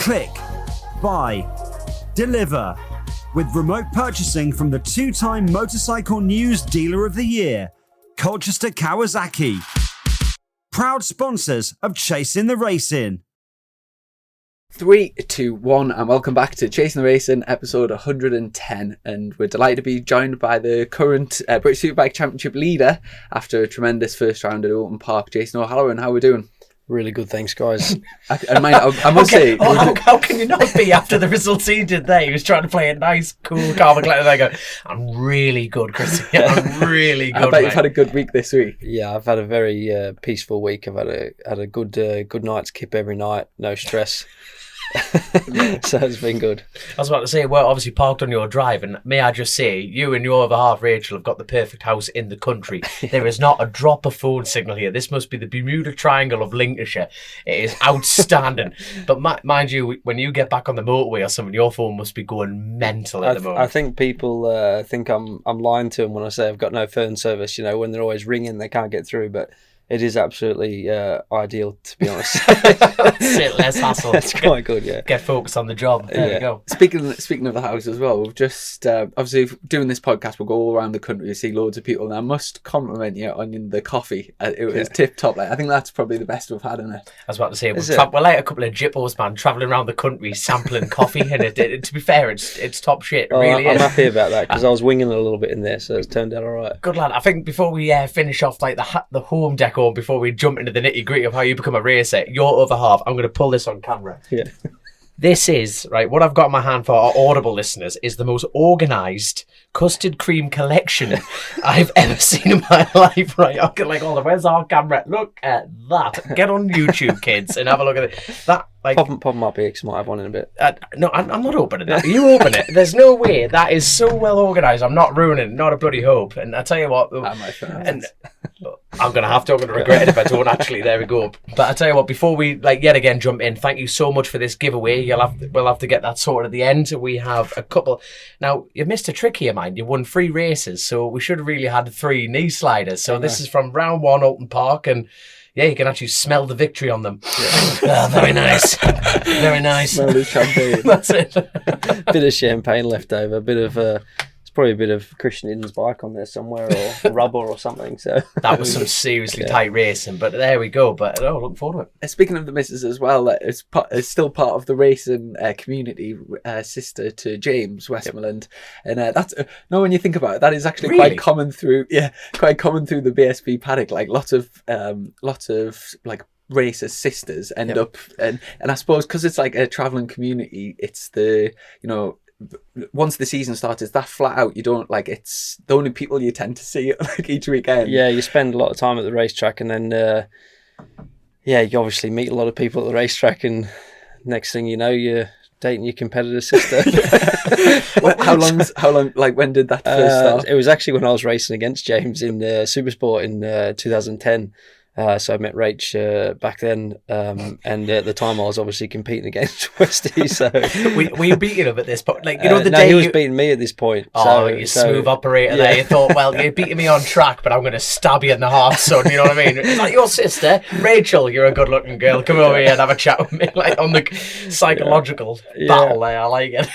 Click, buy, deliver. With remote purchasing from the 2-time Motorcycle News Dealer of the Year, Colchester Kawasaki. Proud sponsors of Chasing the Racing. 3, 2, 1, and welcome back to Chasing the Racing, episode 110. And we're delighted to be joined by the current British Superbike Championship leader after a tremendous first round at Oulton Park, Jason O'Halloran. How are we doing? Really good, thanks, guys. I must say... How can you not be after the results he did there? He was trying to play it nice, cool, calm and collected. And I go, I'm really good, Chris. I'm really good, I bet you've had a good week this week. Yeah, I've had a very peaceful week. I've had a good night's kip every night, no stress. So it's been good. I was about to say, we're obviously parked on your drive, and may I just say, you and your other half, Rachel, have got the perfect house in the country. There is not a drop of phone signal here. This must be the Bermuda Triangle of Lincolnshire. It is outstanding. But mind you, when you get back on the motorway or something, your phone must be going mental at the moment. I think people think I'm lying to them when I say I've got no phone service. You know, when they're always ringing, they can't get through, but it is absolutely ideal, to be honest. That's it, less hassle. That's quite good, yeah. Get focused on the job. There you go. Speaking of the house as well, we've just, obviously, doing this podcast, we'll go all around the country to see loads of people, and I must compliment you on the coffee. It was tip-top. I think that's probably the best we've had in it. I was about to say, we're like a couple of jippos, man, travelling around the country, sampling coffee, and to be fair, it's top shit. It really I'm is. happy about that, because I was winging it a little bit in there, so it's turned out all right. Good lad. I think before we finish off like the home decor, before we jump into the nitty gritty of how you become a racer, your other half, I'm going to pull this on camera. Yeah. This is, right, what I've got in my hand for our audible listeners is the most organised custard cream collection I've ever seen in my life, right? I'll get like all the, where's our camera? Look at that. Get on YouTube, kids, and have a look at it. That, like, Pop them up here, because I might have one in a bit. No, I'm not opening that. You open it. There's no way. That is so well organised. I'm not ruining it. Not a bloody hope. And I tell you what, and I'm going to regret it if I don't actually. There we go. But I tell you what, before we yet again jump in, thank you so much for this giveaway. We'll have to get that sorted at the end. We have a couple. Now, you missed a trick here, mind. You won 3 races, so we should have really had 3 knee sliders. So this is from round 1, Oulton Park, and yeah, you can actually smell the victory on them. Yeah. Very nice. Very nice. Smell the champagne. That's it. Bit of champagne left over. It's probably a bit of Christian Eden's bike on there somewhere, or rubber or something. So that was some seriously tight racing, but there we go. But looking forward to it. Speaking of the missus as well, it's still part of the racing community, sister to James Westmoreland, and that's when you think about it, that is actually really? quite common through the BSB paddock. Like lots of like racers' sisters end up, and I suppose because it's like a travelling community, it's once the season starts, it's that flat out. You don't it's the only people you tend to see each weekend. Yeah, you spend a lot of time at the racetrack, and then you obviously meet a lot of people at the racetrack, and next thing you know, you're dating your competitor's sister. How long? Like, when did that first start? It was actually when I was racing against James in Supersport in 2010. So I met Rach back then, and at the time I was obviously competing against Westy. So were you beating him at this point? Like, the day he was beating me at this point. Oh, you smooth operator there. You thought, well, you're beating me on track, but I'm going to stab you in the heart, son. You know what I mean? It's like, your sister, Rachel, you're a good-looking girl. Come over here and have a chat with me, like on the psychological battle there. I like it.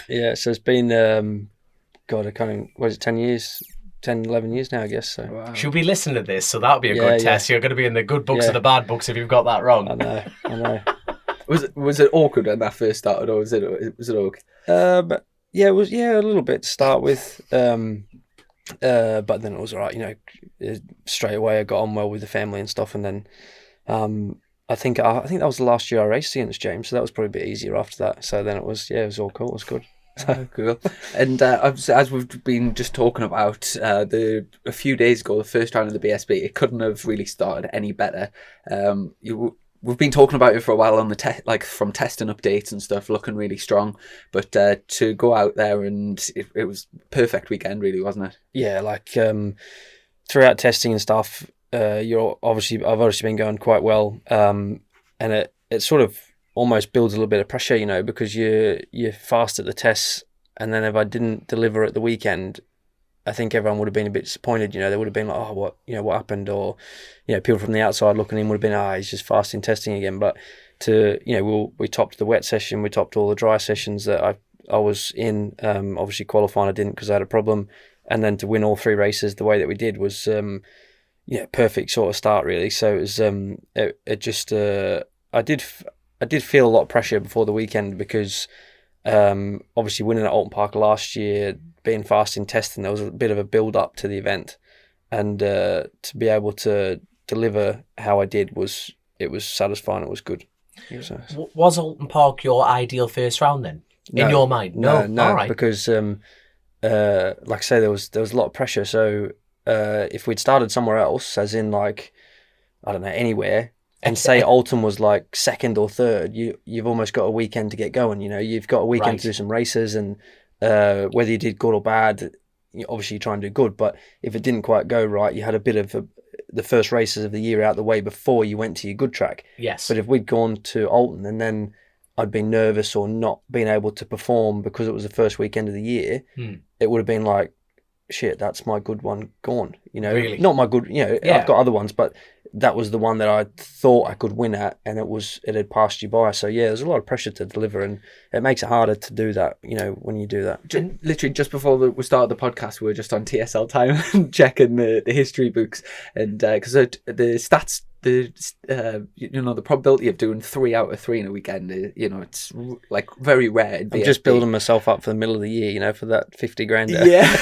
Yeah. So it's been, God, 10 years. 10, 11 years now, I guess. So wow. Should we listen to this? So that'll be a good test. You're going to be in the good books or the bad books if you've got that wrong. I know. Was it awkward when that first started, or was it okay? It was a little bit to start with, but then it was all right. Straight away I got on well with the family and stuff, and then I think that was the last year I raced against James, so that was probably a bit easier after that. So then it was all cool. It was good. Oh, cool. And as we've been just talking about, a few days ago, the first round of the BSB, it couldn't have really started any better. We've been talking about it for a while on the from testing updates and stuff, looking really strong. But to go out there, and it was perfect weekend, really, wasn't it? Yeah, throughout testing and stuff, I've obviously been going quite well, and it sort of almost builds a little bit of pressure, because you're fast at the tests, and then if I didn't deliver at the weekend, I think everyone would have been a bit disappointed. They would have been like, oh, what happened? Or, people from the outside looking in would have been, he's just fast in testing again. But to, we topped the wet session, we topped all the dry sessions that I was in. Obviously qualifying I didn't because I had a problem, and then to win all 3 races the way that we did was perfect sort of start really. So it was it just I did feel a lot of pressure before the weekend because obviously winning at Alton Park last year, being fast in testing, there was a bit of a build up to the event, and to be able to deliver how I did was satisfying. It was good. So. Was Alton Park your ideal first round then? In your mind? No. All right. Because like I say, there was a lot of pressure. So if we'd started somewhere else, as in like, I don't know, anywhere, and say Alton was like second or third, you've almost got a weekend to get going. You've got a weekend to do some races, and whether you did good or bad, obviously you try and do good. But if it didn't quite go right, you had a bit of the first races of the year out the way before you went to your good track. Yes. But if we'd gone to Alton and then I'd been nervous or not been able to perform because it was the first weekend of the year, it would have been like, shit, that's my good one gone. Really? Not my good. I've got other ones, but that was the one that I thought I could win at, and it had passed you by. So yeah, there's a lot of pressure to deliver, and it makes it harder to do that. When you do that. Literally, just before we started the podcast, we were just on TSL Time checking the history books, and because the stats, the probability of doing 3 out of 3 in a weekend, it's like very rare. I'm just building myself up for the middle of the year, for that 50 grand. Yeah.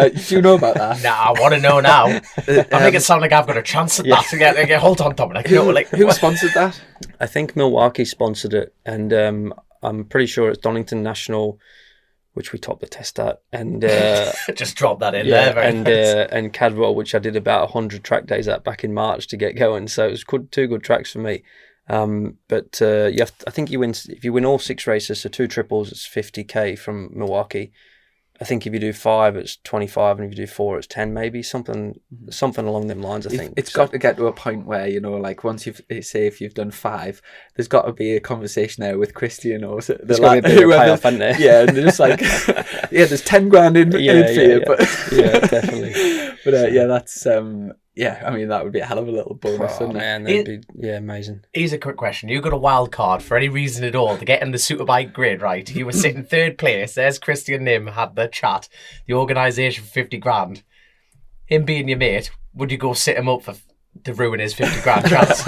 Do you know about that? Nah, I want to know now. I make it sound like I've got a chance at that. Yeah, hold on, Dominic. Who sponsored that? I think Milwaukee sponsored it, and I'm pretty sure it's Donington National, which we topped the test at, and just drop that in there. And Cadwell, which I did about 100 track days at back in March to get going. So it was 2 good tracks for me. But I think if you win all 6 races, so 2 triples, it's 50k from Milwaukee. I think if you do 5, it's 25, and if you do 4, it's 10, maybe something along them lines. I think it's got to get to a point where like once if you've done 5, there's got to be a conversation there with Christian or there's got to be a bit of payoff, hasn't there? Yeah, and they're just like, there's 10 grand in for you, but yeah, definitely. But that's I mean, that would be a hell of a little bonus, wouldn't man, that'd be amazing. Here's a quick question. You got a wild card for any reason at all to get in the Superbike grid, right? You were sitting 3rd place. There's Christian Nim, had the chat, the organisation for 50 grand. Him being your mate, would you go sit him up to ruin his 50 grand chance?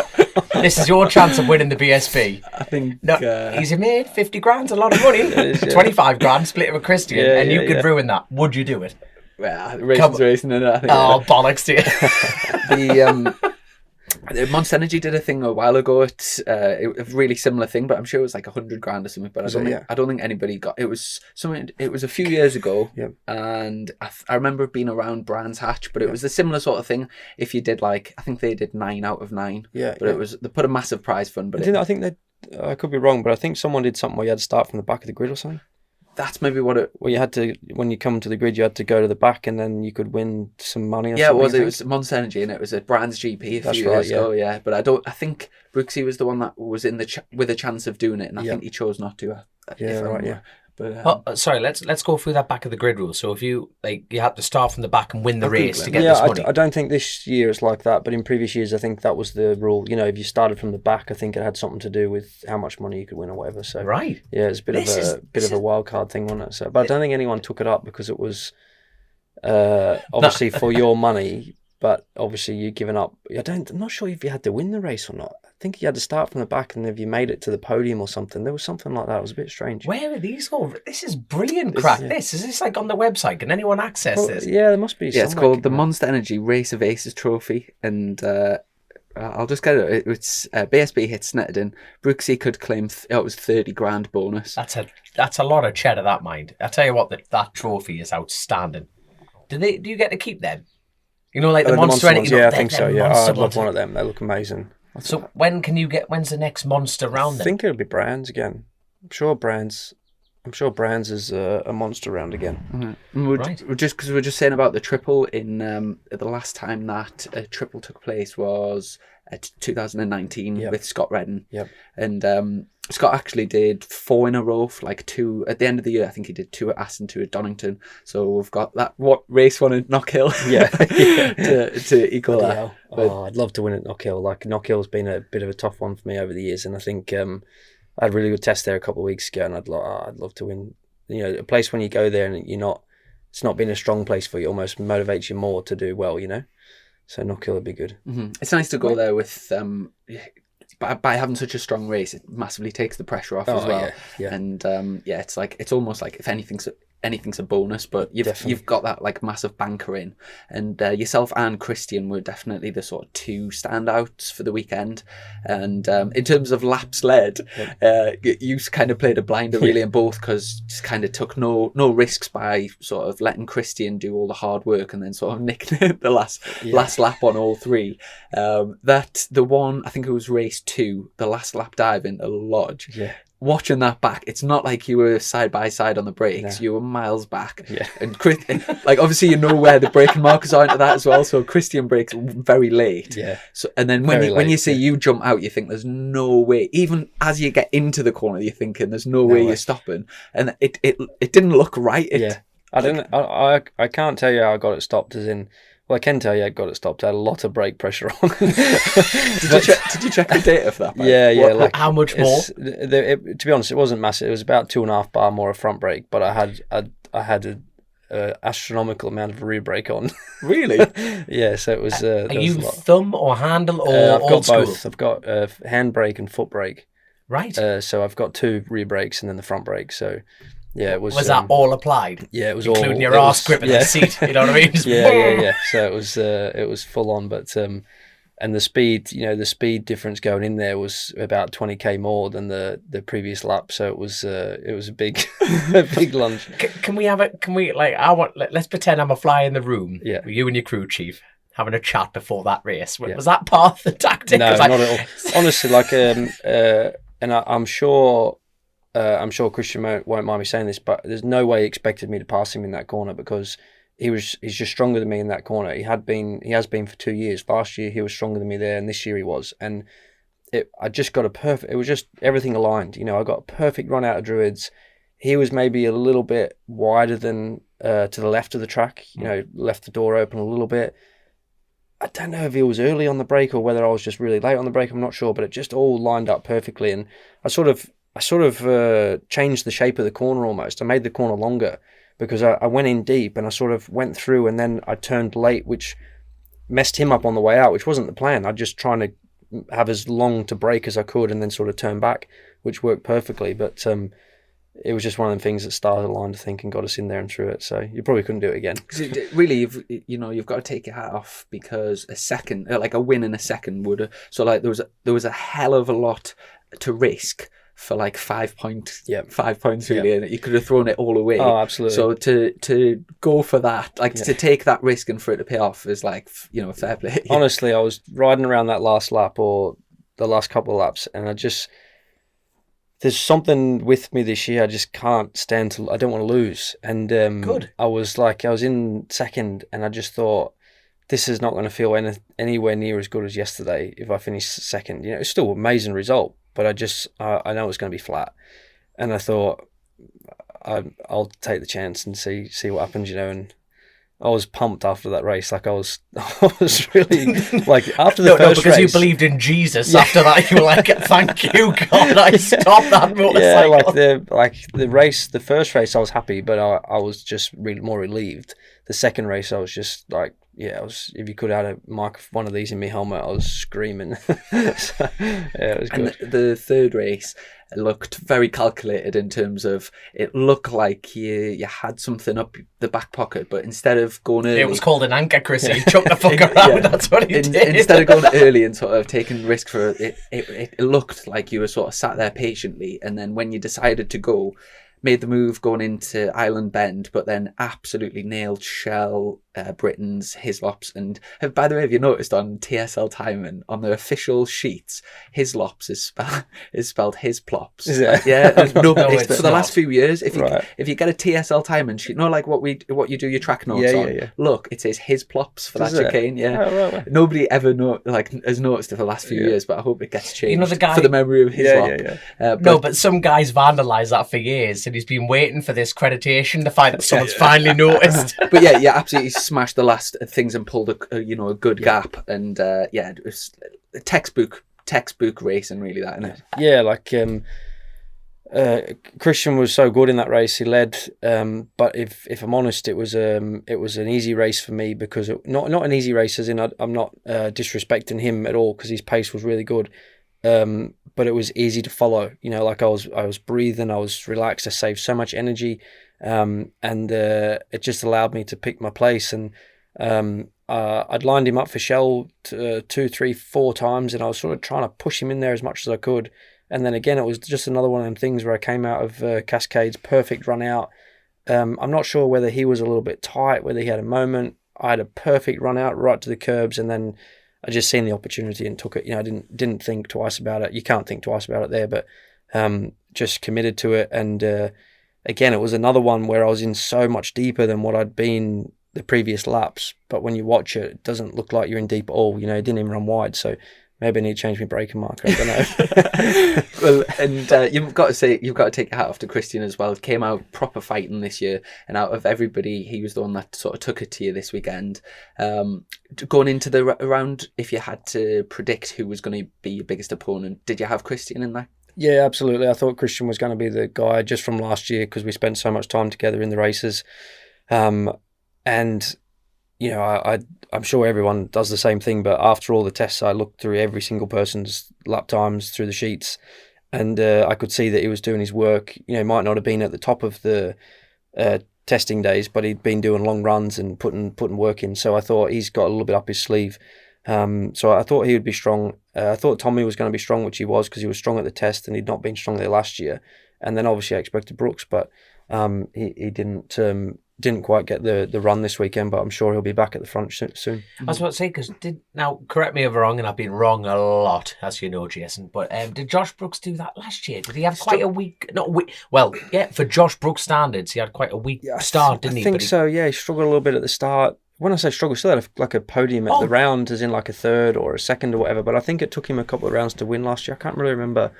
This is your chance of winning the BSB. I think... No, he's your mate, 50 grand's a lot of money. Is, 25 grand, split it with Christian, and you could ruin that. Would you do it? Well, racing, and I think. Oh, bollocks to you. The Monster Energy did a thing a while ago. It's a really similar thing, but I'm sure it was like 100 grand or something. But I don't think anybody got it. Was something. It was a few years ago, and I remember being around Brands Hatch, but it was a similar sort of thing. If you did I think they did 9 out of 9. But it was they put a massive prize fund. But I think I could be wrong, but I think someone did something where you had to start from the back of the grid or something. That's maybe what it... Well, you had to, when you come to the grid, you had to go to the back and then you could win some money or something. Yeah, it was Monster Energy, and it was a Brands GP a few years ago, yeah. But I think Brooksy was the one that was in with a chance of doing it, and I think he chose not to. But sorry, let's go through that back of the grid rule. So if you you had to start from the back and win the race to get this money. I don't think this year is like that, but in previous years I think that was the rule. If you started from the back, I think it had something to do with how much money you could win or whatever. So yeah, it's a bit of a wild card thing, wasn't it? So, but I don't think anyone took it up because it was obviously for your money. But obviously you're giving up. I'm not sure if you had to win the race or not. I think you had to start from the back, and if you made it to the podium or something, there was something like that. It was a bit strange. Where are these all? This is brilliant crack. Is this like on the website? Can anyone access this? Yeah, there must be. Yeah, it's called the Monster Energy Race of Aces Trophy, and I'll just get it. It's BSB hit Snetterton. Brooksy could claim it was 30 grand bonus. That's a lot of cheddar. That mind. I tell you what, that trophy is outstanding. Do you get to keep them? Like the Monster Energy. Yeah, I think so. Yeah, I'd love one of them. They look amazing. So when's the next Monster round then? I think it'll be Brands again. I'm sure Brands is a Monster round again. Mm-hmm. Just because we're just saying about the triple in the last time that a triple took place was at 2019 Yep. with Scott Redden. Yep. And Scott actually did 4 in a row for like 2 at the end of the year. I think he did 2 at Aston, 2 at Donington. So we've got that race one at Knockhill Yeah. to equal Bloody that. hell. But- Oh, I'd love to win at Knockhill. Like Knockhill's been a bit of a tough one for me over the years, and I think I had a really good test there a couple of weeks ago, and I'd love to win. You know, a place when you go there and it's not been a strong place for you, almost motivates you more to do well. You know, so Knockhill would be good. Mm-hmm. It's nice to go there with by having such a strong race. It massively takes the pressure off as well. Yeah. And it's almost like if anything's a bonus, but you've got that like massive banker in, and yourself and Christian were definitely the sort of 2 standouts for the weekend. And in terms of laps led, you kind of played a blinder really in both, because just kind of took no risks by sort of letting Christian do all the hard work and then sort of nicking the last lap on all 3. That the one, I think it was race 2, the last lap dive into Lodge. Yeah. Watching that back, it's not like you were side by side on the brakes. No. You were miles back. Yeah. And like obviously you know where the braking markers are into that as well. So Christian brakes very late. Yeah. So and then when you see you jump out, you think there's no way. Even as you get into the corner, you're thinking there's no way you're stopping. And it didn't look right. I can't tell you how I got it stopped. As in, well, I can tell you I got it stopped. I had a lot of brake pressure on. Did you check the data for that? Yeah. Like, how much more? To be honest, it wasn't massive. It was about 2.5 bar more of front brake, but I had an astronomical amount of rear brake on. Really? Yeah. So it was. Are you thumb or handle or I've got old school? both. I've got hand brake and foot brake. Right. So I've got 2 rear brakes and then the front brake. So yeah, it was. Was that all applied? Yeah, it was including all. your arse gripping the seat. You know what I mean? Just Yeah. So it was full on, but and the speed difference going in there was about 20k more than the previous lap. So it was a big a big lunge. Can we let's pretend I'm a fly in the room. Yeah. With you and your crew chief having a chat before that race. Was that part of the tactic? No, not at all. Honestly, and I'm sure. I'm sure Christian won't mind me saying this, but there's no way he expected me to pass him in that corner, because he's just stronger than me in that corner. He has been for 2 years. Last year he was stronger than me there, and this year he was. And I just got it was just everything aligned. You know, I got a perfect run out of Druids. He was maybe a little bit wider than to the left of the track. You know, left the door open a little bit. I don't know if he was early on the brake or whether I was just really late on the brake. I'm not sure, but it just all lined up perfectly, and I sort of changed the shape of the corner almost. I made the corner longer because I went in deep and I sort of went through, and then I turned late, which messed him up on the way out, which wasn't the plan. I just trying to have as long to brake as I could and then sort of turn back, which worked perfectly. But it was just one of the things that started the line, I think, and got us in there and through it. So you probably couldn't do it again. Really, you've got to take your hat off, because a win in a second would have. So like there was a hell of a lot to risk for like 5 points. Yeah, 5 points really, and you could have thrown it all away. Oh, absolutely. So to go for that, to take that risk and for it to pay off is like, fair play. Honestly, I was riding around that last lap or the last couple of laps, and there's something with me this year. I just can't stand to. I don't want to lose. And Good. I was in second, and I just thought, this is not going to feel anywhere near as good as yesterday if I finish second. It's still an amazing result, but I know it's going to be flat. And I thought, I'll take the chance and see what happens, and I was pumped after that race. Like I was really like after the first because race. You believed in Jesus. After that, you were like, "Thank you, God, I stopped that motorcycle." Yeah, the race, the first race, I was happy, but I was just really more relieved. The second race, I was just like, if you could have had one of these in my helmet, I was screaming. So, it was good. And the third race looked very calculated in terms of, it looked like you had something up the back pocket, but instead of going early... It was called an anchor, Chrissy. He chucked the fuck around, that's what he did. Instead of going early and sort of taking risk for it, it looked like you were sort of sat there patiently, and then when you decided to go, made the move going into Island Bend, but then absolutely nailed Shell, Britain's, Hislops. And by the way, have you noticed on TSL Timing, on the official sheets, Hislops is spelled Hisplops? Is it? Yeah, there's no, No, it's it's for the not. last few years. If you Right. if you get a TSL Timing sheet, like what you do your track notes Yeah, on, yeah, yeah. look, it says Hisplops for Does that it? chicane. Yeah, Oh, right. nobody ever has noticed it for the last few Yeah. years, but I hope it gets changed You know the guy- for the memory of Hislop. Yeah. No, but some guys vandalised that for years, and he's been waiting for this accreditation to find that someone's finally noticed. But yeah, absolutely smashed the last things and pulled a good gap, and it was textbook racing, really, that, isn't it? Yeah, like Christian was so good in that race. He led, but if I'm honest, it was an easy race for me, because not an easy race as in I'm not disrespecting him at all, because his pace was really good. But it was easy to follow. Like I was breathing, I was relaxed. I saved so much energy, and it just allowed me to pick my place. And I'd lined him up for Shell 2, 3, 4 times, and I was sort of trying to push him in there as much as I could. And then again, it was just another one of them things where I came out of Cascades, perfect run out. I'm not sure whether he was a little bit tight, whether he had a moment. I had a perfect run out right to the curbs, and then I just seen the opportunity and took it. I didn't think twice about it. You can't think twice about it there, but just committed to it. And again, it was another one where I was in so much deeper than what I'd been the previous laps. But when you watch it, it doesn't look like you're in deep at all. It didn't even run wide. So maybe I need to change my braking marker. I don't know. Well, and you've got to take your hat off to Christian as well. Came out proper fighting this year, and out of everybody, he was the one that sort of took it to you this weekend. Going into the round, if you had to predict who was going to be your biggest opponent, did you have Christian in that? Yeah, absolutely. I thought Christian was going to be the guy just from last year, because we spent so much time together in the races. And I'm sure everyone does the same thing, but after all the tests, I looked through every single person's lap times through the sheets, and I could see that he was doing his work. He might not have been at the top of the testing days, but he'd been doing long runs and putting work in. So I thought he's got a little bit up his sleeve. So I thought he would be strong. I thought Tommy was going to be strong, which he was, because he was strong at the test and he'd not been strong there last year. And then obviously I expected Brooks, but he didn't quite get the run this weekend, but I'm sure he'll be back at the front soon. I was about to say, now correct me if I'm wrong, and I've been wrong a lot, as you know, Jason, but did Josh Brooks do that last year? Did he have quite a weak, for Josh Brooks standards, he had quite a weak start, didn't he? I think so, yeah. He struggled a little bit at the start. When I say struggle, still had a podium at the round, as in like a third or a second or whatever, but I think it took him a couple of rounds to win last year. I can't really remember.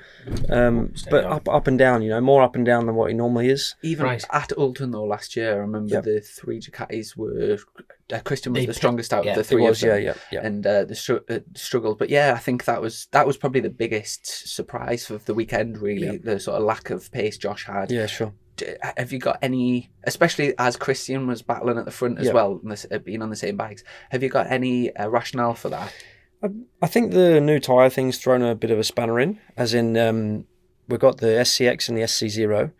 But up and down, more up and down than what he normally is. Even at Ulton though last year, I remember the 3 Ducatis were... Christian was the strongest out of the 3 of them. And the struggled. But yeah, I think that was probably the biggest surprise of the weekend, really, the sort of lack of pace Josh had. Yeah, sure. Have you got any, especially as Christian was battling at the front as well, being on the same bikes, have you got any rationale for that? I think the new tyre thing's thrown a bit of a spanner in, as in we've got the SCX and the SC0.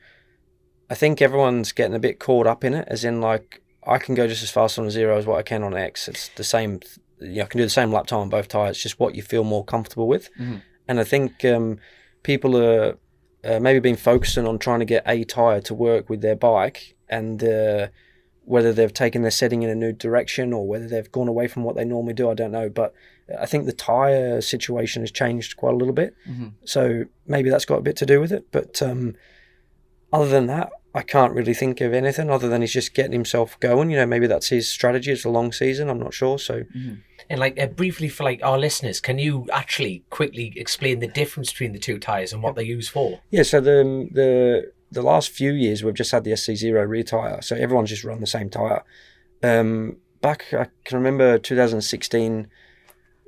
I think everyone's getting a bit caught up in it, as in like, I can go just as fast on a 0 as what I can on X. It's the same, I can do the same lap time on both tyres, just what you feel more comfortable with. Mm-hmm. And I think people are maybe been focusing on trying to get a tyre to work with their bike, and whether they've taken their setting in a new direction or whether they've gone away from what they normally do, I don't know. But I think the tyre situation has changed quite a little bit. Mm-hmm. So maybe that's got a bit to do with it. But other than that, I can't really think of anything other than he's just getting himself going. Maybe that's his strategy. It's a long season. I'm not sure. So, and briefly for our listeners, can you actually quickly explain the difference between the two tyres and what they're used for? Yeah. So the last few years we've just had the SC0 rear tyre. So everyone's just run the same tyre. Back, I can remember 2016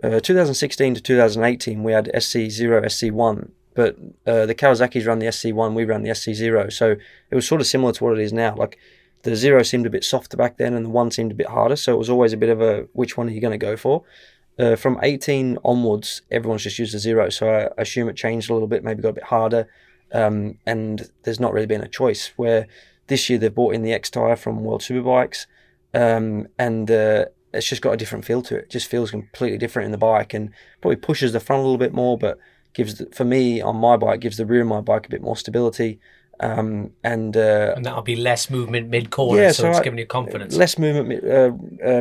to 2018, we had SC0, SC1. But the Kawasaki's ran the SC1, we ran the SC0. So it was sort of similar to what it is now. Like the 0 seemed a bit softer back then and the 1 seemed a bit harder. So it was always a bit of a, which one are you going to go for? From 18 onwards, everyone's just used the 0. So I assume it changed a little bit, maybe got a bit harder. And there's not really been a choice. Where this year they've brought in the X tyre from World Superbikes. And it's just got a different feel to it. It just feels completely different in the bike and probably pushes the front a little bit more, but for me on my bike, gives the rear of my bike a bit more stability. And that'll be less movement mid corner, so it's giving you confidence. Less movement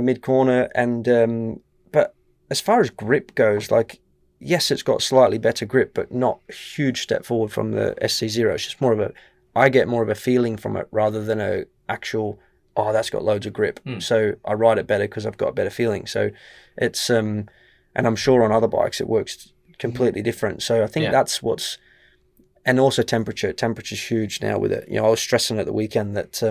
mid corner, and but as far as grip goes, like yes, it's got slightly better grip, but not a huge step forward from the SC0. It's just more of I get more of a feeling from it rather than a actual, oh, that's got loads of grip. So I ride it better because I've got a better feeling. So it's and I'm sure on other bikes it works completely different. So I think that's what's. And also temperature's huge now with it. I was stressing at the weekend that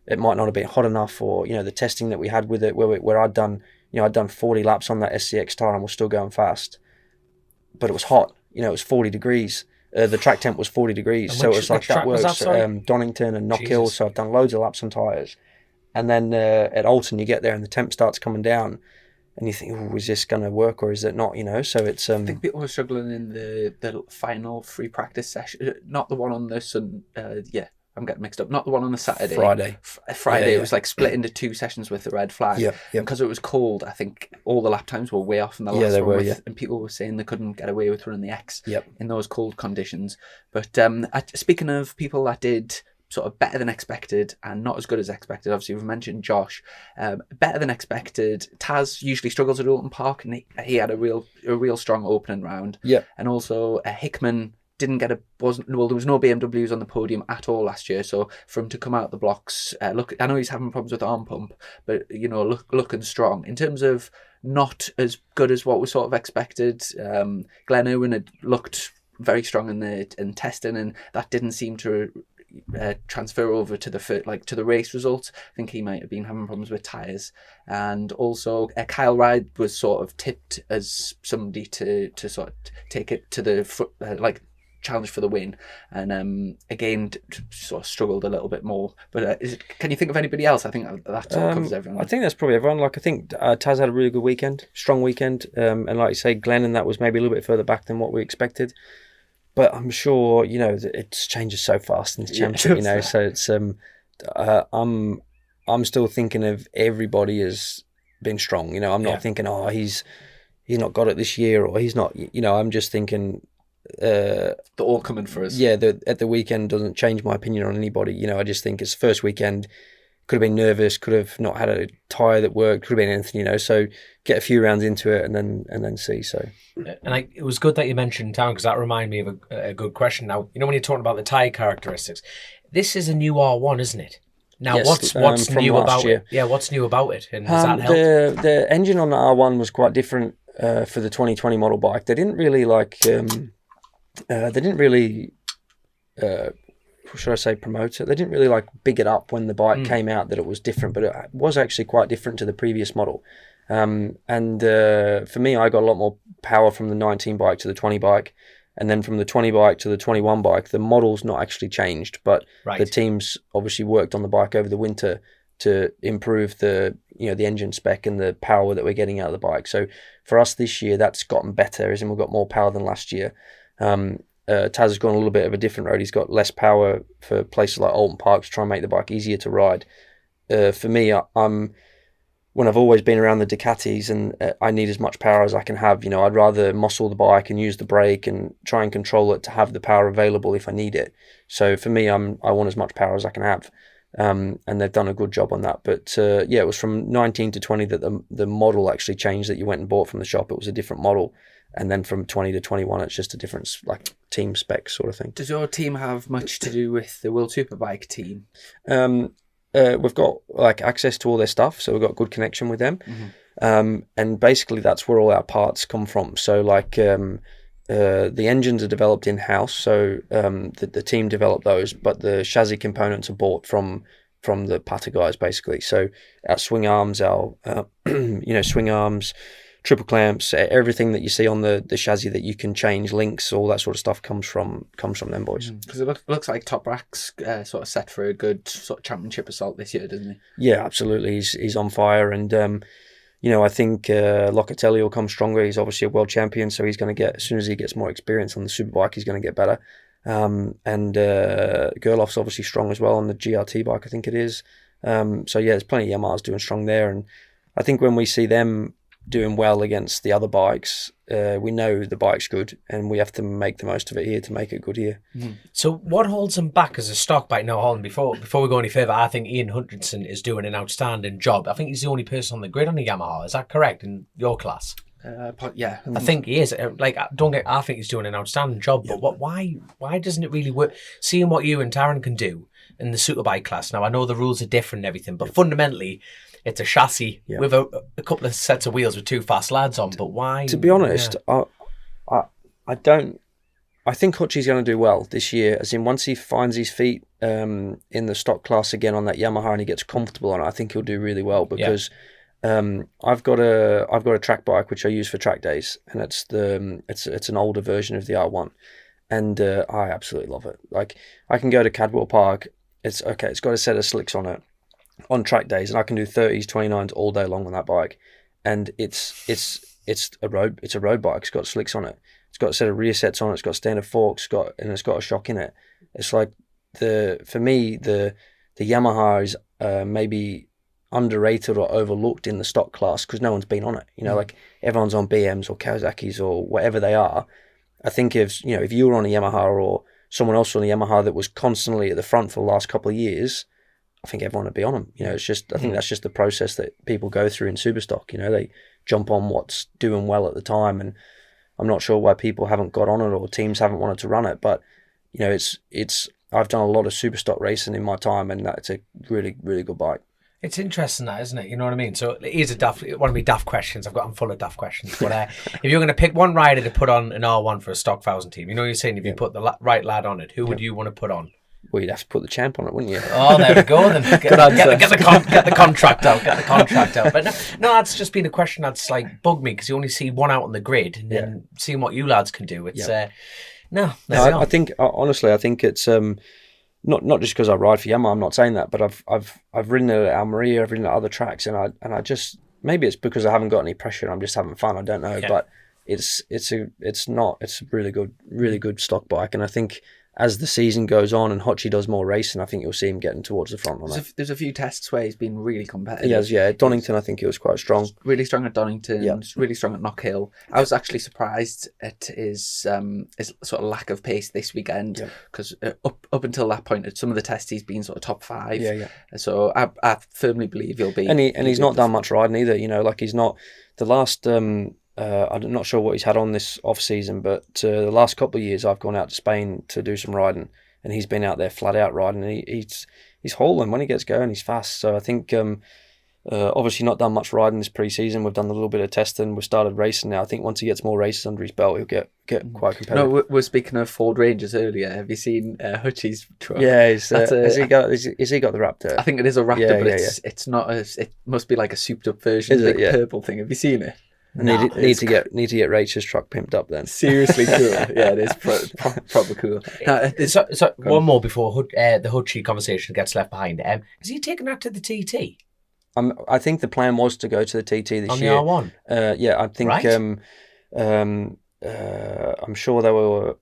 it might not have been hot enough, or the testing that we had with it, where I'd done 40 laps on that SCX tire and was still going fast, but it was hot. It was 40 degrees. The track temp was 40 degrees, so it was like that works. Donington and Knockhill. So I've done loads of laps on tires, and then at Alton you get there and the temp starts coming down. And you think, oh, is this going to work or is it not? So it's. I think people were struggling in the final free practice session, not the one on the Sun. I'm getting mixed up. Not the one on the Saturday. Friday. It was like split into 2 sessions with the red flag. Yeah. Because it was cold, I think all the lap times were way off in the last one. And people were saying they couldn't get away with running the X in those cold conditions. But speaking of people that did sort of better than expected and not as good as expected. Obviously, we've mentioned Josh. Better than expected. Taz usually struggles at Alton Park, and he had a real strong opening round. Yeah. And also Hickman didn't get there was no BMWs on the podium at all last year. So for him to come out the blocks, look, I know he's having problems with arm pump, but looking strong in terms of not as good as what was sort of expected. Glenn Irwin had looked very strong in testing, and that didn't seem to transfer over to the race results. I think he might have been having problems with tyres, and also Kyle Ride was sort of tipped as somebody to sort of take it to the challenge for the win, and again sort of struggled a little bit more. But can you think of anybody else? I think that sort of covers everyone. I think that's probably everyone. I think Taz had a really good weekend, strong weekend, and like you say, Glenn, and that was maybe a little bit further back than what we expected. But I'm sure, it changes so fast in this championship, so it's, I'm still thinking of everybody as being strong, I'm not thinking, oh, he's not got it this year, or he's not, I'm just thinking, they're all coming for us. Yeah, at the weekend doesn't change my opinion on anybody, I just think it's first weekend, could have been nervous, could have not had a tyre that worked, could have been anything, so get a few rounds into it and then see. So, and it was good that you mentioned town, because that reminded me of a good question. Now, when you're talking about the tyre characteristics, this is a new R1, isn't it? Now, yes, what's new about it? Yeah, what's new about it? And does that help? The engine on the R1 was quite different for the 2020 model bike. They didn't really should I say promote it? They didn't really big it up when the bike came out that it was different, but it was actually quite different to the previous model. And for me, I got a lot more power from the 19 bike to the 20 bike, and then from the 20 bike to the 21 bike. The model's not actually changed, but the teams obviously worked on the bike over the winter to improve the engine spec and the power that we're getting out of the bike. So for us this year, that's gotten better, as in we've got more power than last year. Taz has gone a little bit of a different road. He's got less power for places like Alton Park to try and make the bike easier to ride. For me, when I've always been around the Ducatis, and I need as much power as I can have. I'd rather muscle the bike and use the brake and try and control it to have the power available if I need it. So for me, I want as much power as I can have. And they've done a good job on that. But it was from 19 to 20 that the model actually changed, that you went and bought from the shop. It was a different model. And then from 20 to 21, it's just a different team spec sort of thing. Does your team have much to do with the World Superbike team? We've got access to all their stuff, so we've got good connection with them. Mm-hmm. And basically that's where all our parts come from. So the engines are developed in-house, so the team developed those, but the chassis components are bought from the Pata guys, basically. So our swing arms, triple clamps, everything that you see on the chassis that you can change, links, all that sort of stuff comes from them boys. Because it looks like Top Rack's sort of set for a good sort of championship assault this year, doesn't he? Yeah, absolutely. He's on fire, and I think Locatelli will come stronger. He's obviously a world champion, so he's going to get, as soon as he gets more experience on the Superbike, he's going to get better. And Gerloff's obviously strong as well on the GRT bike, I think it is. There's plenty of Yamahas doing strong there, and I think when we see them doing well against the other bikes. We know the bike's good, and we have to make the most of it here to make it good here. So what holds him back as a stock bike? Now, Holland, before we go any further, I think Ian Hutchinson is doing an outstanding job. I think he's the only person on the grid on the Yamaha. Is that correct in your class? Yeah, I think he is. I think he's doing an outstanding job. But why doesn't it really work? Seeing what you and Taryn can do in the Superbike class. Now I know the rules are different and everything, but fundamentally, it's a chassis with a couple of sets of wheels with 2 fast lads on. But why? To be honest, I don't. I think Hutchie's going to do well this year. As in, once he finds his feet in the stock class again on that Yamaha and he gets comfortable on it, I think he'll do really well because. I've got a track bike which I use for track days, and it's an older version of the R1, and I absolutely love it. Like, I can go to Cadwell Park. It's got a set of slicks on it on track days, and I can do 30s, 29s all day long on that bike, and it's a road bike. It's got slicks on it. It's got a set of rear sets on it. It's got standard forks. It's got a shock in it. It's like for me the Yamaha is maybe underrated or overlooked in the stock class because no one's been on it. Like everyone's on BMs or Kawasaki's or whatever they are. I think if you were on a Yamaha or someone else on a Yamaha that was constantly at the front for the last couple of years, I think everyone would be on them. It's just, I think that's just the process that people go through in Superstock. They jump on what's doing well at the time, and I'm not sure why people haven't got on it or teams haven't wanted to run it, but I've done a lot of Superstock racing in my time, and that's a really, really good bike. It's interesting, that, isn't it? You know what I mean? So here's one of my daft questions. I'm full of daft questions. But if you're going to pick one rider to put on an R1 for a stock 1000 team, you're saying if you put the right lad on it, who would you want to put on? Well, you'd have to put the champ on it, wouldn't you? Oh, there we go. Then get the contract out. Get the contract out. But no, that's just been a question that's like bugged me because you only see one out on the grid, and then seeing what you lads can do. It's I think honestly, I think it's not just because I ride for Yamaha. I'm not saying that, but I've ridden it at Almeria, I've ridden it at other tracks, and I just, maybe it's because I haven't got any pressure and I'm just having fun. I don't know, but it's a really good stock bike, and I think as the season goes on and Hotchie does more racing, I think you'll see him getting towards the front on it. There's a few tests where he's been really competitive. He has, yeah. At Donington, I think he was quite strong. Really strong at Donington, really strong at Knockhill. I was actually surprised at his sort of lack of pace this weekend, because up until that point, at some of the tests, he's been sort of top 5. So I firmly believe he'll be... And he's not done much riding either, like he's not... The last... I'm not sure what he's had on this off season, but the last couple of years I've gone out to Spain to do some riding, and he's been out there flat out riding. And he's hauling when he gets going. He's fast. So I think obviously not done much riding this pre-season. We've done a little bit of testing. We've started racing now. I think once he gets more races under his belt, he'll get quite competitive. No, we're speaking of Ford Rangers earlier. Have you seen Hutchie's truck? Yeah, has he got the Raptor? I think it is a Raptor, but it's not. It must be like a souped up version. Big purple thing. Have you seen it? Need to get Rachel's truck pimped up then. Seriously cool. Yeah, it is proper cool. So one more before the Hutchie conversation gets left behind. Is he taking that to the TT? I think the plan was to go to the TT this year. On the R1? I think. Right. I'm sure they were.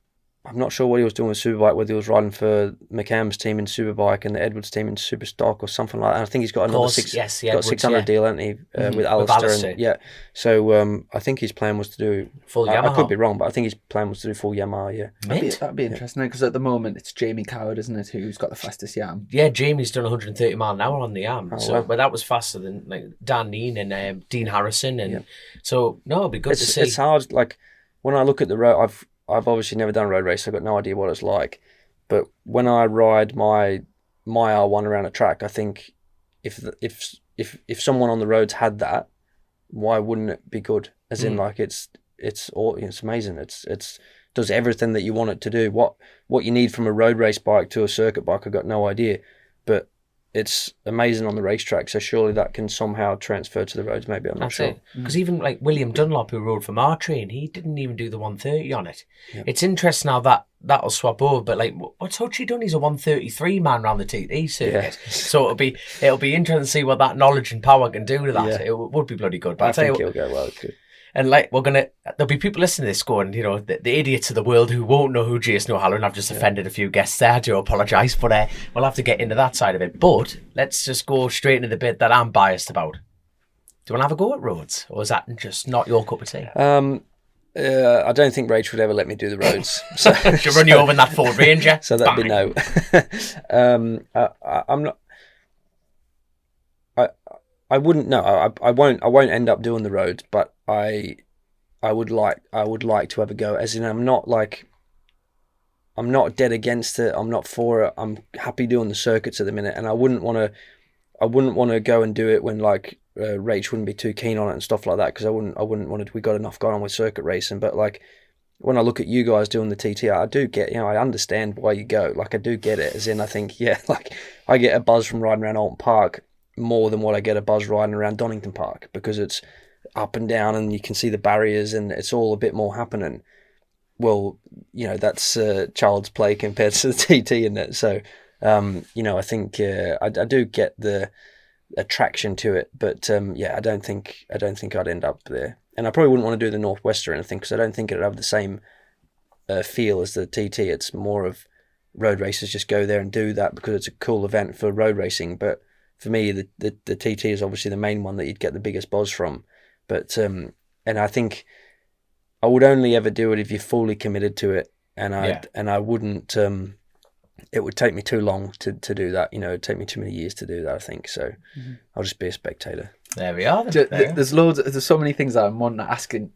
I'm not sure what he was doing with Superbike, whether he was riding for McCann's team in Superbike and the Edwards team in Superstock or something like that. And I think he's got another 600 deal, hasn't he, with Alistair. And, so I think his plan was to do full Yamaha. I could be wrong, but I think his plan was to do full Yamaha. Yeah, that'd be interesting because at the moment it's Jamie Coward, isn't it, who's got the fastest Yam? Yeah, Jamie's done 130 mile an hour on the Yam, but that was faster than like Dan Neen and Dean Harrison, and so it'd be good to see. It's hard. Like when I look at the road, I've obviously never done a road race, so I've got no idea what it's like. But when I ride my R1 around a track, I think if someone on the roads had that, why wouldn't it be good? As in, like it's amazing. It's does everything that you want it to do. What you need from a road race bike to a circuit bike, I've got no idea. But it's amazing on the racetrack, so surely that can somehow transfer to the roads. Maybe I'm not sure. Because even like William Dunlop, who rode from our train, he didn't even do the 130 on it. Yeah. It's interesting how that'll swap over. But like, what's Hutchie done? He's a 133 man around the TT circuit. Yeah. So it'll be interesting to see what that knowledge and power can do to that. Yeah. It would be bloody good. But I think it'll go well. Good. And like there'll be people listening to this going, the idiots of the world who won't know who Jason O'Halloran. I've just offended a few guests there. I do apologise, but we'll have to get into that side of it. But let's just go straight into the bit that I'm biased about. Do you want to have a go at roads, or is that just not your cup of tea? I don't think Rachel would ever let me do the roads. So she'll run you over in that Ford Ranger. So that'd be no. I'm not. I wouldn't. No, I won't. I won't end up doing the roads, but I would like to have a go. As in, I'm not dead against it. I'm not for it. I'm happy doing the circuits at the minute, and I wouldn't want to go and do it when like Rach wouldn't be too keen on it and stuff like that, because I wouldn't want to. We got enough going on with circuit racing, but like when I look at you guys doing the TT, I do get, I understand why you go. Like I do get it. As in, I think like I get a buzz from riding around Alton Park more than what I get a buzz riding around Donington Park, because it's up and down and you can see the barriers and it's all a bit more happening. Well, that's child's play compared to the TT, isn't it? So, I think I do get the attraction to it, but I don't think I'd end up there, and I probably wouldn't want to do the Northwest or anything, because I don't think it'd have the same feel as the TT. It's more of road racers just go there and do that because it's a cool event for road racing, but for me, the TT is obviously the main one that you'd get the biggest buzz from. But and I think I would only ever do it if you're fully committed to it, and I wouldn't. It would take me too long to do that. It'd take me too many years to do that, I think. So I'll just be a spectator. There we are. There's so many things that I'm wanting to ask you,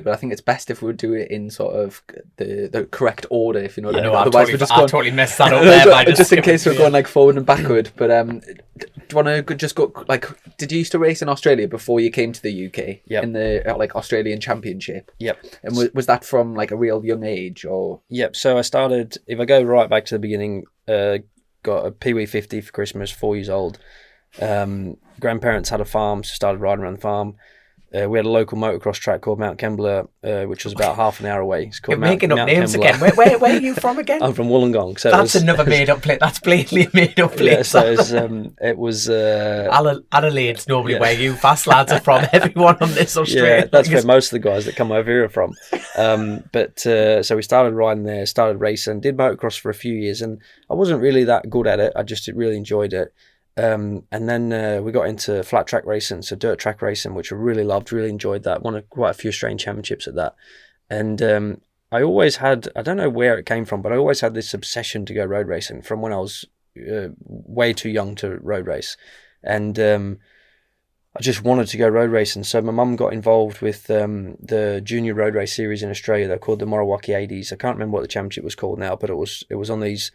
but I think it's best if we would do it in sort of the correct order, if you know what I mean. Otherwise, we're just going, totally messed that up there. By just in case we're going like forward and backward. But do you want to just go like? Did you used to race in Australia before you came to the UK? Yep. In the like Australian Championship. Yep. And was that from like a real young age or? Yep. So I started. If I go right back to the beginning, got a Pee Wee 50 for Christmas, 4 years old. Grandparents had a farm, so started riding around the farm. We had a local motocross track called Mount Kembla, which was about half an hour away. It's called You're making up names again. Where are you from again? I'm from Wollongong. So that's another made-up place. That's blatantly a made-up place. Yeah, so it was... Adelaide's normally where you fast lads are from. Everyone on this Australia. Yeah, that's where most of the guys that come over here are from. So we started riding there, started racing, did motocross for a few years, and I wasn't really that good at it. I just really enjoyed it. And then we got into flat track racing, so dirt track racing, which I really loved, really enjoyed that. Won quite a few Australian championships at that. And I always had, I don't know where it came from, but I always had this obsession to go road racing from when I was way too young to road race. And I just wanted to go road racing. So my mum got involved with the junior road race series in Australia. They're called the Morawaki 80s. I can't remember what the championship was called now, but it was on these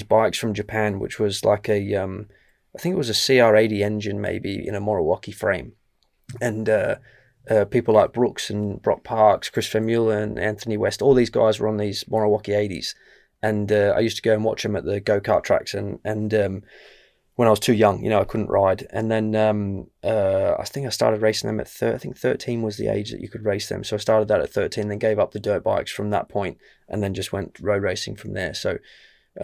bikes from Japan, which was like a... I think it was a CR80 engine, maybe in a Morawaki frame, and people like Brooks and Brock Parks, Chris Vermeulen and Anthony West, all these guys were on these Morawaki 80s, and I used to go and watch them at the go-kart tracks, and when I was too young, I couldn't ride, and then I think I started racing them at 13 was the age that you could race them, so I started that at 13, then gave up the dirt bikes from that point, and then just went road racing from there. So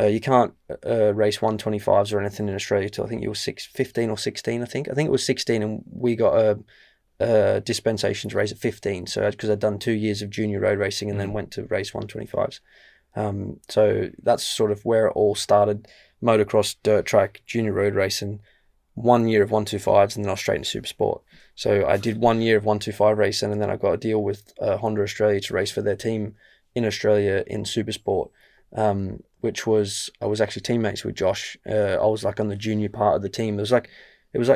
you can't race 125s or anything in Australia till I think you were 15 or 16. I think it was 16, and we got a dispensation to race at 15. So because I'd done 2 years of junior road racing and then went to race 125s. So that's sort of where it all started: motocross, dirt track, junior road racing. 1 year of 125s, and then I was straight into super sport. So I did 1 year of 125 racing, and then I got a deal with Honda Australia to race for their team in Australia in super sport. Which was, I was actually teammates with Josh. I was like on the junior part of the team. It was like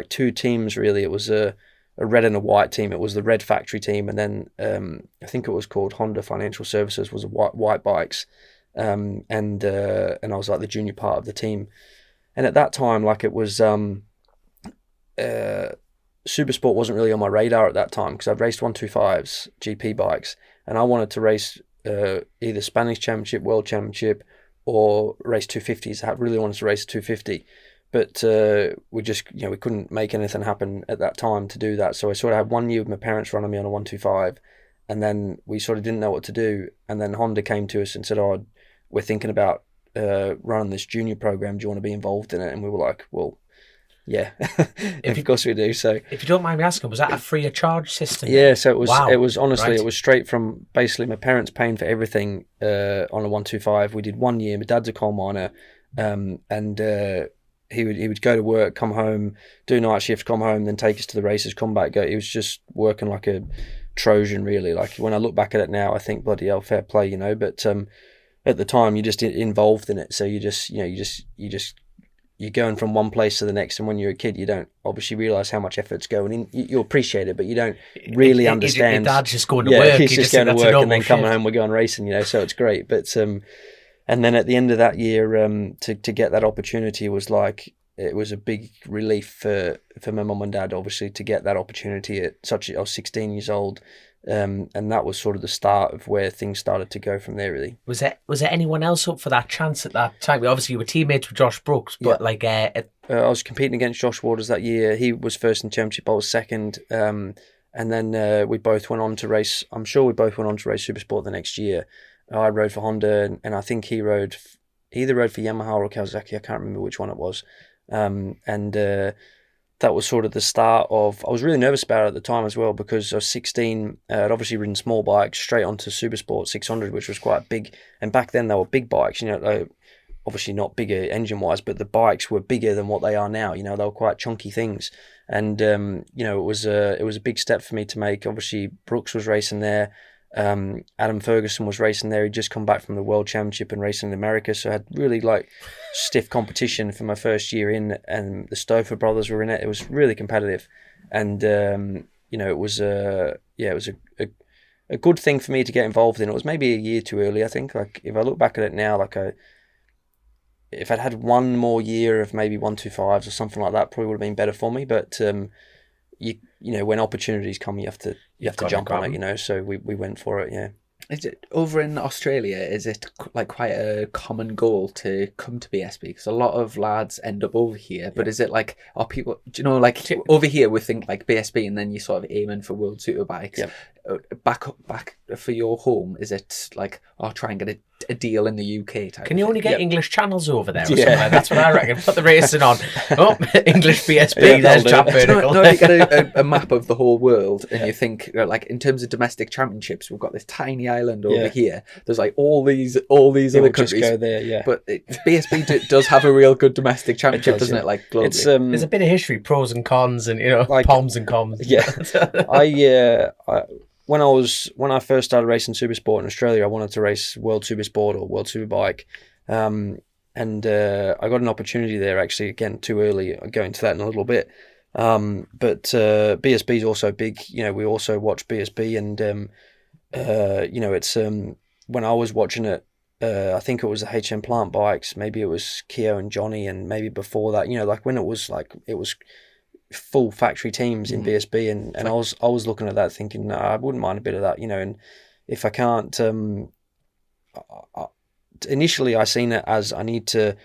two teams really. It was a red and a white team. It was the red factory team, and then I think it was called Honda Financial Services was a white bikes, and I was like the junior part of the team. And at that time, like it was super sport wasn't really on my radar at that time, because I'd raced 125s GP bikes, and I wanted to race either Spanish Championship, World Championship, or race 250s. I really wanted to race 250, but we just, we couldn't make anything happen at that time to do that. So I sort of had 1 year with my parents running me on a 125, and then we sort of didn't know what to do. And then Honda came to us and said, "Oh, we're thinking about running this junior program. Do you want to be involved in it?" And we were like, "Well, yeah, of course we do." So, if you don't mind me asking, was that a free of charge system? Yeah, so it was. Wow. It was honestly, Right. It was straight from basically my parents paying for everything on a 125. We did 1 year. My dad's a coal miner, and he would go to work, come home, do night shift, come home, then take us to the races, come back, go. He was just working like a Trojan, really. Like when I look back at it now, I think bloody hell, fair play, you know. But at the time, you're just involved in it, so you're going from one place to the next, and when you're a kid, you don't obviously realise how much effort's going in. You appreciate it, but you don't really understand. Your dad's just going to work. He's just going to work and then coming home, we're going racing, you know. So it's great, but and then at the end of that year, to get that opportunity was like, it was a big relief for my mum and dad, obviously, to get that opportunity at I was 16 years old. And that was sort of the start of where things started to go from there, really. Was there anyone else up for that chance at that time? Obviously, you were teammates with Josh Brooks, but I was competing against Josh Waters that year. He was first in the championship, I was second. And then we both went on to race. I'm sure we both went on to race Supersport the next year. I rode for Honda, and I think he either rode for Yamaha or Kawasaki. I can't remember which one it was. That was sort of the start of. I was really nervous about it at the time as well, because I was 16. I'd obviously ridden small bikes straight onto Supersport 600, which was quite big. And back then they were big bikes, you know, obviously not bigger engine wise, but the bikes were bigger than what they are now. You know, they were quite chunky things. And you know, it was a big step for me to make. Obviously, Brooks was racing there. Adam Ferguson was racing there. He'd just come back from the World Championship and racing in America, so I had really like stiff competition for my first year in, and the Stouffer brothers were in it. It was really competitive, and you know, it was a good thing for me to get involved in. It was maybe a year too early, I think. Like if I look back at it now, if I'd had one more year of maybe 125s or something like that, probably would have been better for me. But you know, when opportunities come, you have to jump on it, you know. So we went for it. Yeah. Is it over in Australia? Is it like quite a common goal to come to BSB? Because a lot of lads end up over here. But is it like, are people? Do you know, like over here we think like BSB, and then you sort of aiming for World Superbikes. Yep. Back for your home, is it like, try and get a deal in the UK type? Can you only get English channels over there? Or something? That's what I reckon. Put the racing on. Oh, English BSB. There's Chap Vertical. No, you get a map of the whole world, and you think like in terms of domestic championships, we've got this tiny island over here. There's like all these other countries. Just go there, yeah. But BSB does have a real good domestic championship, doesn't it? Like globally. It's, there's a bit of history, pros and cons, and you know, like, poms and cons. Yeah, when I first started racing Supersport in Australia, I wanted to race World Supersport or World Superbike, and I got an opportunity there. Actually, again, too early. I'll go into that in a little bit. But BSB is also big. You know, we also watch BSB, and you know, it's when I was watching it, I think it was the HM Plant bikes. Maybe it was Keo and Johnny, and maybe before that, you know, like when it was full factory teams in BSB, and I was looking at that thinking, no, I wouldn't mind a bit of that, you know. And if I can't, initially I seen it as I need to.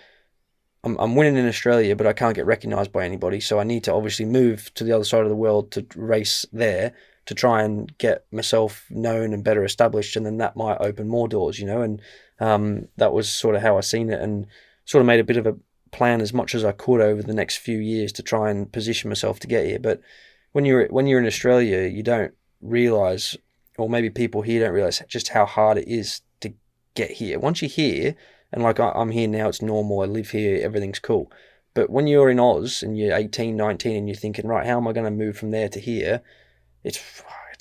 I'm winning in Australia, but I can't get recognised by anybody, so I need to obviously move to the other side of the world to race there to try and get myself known and better established, and then that might open more doors, you know. And that was sort of how I seen it, and sort of made a bit of a plan as much as I could over the next few years to try and position myself to get here. But when you're in Australia, you don't realise, or maybe people here don't realise just how hard it is to get here. Once you're here, and like I'm here now, it's normal, I live here, everything's cool. But when you're in Oz and you're 18, 19 and you're thinking, right, how am I going to move from there to here? It's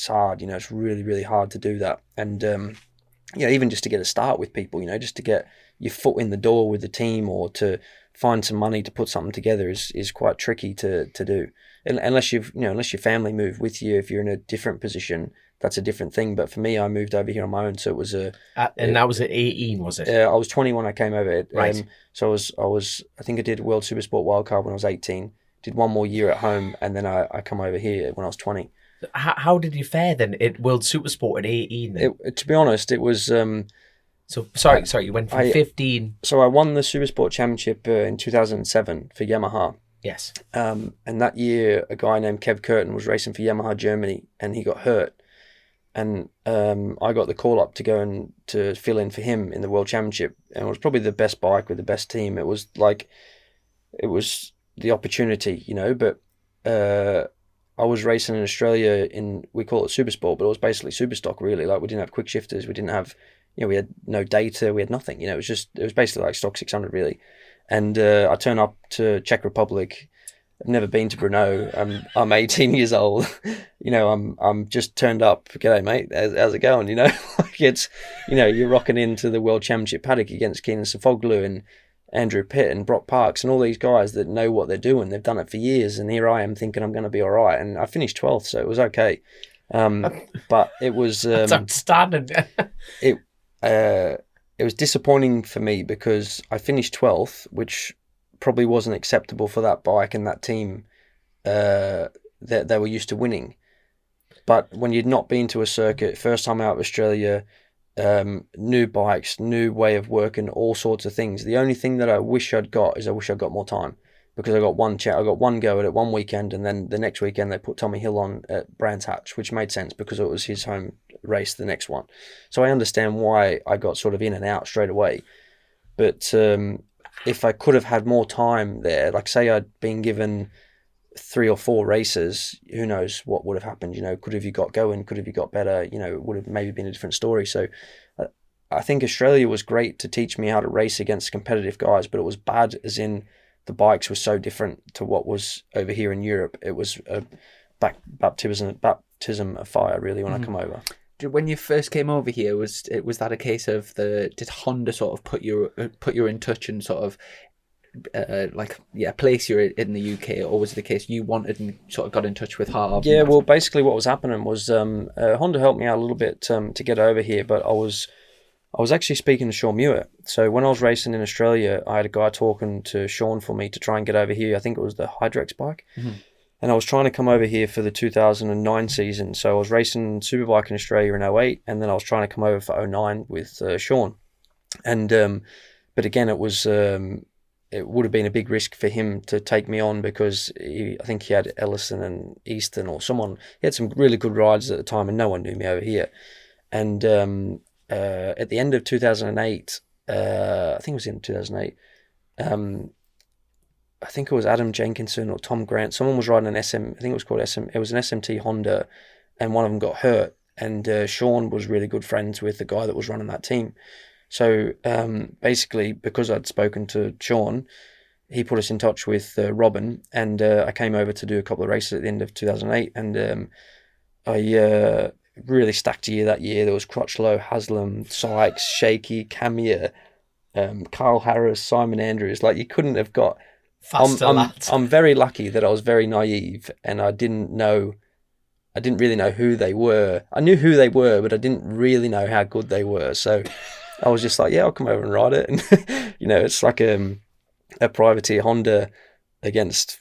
hard, you know, it's really, really hard to do that. And you know, even just to get a start with people, you know, just to get your foot in the door with the team, or to find some money to put something together is quite tricky to do. Unless your family move with you. If you're in a different position, that's a different thing. But for me, I moved over here on my own, so it was that was at 18, was it? I was 20 when I came over. Right. So I think I did World Supersport Wildcard when I was 18. Did one more year at home, and then I come over here when I was 20. How did you fare then at World Supersport at 18? Then? To be honest, it was. So sorry, you went from 15. So I won the Supersport Championship in 2007 for Yamaha. Yes. And that year, a guy named Kev Curtin was racing for Yamaha Germany, and he got hurt. And I got the call up to go and to fill in for him in the World Championship, and it was probably the best bike with the best team. It was the opportunity, you know. But I was racing in Australia we call it Supersport, but it was basically Superstock really. Like we didn't have quick shifters, we didn't have. You know, we had no data, we had nothing. You know, it was basically like stock 600 really. and I turn up to Czech Republic. I've never been to Brno. I'm 18 years old. I'm just turned up. G'day, mate. How's it going? Like it's, you're rocking into the World Championship paddock against Kenan Sofoglu and Andrew Pitt and Brock Parks and all these guys that know what they're doing. They've done it for years, and here I am thinking I'm going to be all right. And I finished 12th, so it was okay. But it was That's outstanding. it was disappointing for me because I finished 12th, which probably wasn't acceptable for that bike and that team that they were used to winning. But when you'd not been to a circuit, first time out of Australia, new bikes, new way of working, all sorts of things. The only thing that I wish I'd got more time, because I got one go at it one weekend, and then the next weekend they put Tommy Hill on at Brands Hatch, which made sense because it was his home race, the next one. So I understand why I got sort of in and out straight away. But if I could have had more time there, like say I'd been given 3 or 4 races, who knows what would have happened? Could have you got going? Could have you got better? It would have maybe been a different story. So I think Australia was great to teach me how to race against competitive guys, but it was bad as in the bikes were so different to what was over here in Europe. It was a baptism of fire, really, when I come over. When you first came over here, was that a case of did Honda sort of put you in touch and sort of place you in the UK, or was it the case you wanted and sort of got in touch with Harv? Yeah, well, basically what was happening was Honda helped me out a little bit to get over here, but I was actually speaking to Sean Muir. So when I was racing in Australia, I had a guy talking to Sean for me to try and get over here. I think it was the Hydrex bike. Mm-hmm. And I was trying to come over here for the 2009 season. So I was racing Superbike in Australia in 08, and then I was trying to come over for 09 with Sean. And but again, it would have been a big risk for him to take me on because I think he had Ellison and Easton or someone. He had some really good riders at the time, and no one knew me over here. And at the end of 2008, I think it was in 2008, I think it was Adam Jenkinson or Tom Grant. Someone was riding an SM, I think it was called SM. It was an SMT Honda, and one of them got hurt. And Sean was really good friends with the guy that was running that team. So basically, because I'd spoken to Sean, he put us in touch with Robin, and I came over to do a couple of races at the end of 2008. And I really stacked a year that year. There was Crutchlow, Haslam, Sykes, Shaky, Camia, Carl Harris, Simon Andrews. Like, you couldn't have got... I'm very lucky that I was very naive, and I didn't really know who they were. I knew who they were, but I didn't really know how good they were. So I was just like, yeah, I'll come over and ride it. And it's like a privateer Honda against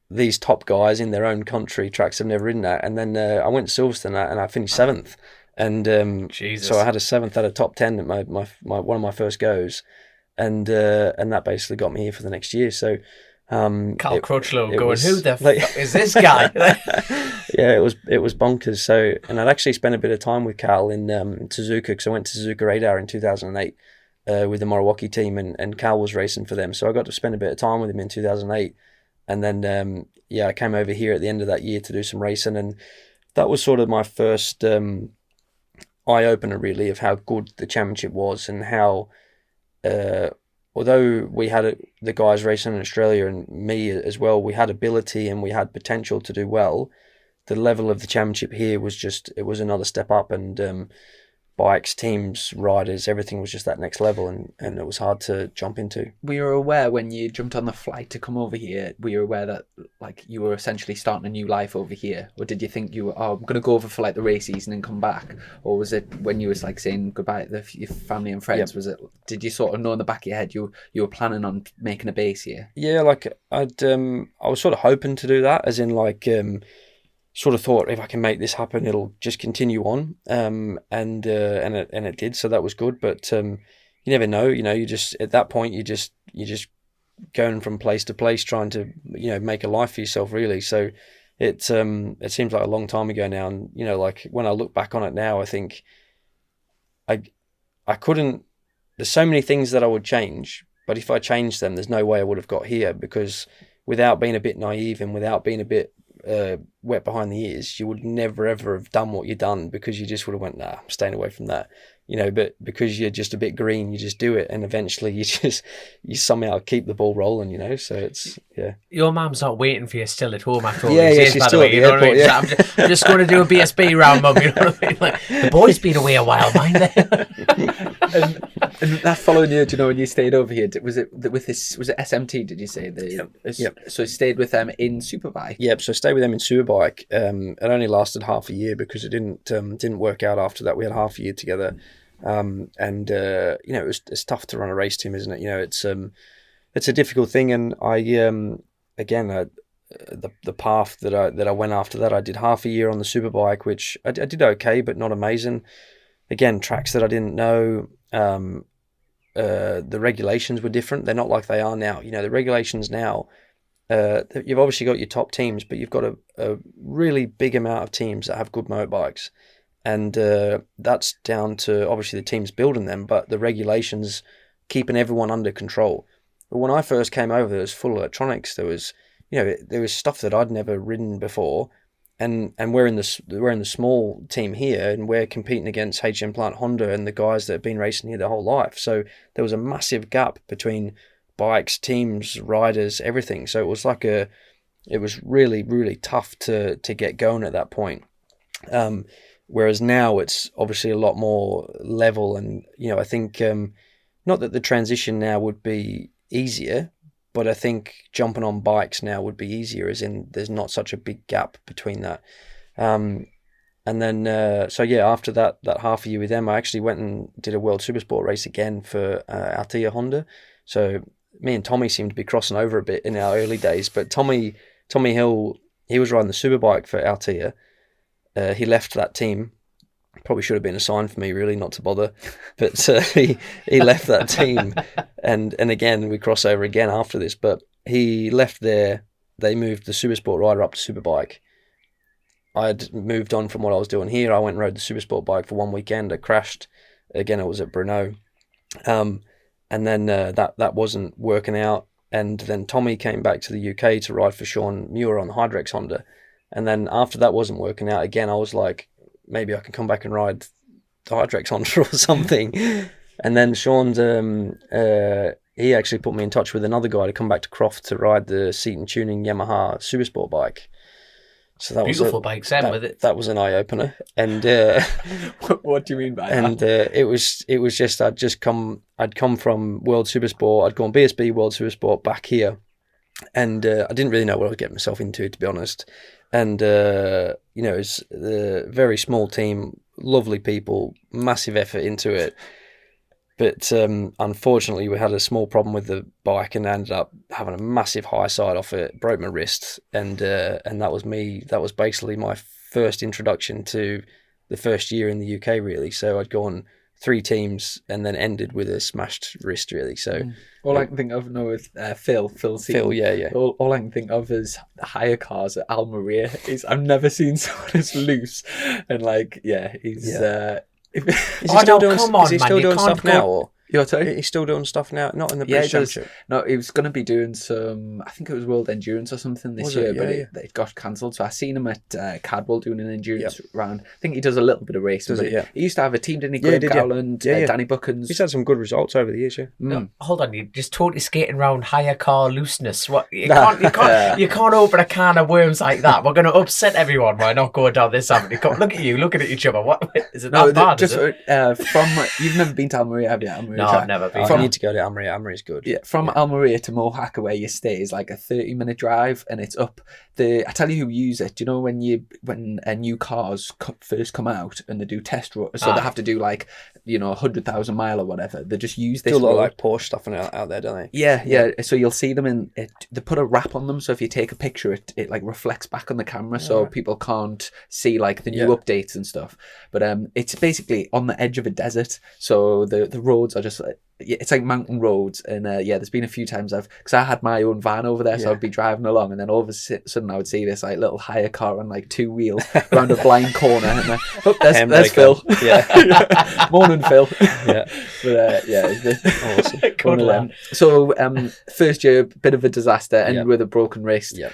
these top guys in their own country, tracks I've never ridden at. And then I went to Silverstone and I finished 7th. And so I had a 7th out of top 10 at my one of my first goes. And that basically got me here for the next year. So Carl Crutchlow going, who the fuck is this guy? Yeah, it was bonkers. So, and I'd actually spent a bit of time with Carl in Suzuka, because I went to Suzuka Radar in 2008 with the Moriwaki team, and Carl was racing for them. So I got to spend a bit of time with him in 2008. And then, I came over here at the end of that year to do some racing. And that was sort of my first eye-opener, really, of how good the championship was, and how... although we had the guys racing in Australia and me as well, we had ability and we had potential to do well. The level of the championship here was it was another step up, and bikes, teams, riders, everything was just that next level, and it was hard to jump into. Were you aware when you jumped on the flight to come over here, were you aware that you were essentially starting a new life over here? Or did you think I'm going to go over for the race season and come back? Or was it when you was saying goodbye to your family and friends, Yep. Did you sort of know in the back of your head you were planning on making a base here? Yeah, I was sort of hoping to do that, as in sort of thought, if I can make this happen, it'll just continue on, and it did. So that was good. But you never know. You just at that point you just going from place to place, trying to make a life for yourself, really. So it seems like a long time ago now, and when I look back on it now, I think I couldn't. There's so many things that I would change, but if I changed them, there's no way I would have got here, because without being a bit naive and without being a bit wet behind the ears, you would never ever have done what you've done, because you just would have went, nah, I'm staying away from that. but because you're just a bit green, you just do it, and eventually you somehow keep the ball rolling, so it's, yeah. Your mum's not waiting for you still at home after all Yeah, these yeah, years, she's by the still way, at the you know what I mean? airport, yeah. I'm just going to do a BSB round, mum, you know what I mean? Like, the boy's been away a while, mind there. and that following year, do you know, when you stayed over here, was it SMT, did you say? Yep. So you stayed with them in Superbike? Yep, so I stayed with them in Superbike. It only lasted half a year because it didn't work out after that. We had half a year together. It's tough to run a race team, isn't it? It's a difficult thing, and the path that I went after that, I did half a year on the Superbike, which I did okay, but not amazing. Again, tracks that I didn't know. The regulations were different. They're not like they are now. The regulations now, you've obviously got your top teams, but you've got a really big amount of teams that have good motorbikes. And that's down to obviously the teams building them, but the regulations keeping everyone under control. But when I first came over, there was full electronics. There was, there was stuff that I'd never ridden before, and we're in the small team here, and we're competing against HM Plant Honda and the guys that have been racing here their whole life. So there was a massive gap between bikes, teams, riders, everything. So it was it was really, really tough to get going at that point. Whereas now it's obviously a lot more level, and I think not that the transition now would be easier, but I think jumping on bikes now would be easier, as in there's not such a big gap between that. And then after that half a year with them, I actually went and did a World Supersport race again for Altia Honda. So me and Tommy seemed to be crossing over a bit in our early days, but Tommy Hill, he was riding the Superbike for Altia. He left that team. Probably should have been a sign for me, really, not to bother. But he left that team, and again we cross over again after this. But he left there. They moved the Supersport rider up to Superbike. I had moved on from what I was doing here. I went and rode the Supersport bike for one weekend. I crashed. Again, it was at Brno. And then that wasn't working out. And then Tommy came back to the UK to ride for Sean Muir on the Hydrex Honda. And then after that wasn't working out again, I was like, maybe I can come back and ride the Hydrex Honda or something. And then Sean's, he actually put me in touch with another guy to come back to Croft to ride the Seat and Tuning Yamaha Supersport bike. So that beautiful bike, Sam, with it. That was an eye opener. And what do you mean by that? And it was just I'd come from World Supersport. I'd gone BSB World Supersport back here, and I didn't really know what I was getting myself into, to be honest. And it's a very small team, lovely people, massive effort into it. But unfortunately, we had a small problem with the bike, and ended up having a massive high side off it. Broke my wrist, and that was me. That was basically my first introduction to the first year in the UK, really. So I'd gone 3 teams and then ended with a smashed wrist, really. So all I can think of now with Phil, yeah. All I can think of is hire cars at Almeria. I've never seen someone as loose, and he's. Yeah. Is he still doing stuff now? Or? You're sorry? He's still doing stuff now, not in the British Championship. No, he was going to be doing some, I think it was World Endurance or something this year, but it got cancelled. So I seen him at Cadwell doing an endurance round. I think he does a little bit of racing. He used to have a team, didn't he? Greg Gowland, Danny Buckens. He's had some good results over the years, yeah. No, hold on, you're just totally skating around higher car looseness. What you can't open a can of worms like that. We're going to upset everyone by not going down this avenue. Look at you, looking at each other. What is it? That bad? Just you've never been to Almeria, have you? No, I've never been. I need to go to Almeria. Almeria's good. Yeah, from Almeria to Mohaca, where you stay, is like a 30-minute drive, and it's up the. I tell you who use it. Do you know when new cars first come out and they do test runs, so they have to do 100,000 mile or whatever. They just use this. Do a lot of like Porsche stuff out there, don't they? Yeah. So you'll see them in it. They put a wrap on them, so if you take a picture, it like reflects back on the camera, so people can't see like the new updates and stuff. But it's basically on the edge of a desert, so the roads are just it's like mountain roads, and there's been a few times because I had my own van over there, so I'd be driving along, and then all of a sudden I would see this like little hire car on like 2 wheels around a blind corner, and there's Phil. Yeah. Morning, Phil. Yeah. But it's awesome. One of them. So first year, bit of a disaster, ended with a broken wrist. Yeah.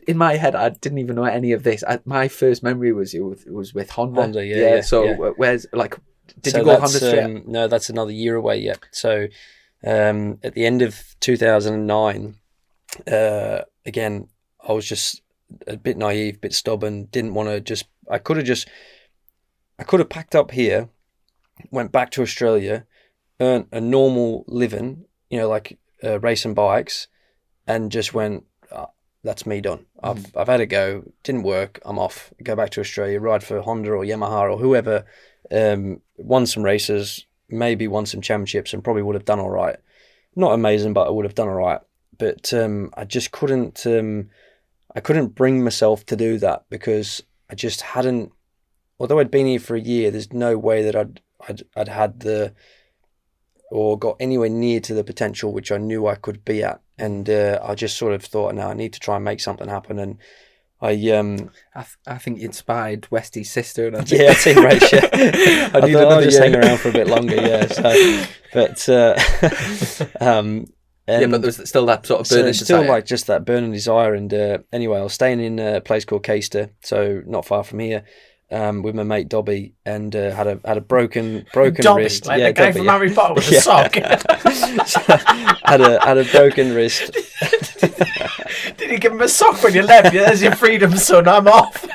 In my head, I didn't even know any of this. My first memory was with Honda. Yeah. So where's like Did you go Honda straight? No, that's another year away yet. So at the end of 2009, again, I was just a bit naive, a bit stubborn, didn't want to just... I could have packed up here, went back to Australia, earned a normal living, like racing bikes, and just went, that's me done. I've had a go, didn't work, I'm off. Go back to Australia, ride for Honda or Yamaha or whoever, won some races, maybe won some championships, and probably would have done all right. Not amazing, but I would have done all right. But I just couldn't, I couldn't bring myself to do that because I just hadn't, although I'd been here for a year, there's no way that I'd had or got anywhere near to the potential which I knew I could be at. And I just sort of thought, no, I need to try and make something happen. And I think you inspired Westy's sister. And yeah, team race. Yeah. I thought I'll just hang around for a bit longer. Yeah. So, but but there's still that sort of burning desire. Still like just that burning desire. And anyway, I was staying in a place called Colchester, so not far from here. With my mate Dobby, and had a broken Dobby, wrist. Like the guy from Harry Potter with a sock. So, had a broken wrist. Did you give him a sock when you left? Yeah, there's your freedom, son. I'm off.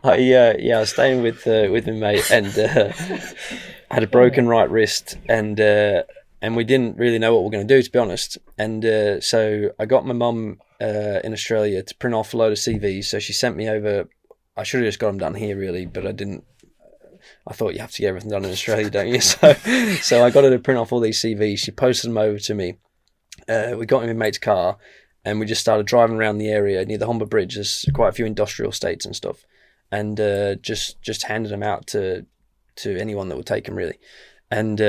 I was staying with my mate, and had a broken right wrist, and we didn't really know what we were going to do, to be honest. And so I got my mum in Australia to print off a load of CVs. So she sent me over. I should have just got them done here, really, but I didn't. I thought you have to get everything done in Australia, don't you? So I got her to print off all these CVs. She posted them over to me. We got in my mate's car, and we just started driving around the area near the Humber Bridge. There's quite a few industrial estates and stuff, and just handed them out to anyone that would take them, really. And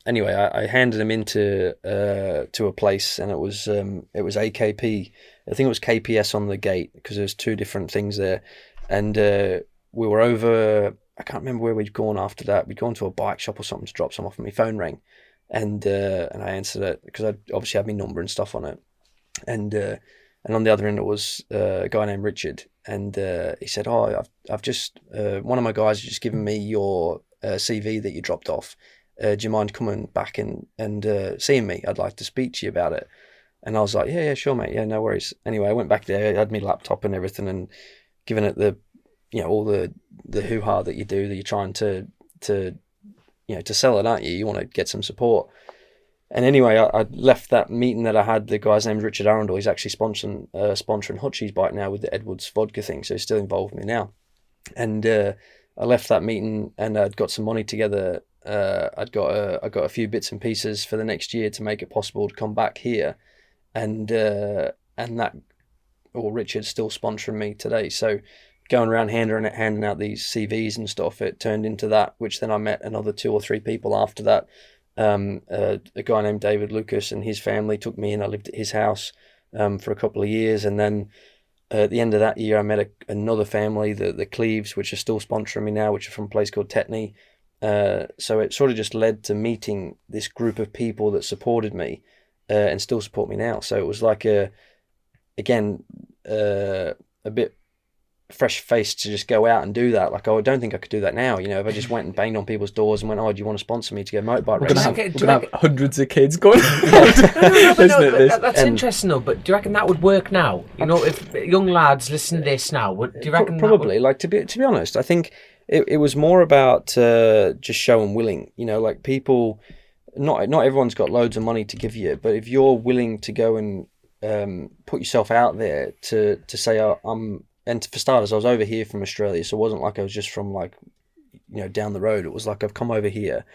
anyway, I handed them into to a place, and it was AKP. I think it was KPS on the gate, because there's two different things there. And we were over. I can't remember where we'd gone after that. We'd gone to a bike shop or something to drop some off, and my phone rang, and I answered it because I obviously had my number and stuff on it. And on the other end it was a guy named Richard, and he said, "Oh, I've just one of my guys has just given me your CV that you dropped off. Do you mind coming back and seeing me? I'd like to speak to you about it." And I was like, yeah, sure, mate. Yeah, no worries. Anyway, I went back there, I had my laptop and everything, and given it the, all the hoo-ha that you do, that you're trying to sell it, aren't you? You want to get some support. And anyway, I left that meeting that I had. The guy's name's Richard Arundel. He's actually sponsoring Hutchie's bike now with the Edwards vodka thing, so he's still involved with me now. And I left that meeting, and I'd got some money together. I got a few bits and pieces for the next year to make it possible to come back here, and Richard's still sponsoring me today. So going around handing out these CVs and stuff, it turned into that, which then I met another 2 or 3 people after that. A guy named David Lucas and his family took me in. I lived at his house for a couple of years, and then at the end of that year I met another family, the Cleaves, which are still sponsoring me now, which are from a place called Tetney. So it sort of just led to meeting this group of people that supported me and still support me now. So it was like a bit fresh faced to just go out and do that. Like, I don't think I could do that now. If I just went and banged on people's doors and went, "Oh, do you want to sponsor me to go motorbike racing?" We're gonna have hundreds of kids going. That's interesting though. But do you reckon that would work now? If young lads listen to this now, do you reckon probably? Like, to be honest, I think it was more about just showing willing. Like, people, not everyone's got loads of money to give you, but if you're willing to go and put yourself out there to say, and for starters, I was over here from Australia, so it wasn't like I was just from down the road. It was like, I've come over here,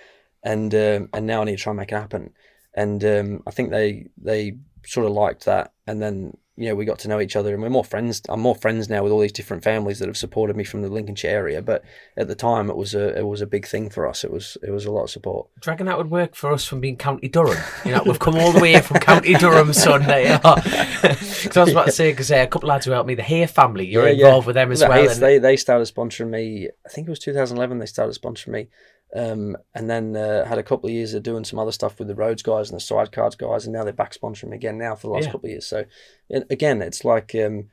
and now I need to try and make it happen. And I think they sort of liked that, and then we got to know each other, and we're more friends. I'm more friends now with all these different families that have supported me from the Lincolnshire area. But at the time, it was a big thing for us. It was a lot of support. Do you reckon that would work for us from being County Durham? We've come all the way from County Durham, son. So I was about to say, because a couple of lads who helped me, the Hare family, you're involved with them as well. They started sponsoring me. I think it was 2011. They started sponsoring me. And then had a couple of years of doing some other stuff with the Rhodes guys and the Sidecards guys, and now they're back sponsoring me again now for the last couple of years. So again, it's like they're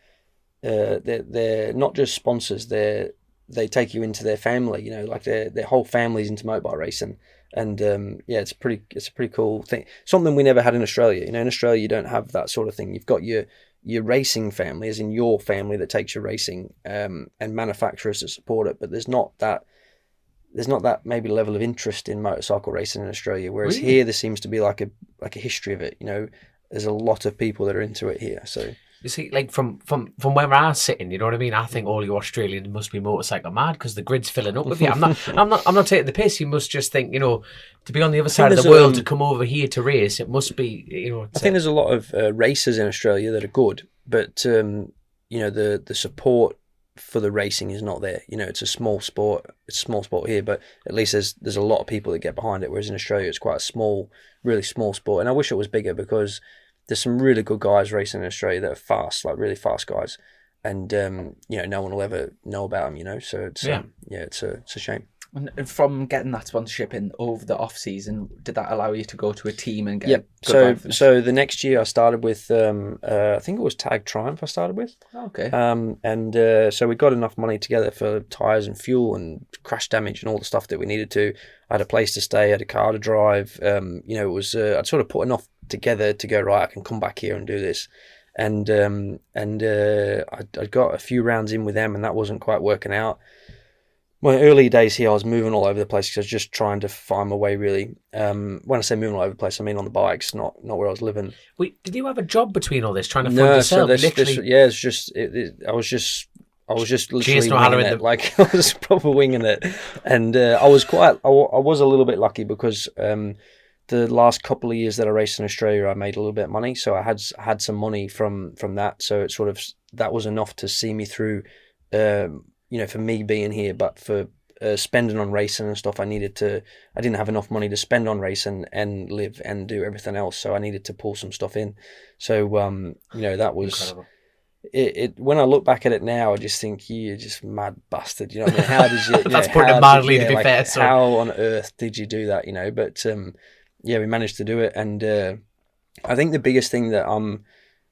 not just sponsors; they're they take you into their family, you know, like their whole family's into motorbike racing. And yeah, it's a pretty cool thing. Something we never had in Australia. You know, in Australia you don't have that sort of thing. You've got your racing family, as in your family that takes your racing, and manufacturers that support it. But there's not that maybe level of interest in motorcycle racing in Australia. Whereas Really? here there seems to be like a history of it. You know, there's a lot of people that are into it here. So. You see, like from where I'm sitting, you know what I mean. I think all you Australians must be motorcycle mad because the grid's filling up with you. I'm not taking the piss. You must just think, you know, to be on the other side of the world to come over here to race, it must be, you know. I think there's a lot of racers in Australia that are good, but you know, the support for the racing is not there. You know, it's a small sport. It's a small sport here, but at least there's a lot of people that get behind it. Whereas in Australia, it's quite a small, really small sport. And I wish it was bigger because there's some really good guys racing in Australia that are fast, like really fast guys, and you know, no one will ever know about them. You know, so it's it's a shame. And from getting that sponsorship in over the off season, did that allow you to go to a team and get? Yep. So the next year I started with I think it was Tag Triumph. I started with. Okay. And so we got enough money together for tires and fuel and crash damage and all the stuff that we needed to. I had a place to stay, I had a car to drive. You know, it was I'd sort of put enough together to go, right, I can come back here and do this. And I got a few rounds in with them, and that wasn't quite working out. My early days here, I was moving all over the place because I was just trying to find my way, really. When I say moving all over the place, I mean on the bikes, not where I was living. Wait, did you have a job between all this, trying to find yourself? I was just literally winging it. Like, I was proper winging it. And I was a little bit lucky because the last couple of years that I raced in Australia, I made a little bit of money. So I had some money from that. So it sort of, that was enough to see me through, you know, for me being here. But for spending on racing and stuff, I didn't have enough money to spend on racing and live and do everything else. So I needed to pull some stuff in. So, you know, that was... Incredible. It when I look back at it now, I just think you're just mad bastard. You know what I mean? How did you? That's putting it mildly, to be fair. So how on earth did you do that? You know, but yeah, we managed to do it, and I think the biggest thing that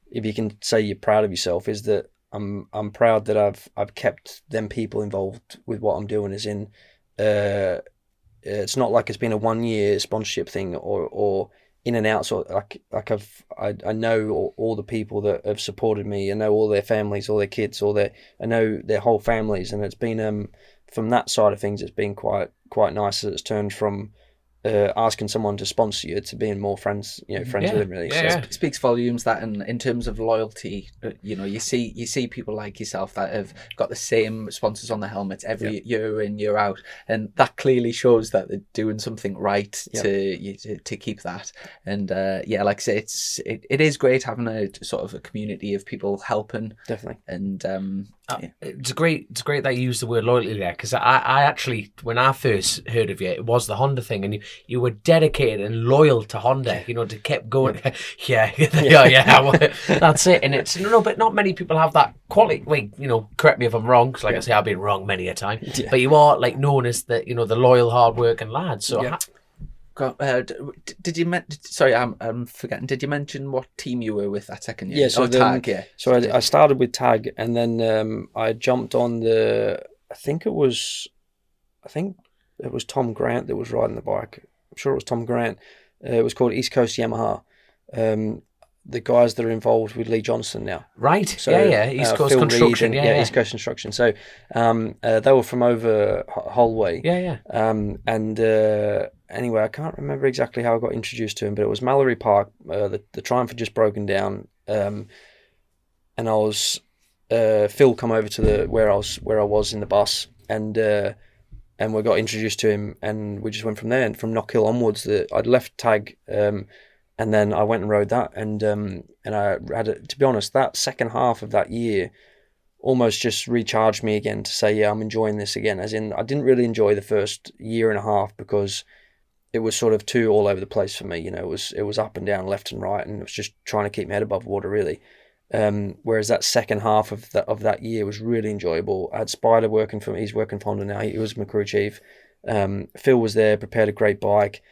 if you can say you're proud of yourself, is that I'm proud that I've kept them people involved with what I'm doing. As in, it's not like it's been a 1 year sponsorship thing or in and out. So I know all the people that have supported me. I know all their families, all their kids, I know their whole families, and it's been from that side of things, it's been quite nice. As it's turned from asking someone to sponsor you to being more friends, you know, friends with them, really. Yeah. So it speaks volumes that in terms of loyalty, you know, you see people like yourself that have got the same sponsors on the helmets every year in, year out, and that clearly shows that they're doing something right to keep that. And like I say, it is great having a sort of a community of people helping. Definitely. And it's great that you use the word loyalty there, because I actually, when I first heard of you, it was the Honda thing, and you were dedicated and loyal to Honda, you know, to keep going. That's it. And it's but not many people have that quality. Wait, you know, correct me if I'm wrong, because like I say, I've been wrong many a time. Yeah. But you are like known as the, you know, the loyal, hard-working lad. So. Yeah. Did you sorry, I'm forgetting. Did you mention what team you were with that second year? Yeah, so Tag. Yeah. So I started with Tag, and then I jumped on I think it was Tom Grant that was riding the bike. I'm sure it was Tom Grant. It was called East Coast Yamaha. The guys that are involved with Lee Johnson now. Right. So, East Coast Phil Construction. Reed and, East Coast Construction. So they were from over Holway. Anyway, I can't remember exactly how I got introduced to him, but it was Mallory Park. The Triumph had just broken down, and I was Phil come over to where I was in the bus, and we got introduced to him, and we just went from there. And from Knockhill onwards, I'd left Tag, and then I went and rode that, and I had to be honest, that second half of that year almost just recharged me again to say, yeah, I'm enjoying this again. As in, I didn't really enjoy the first year and a half because it was sort of too all over the place for me. You know, it was up and down, left and right, and it was just trying to keep my head above water, really. Whereas that second half of that year was really enjoyable. I had Spider working for me. He's working for Honda now. He was my crew chief. Phil was there, prepared a great bike.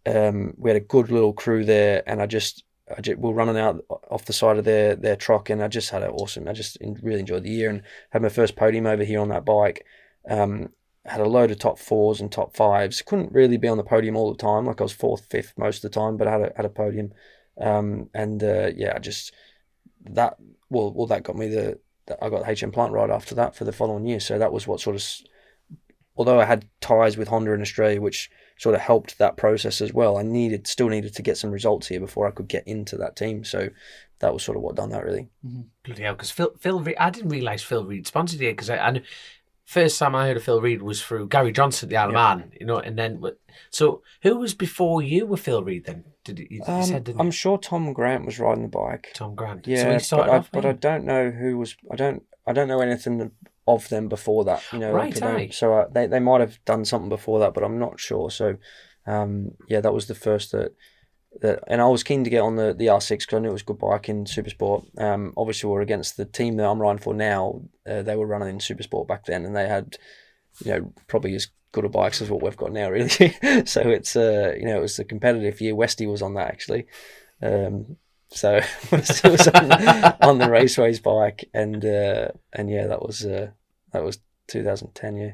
We had a good little crew there, and I just we were running out off the side of their truck, and I just had it awesome. I just really enjoyed the year and had my first podium over here on that bike. Had a load of top fours and top fives. Couldn't really be on the podium all the time. Like I was fourth, fifth most of the time, but I had a podium. I just that got me I got the HM plant right after that for the following year. So that was what sort of, although I had ties with Honda in Australia, which sort of helped that process as well. I still needed to get some results here before I could get into that team. So that was sort of what done that really. Mm-hmm. Bloody hell! Because Phil Reed, I didn't realise Phil Reed sponsored you, because I knew, first time I heard of Phil Reed was through Gary Johnson, the Isle of Man, and then so who was before you with Phil Reed then? I'm sure Tom Grant was riding the bike. Tom Grant. Yeah, so he started off, but I don't know who was. I don't know anything of them before that. Right. So they might have done something before that, but I'm not sure. So, that was the first that, and I was keen to get on the R6 because I knew it was a good bike in Supersport. Obviously, we're against the team that I'm riding for now. They were running in Supersport back then, and they had, probably as good a bikes as what we've got now, really. So it's, it was a competitive year. Westy was on that actually. So it was on the Raceways bike, and that was 2010, yeah.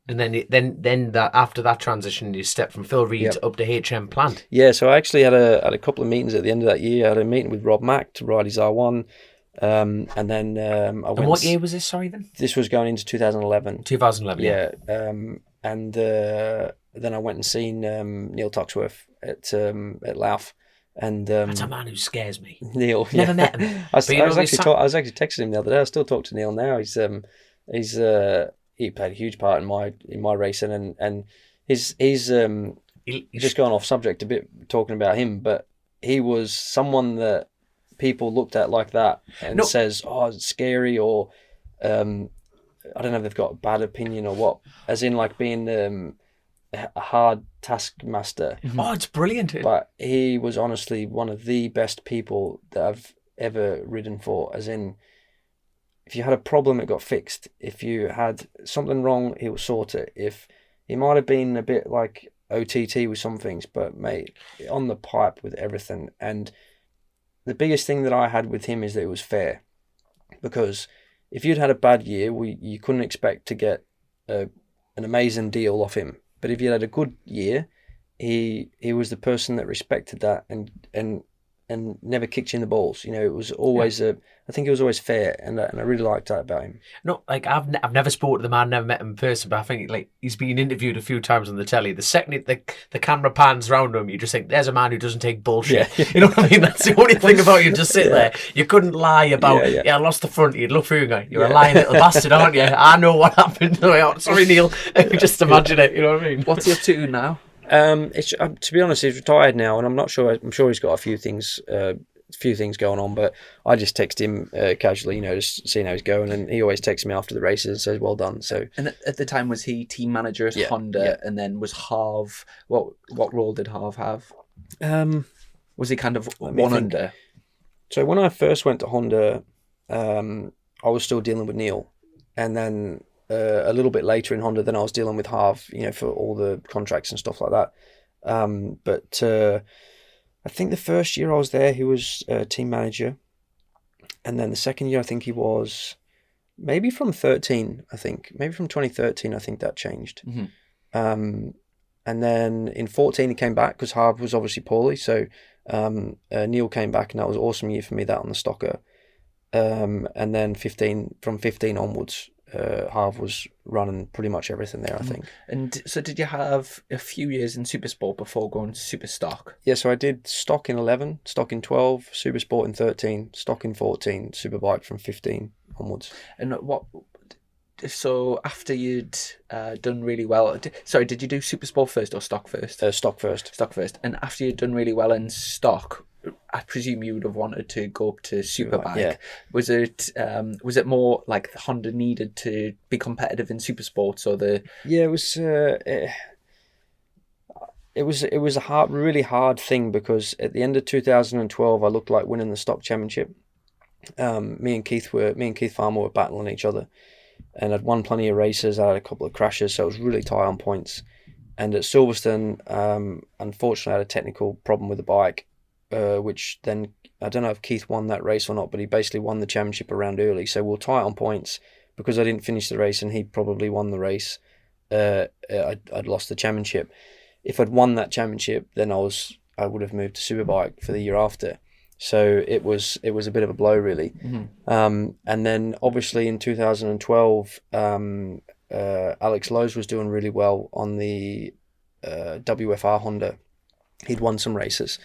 And then that after that transition, you stepped from Phil Reed up to HM Plant. Yeah, so I actually had a couple of meetings at the end of that year. I had a meeting with Rob Mack to ride his R1, and then I went. And what year was this? Sorry, then. This was going into 2011. 2011. Yeah. And then I went and seen Neil Tuxworth at Louth. And that's a man who scares me. Neil, never met him. I was actually texting him the other day. I still talk to Neil now. He played a huge part in my racing, and he's just gone off subject a bit talking about him, but he was someone that people looked at like that and says, oh, it's scary, or I don't know if they've got a bad opinion or what, as in like being a hard taskmaster. Oh, it's brilliant. But he was honestly one of the best people that I've ever ridden for, as in, if you had a problem, it got fixed. If you had something wrong, he would sort it. If he might have been a bit like OTT with some things, but mate, on the pipe with everything. And the biggest thing that I had with him is that it was fair, because if you'd had a bad year, you couldn't expect to get an amazing deal off him. But if you had a good year, he was the person that respected that and never kicked you in the balls. It was always I think it was always fair, and I really liked that about him. No, like I've never spoken to the man, never met him in person, but I think like he's been interviewed a few times on the telly. The second the camera pans round him, you just think, there's a man who doesn't take bullshit. Yeah. You know what I mean? That's the only thing about you. Just sit there. You couldn't lie about, I lost the front. You'd look through and go, you're a lying little bastard, aren't you? I know what happened. Sorry, Neil. Just imagine it. You know what I mean? What's he up to now? To be honest, he's retired now, and I'm not sure. I'm sure he's got a few things going on. But I just text him casually, just seeing how he's going, and he always texts me after the races and says, "Well done." So, and at the time, was he team manager at Honda, and then was Harv? What role did Harv have? Was he kind of one under? So when I first went to Honda, I was still dealing with Neil, and then a little bit later in Honda, then I was dealing with Harv, for all the contracts and stuff like that. But I think the first year I was there, he was team manager, and then the second year I think he was maybe from 2013. I think that changed. Mm-hmm. And then in 14 he came back because Harv was obviously poorly, so Neil came back, and that was an awesome year for me, that on the Stocker. And then from 15 onwards, Harv was running pretty much everything there, I think. And so did you have a few years in Supersport before going to Super Stock? Yeah, so I did stock in 11, stock in 12, Supersport in 13, stock in 14, Superbike from 15 onwards. And so after you'd done really well, did you do Supersport first or stock first? Stock first. Stock first. And after you'd done really well in stock, I presume you would have wanted to go up to Superbike. Yeah. Was it more like Honda needed to be competitive in Supersport, or the? Yeah, it was a really hard thing, because at the end of 2012 I looked like winning the stock championship. Me and Keith Farmer were battling each other, and I'd won plenty of races. I had a couple of crashes, so it was really tight on points. And at Silverstone, unfortunately, I had a technical problem with the bike. Which then, I don't know if Keith won that race or not, but he basically won the championship around early. So we were tight on points, because I didn't finish the race and he probably won the race, I'd lost the championship. If I'd won that championship, then I would have moved to Superbike for the year after. So it was a bit of a blow, really. And then obviously in 2012, Alex Lowe's was doing really well on the WFR Honda. He'd won some races.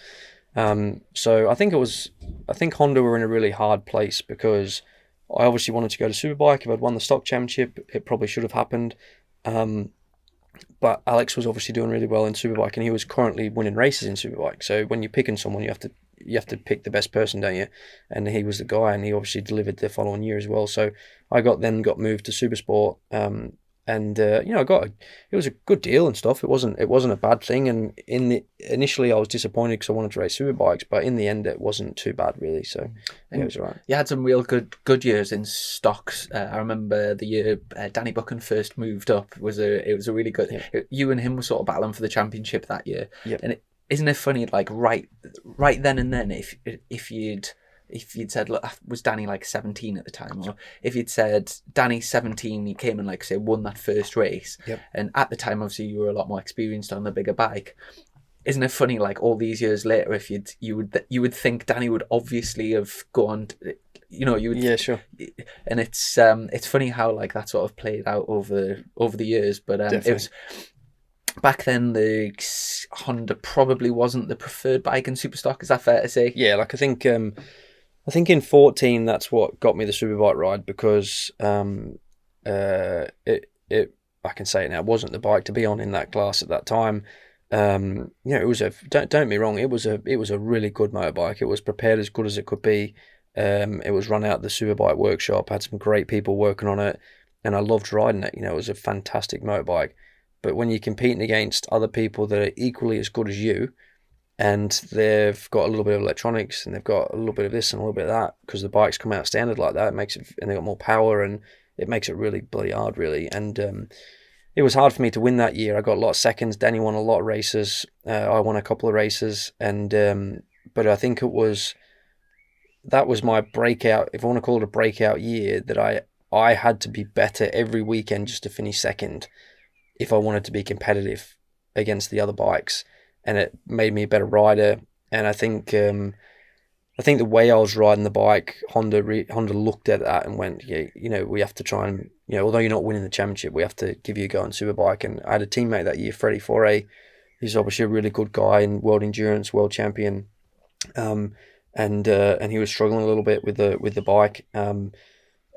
So I think Honda were in a really hard place, because I obviously wanted to go to Superbike. If I'd won the stock championship, it probably should have happened. But Alex was obviously doing really well in Superbike, and he was currently winning races in Superbike. So when you're picking someone, you have to pick the best person, don't you? And he was the guy, and he obviously delivered the following year as well. So I got moved to Supersport, and it was a good deal and stuff. It wasn't a bad thing. And initially I was disappointed because I wanted to race Superbikes, but in the end it wasn't too bad, really. So yeah, it was alright. You had some real good years in stocks. I remember the year Danny Buchan first moved up. It was a really good. Yeah. You and him were sort of battling for the championship that year. Yep. And isn't it funny? Like right then and then, if you'd said, look, was Danny like 17 at the time? Or if you'd said, Danny's 17, he came and like say won that first race. Yep. And at the time, obviously, you were a lot more experienced on the bigger bike. Isn't it funny, like all these years later, if you would think Danny would obviously have gone, Yeah, sure. And it's funny how like that sort of played out over the years. But it was, back then, the Honda probably wasn't the preferred bike in Superstock. Is that fair to say? Yeah, like I think in 14 that's what got me the Superbike ride, because I can say it now, it wasn't the bike to be on in that class at that time. It was don't get me wrong, it was a really good motorbike. It was prepared as good as it could be. It was run out of the Superbike workshop, had some great people working on it, and I loved riding it. It was a fantastic motorbike. But when you're competing against other people that are equally as good as you, and they've got a little bit of electronics, and they've got a little bit of this and a little bit of that, because the bikes come out standard like that, it makes it, and they've got more power, and it makes it really bloody hard, really. And it was hard for me to win that year. I got a lot of seconds. Danny won a lot of races. I won a couple of races, and but I think that was my breakout, if I want to call it a breakout year, that I had to be better every weekend just to finish second if I wanted to be competitive against the other bikes. And it made me a better rider. And I think the way I was riding the bike, Honda looked at that and went, yeah, we have to try and, although you're not winning the championship, we have to give you a go on Superbike. And I had a teammate that year, Freddie Foray. He's obviously a really good guy in world endurance, world champion. And he was struggling a little bit with the bike.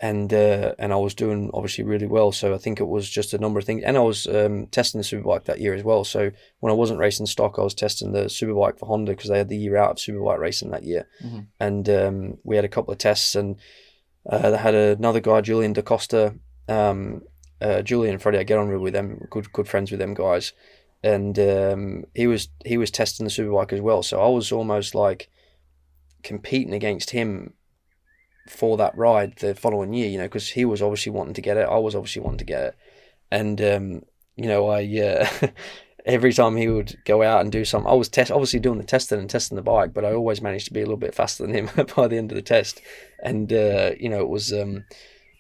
And I was doing obviously really well, so I think it was just a number of things. And I was testing the Superbike that year as well. So when I wasn't racing stock, I was testing the Superbike for Honda, because they had the year out of Superbike racing that year. Mm-hmm. And we had a couple of tests, and they had another guy, Julian Da Costa. Julian and Freddie, I get on really with them, good friends with them guys. And he was testing the Superbike as well. So I was almost like competing against him for that ride the following year, because he was obviously wanting to get it, I was obviously wanting to get it. And I every time he would go out and do something, I was obviously doing the testing and testing the bike, but I always managed to be a little bit faster than him by the end of the test. And it was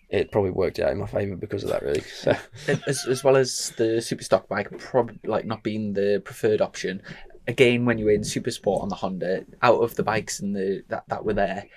it probably worked out in my favour because of that, really. So as well as the Superstock bike probably like not being the preferred option, again, when you were in Supersport on the Honda, out of the bikes and that were there,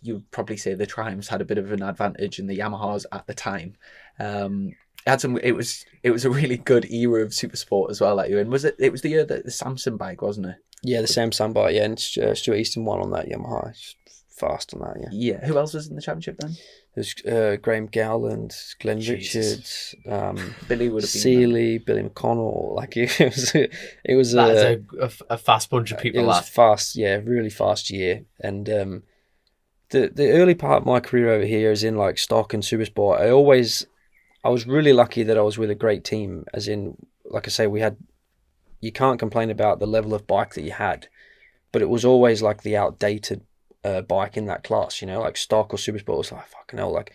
you'd probably say the Triumphs had a bit of an advantage in the Yamahas at the time. It was a really good era of Supersport as well that year. And it was the year that the Samson bike, wasn't it? Yeah, the Samsung bike, yeah, and Stuart Easton won on that Yamaha. It's fast on that, yeah. Yeah. Who else was in the championship then? There's Graham Gowland, Glenn Richards, Billy would have been Seeley, Billy McConnell. Like it was a fast bunch of people. It was fast, yeah, really fast year. And the early part of my career over here is in like stock and Supersport. I was really lucky that I was with a great team. As in, like I say, you can't complain about the level of bike that you had, but it was always like the outdated bike in that class, like stock or Supersport was like, fucking hell, like,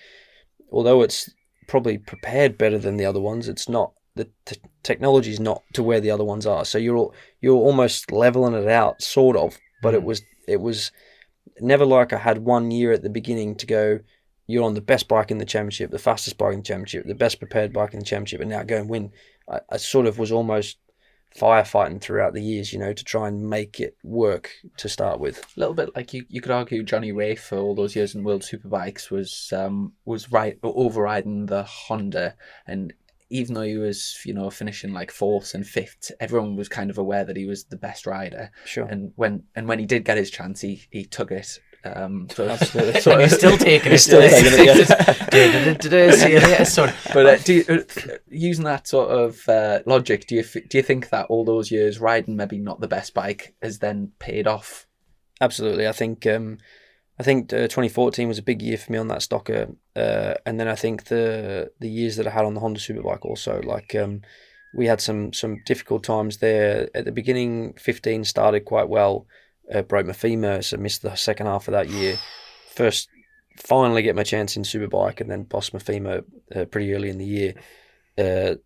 although it's probably prepared better than the other ones, it's not, the technology is not to where the other ones are. So you're almost leveling it out, sort of, but it was never like I had 1 year at the beginning to go, you're on the best bike in the championship, the fastest bike in the championship, the best prepared bike in the championship, and now go and win. I sort of was almost firefighting throughout the years, to try and make it work to start with. A little bit like you could argue Johnny Ray for all those years in World Superbikes was right overriding the Honda, and even though he was finishing like fourth and fifth, everyone was kind of aware that he was the best rider. Sure. And when he did get his chance, he took it. Absolutely. So he's still taking it. Still taking it. Yeah. See you later, son. But using that sort of logic, do you think that all those years riding maybe not the best bike has then paid off? Absolutely. I think 2014 was a big year for me on that stocker, and then I think the years that I had on the Honda Superbike also, like we had some difficult times there at the beginning. 15 started quite well. Broke my femur, so missed the second half of that year. First, finally get my chance in Superbike, and then lost my femur pretty early in the year.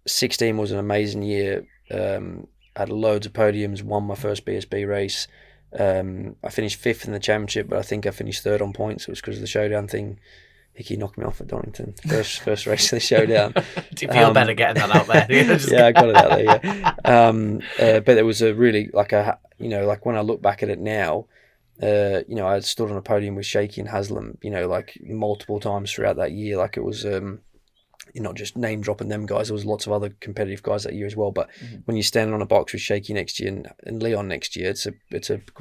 16 was an amazing year. Had loads of podiums, won my first BSB race. I finished fifth in the championship, but I think I finished third on points. It was because of the showdown thing. Hickey knocked me off at Donington. First race of the showdown. Do you feel better getting that out there? Yeah, I got it out there. Yeah, but it was a really like when I look back at it now, I stood on a podium with Shaky and Haslam, like multiple times throughout that year. Like it was, not just name dropping them guys. There was lots of other competitive guys that year as well. But when you're standing on a box with Shaky next year and Leon next year, it's a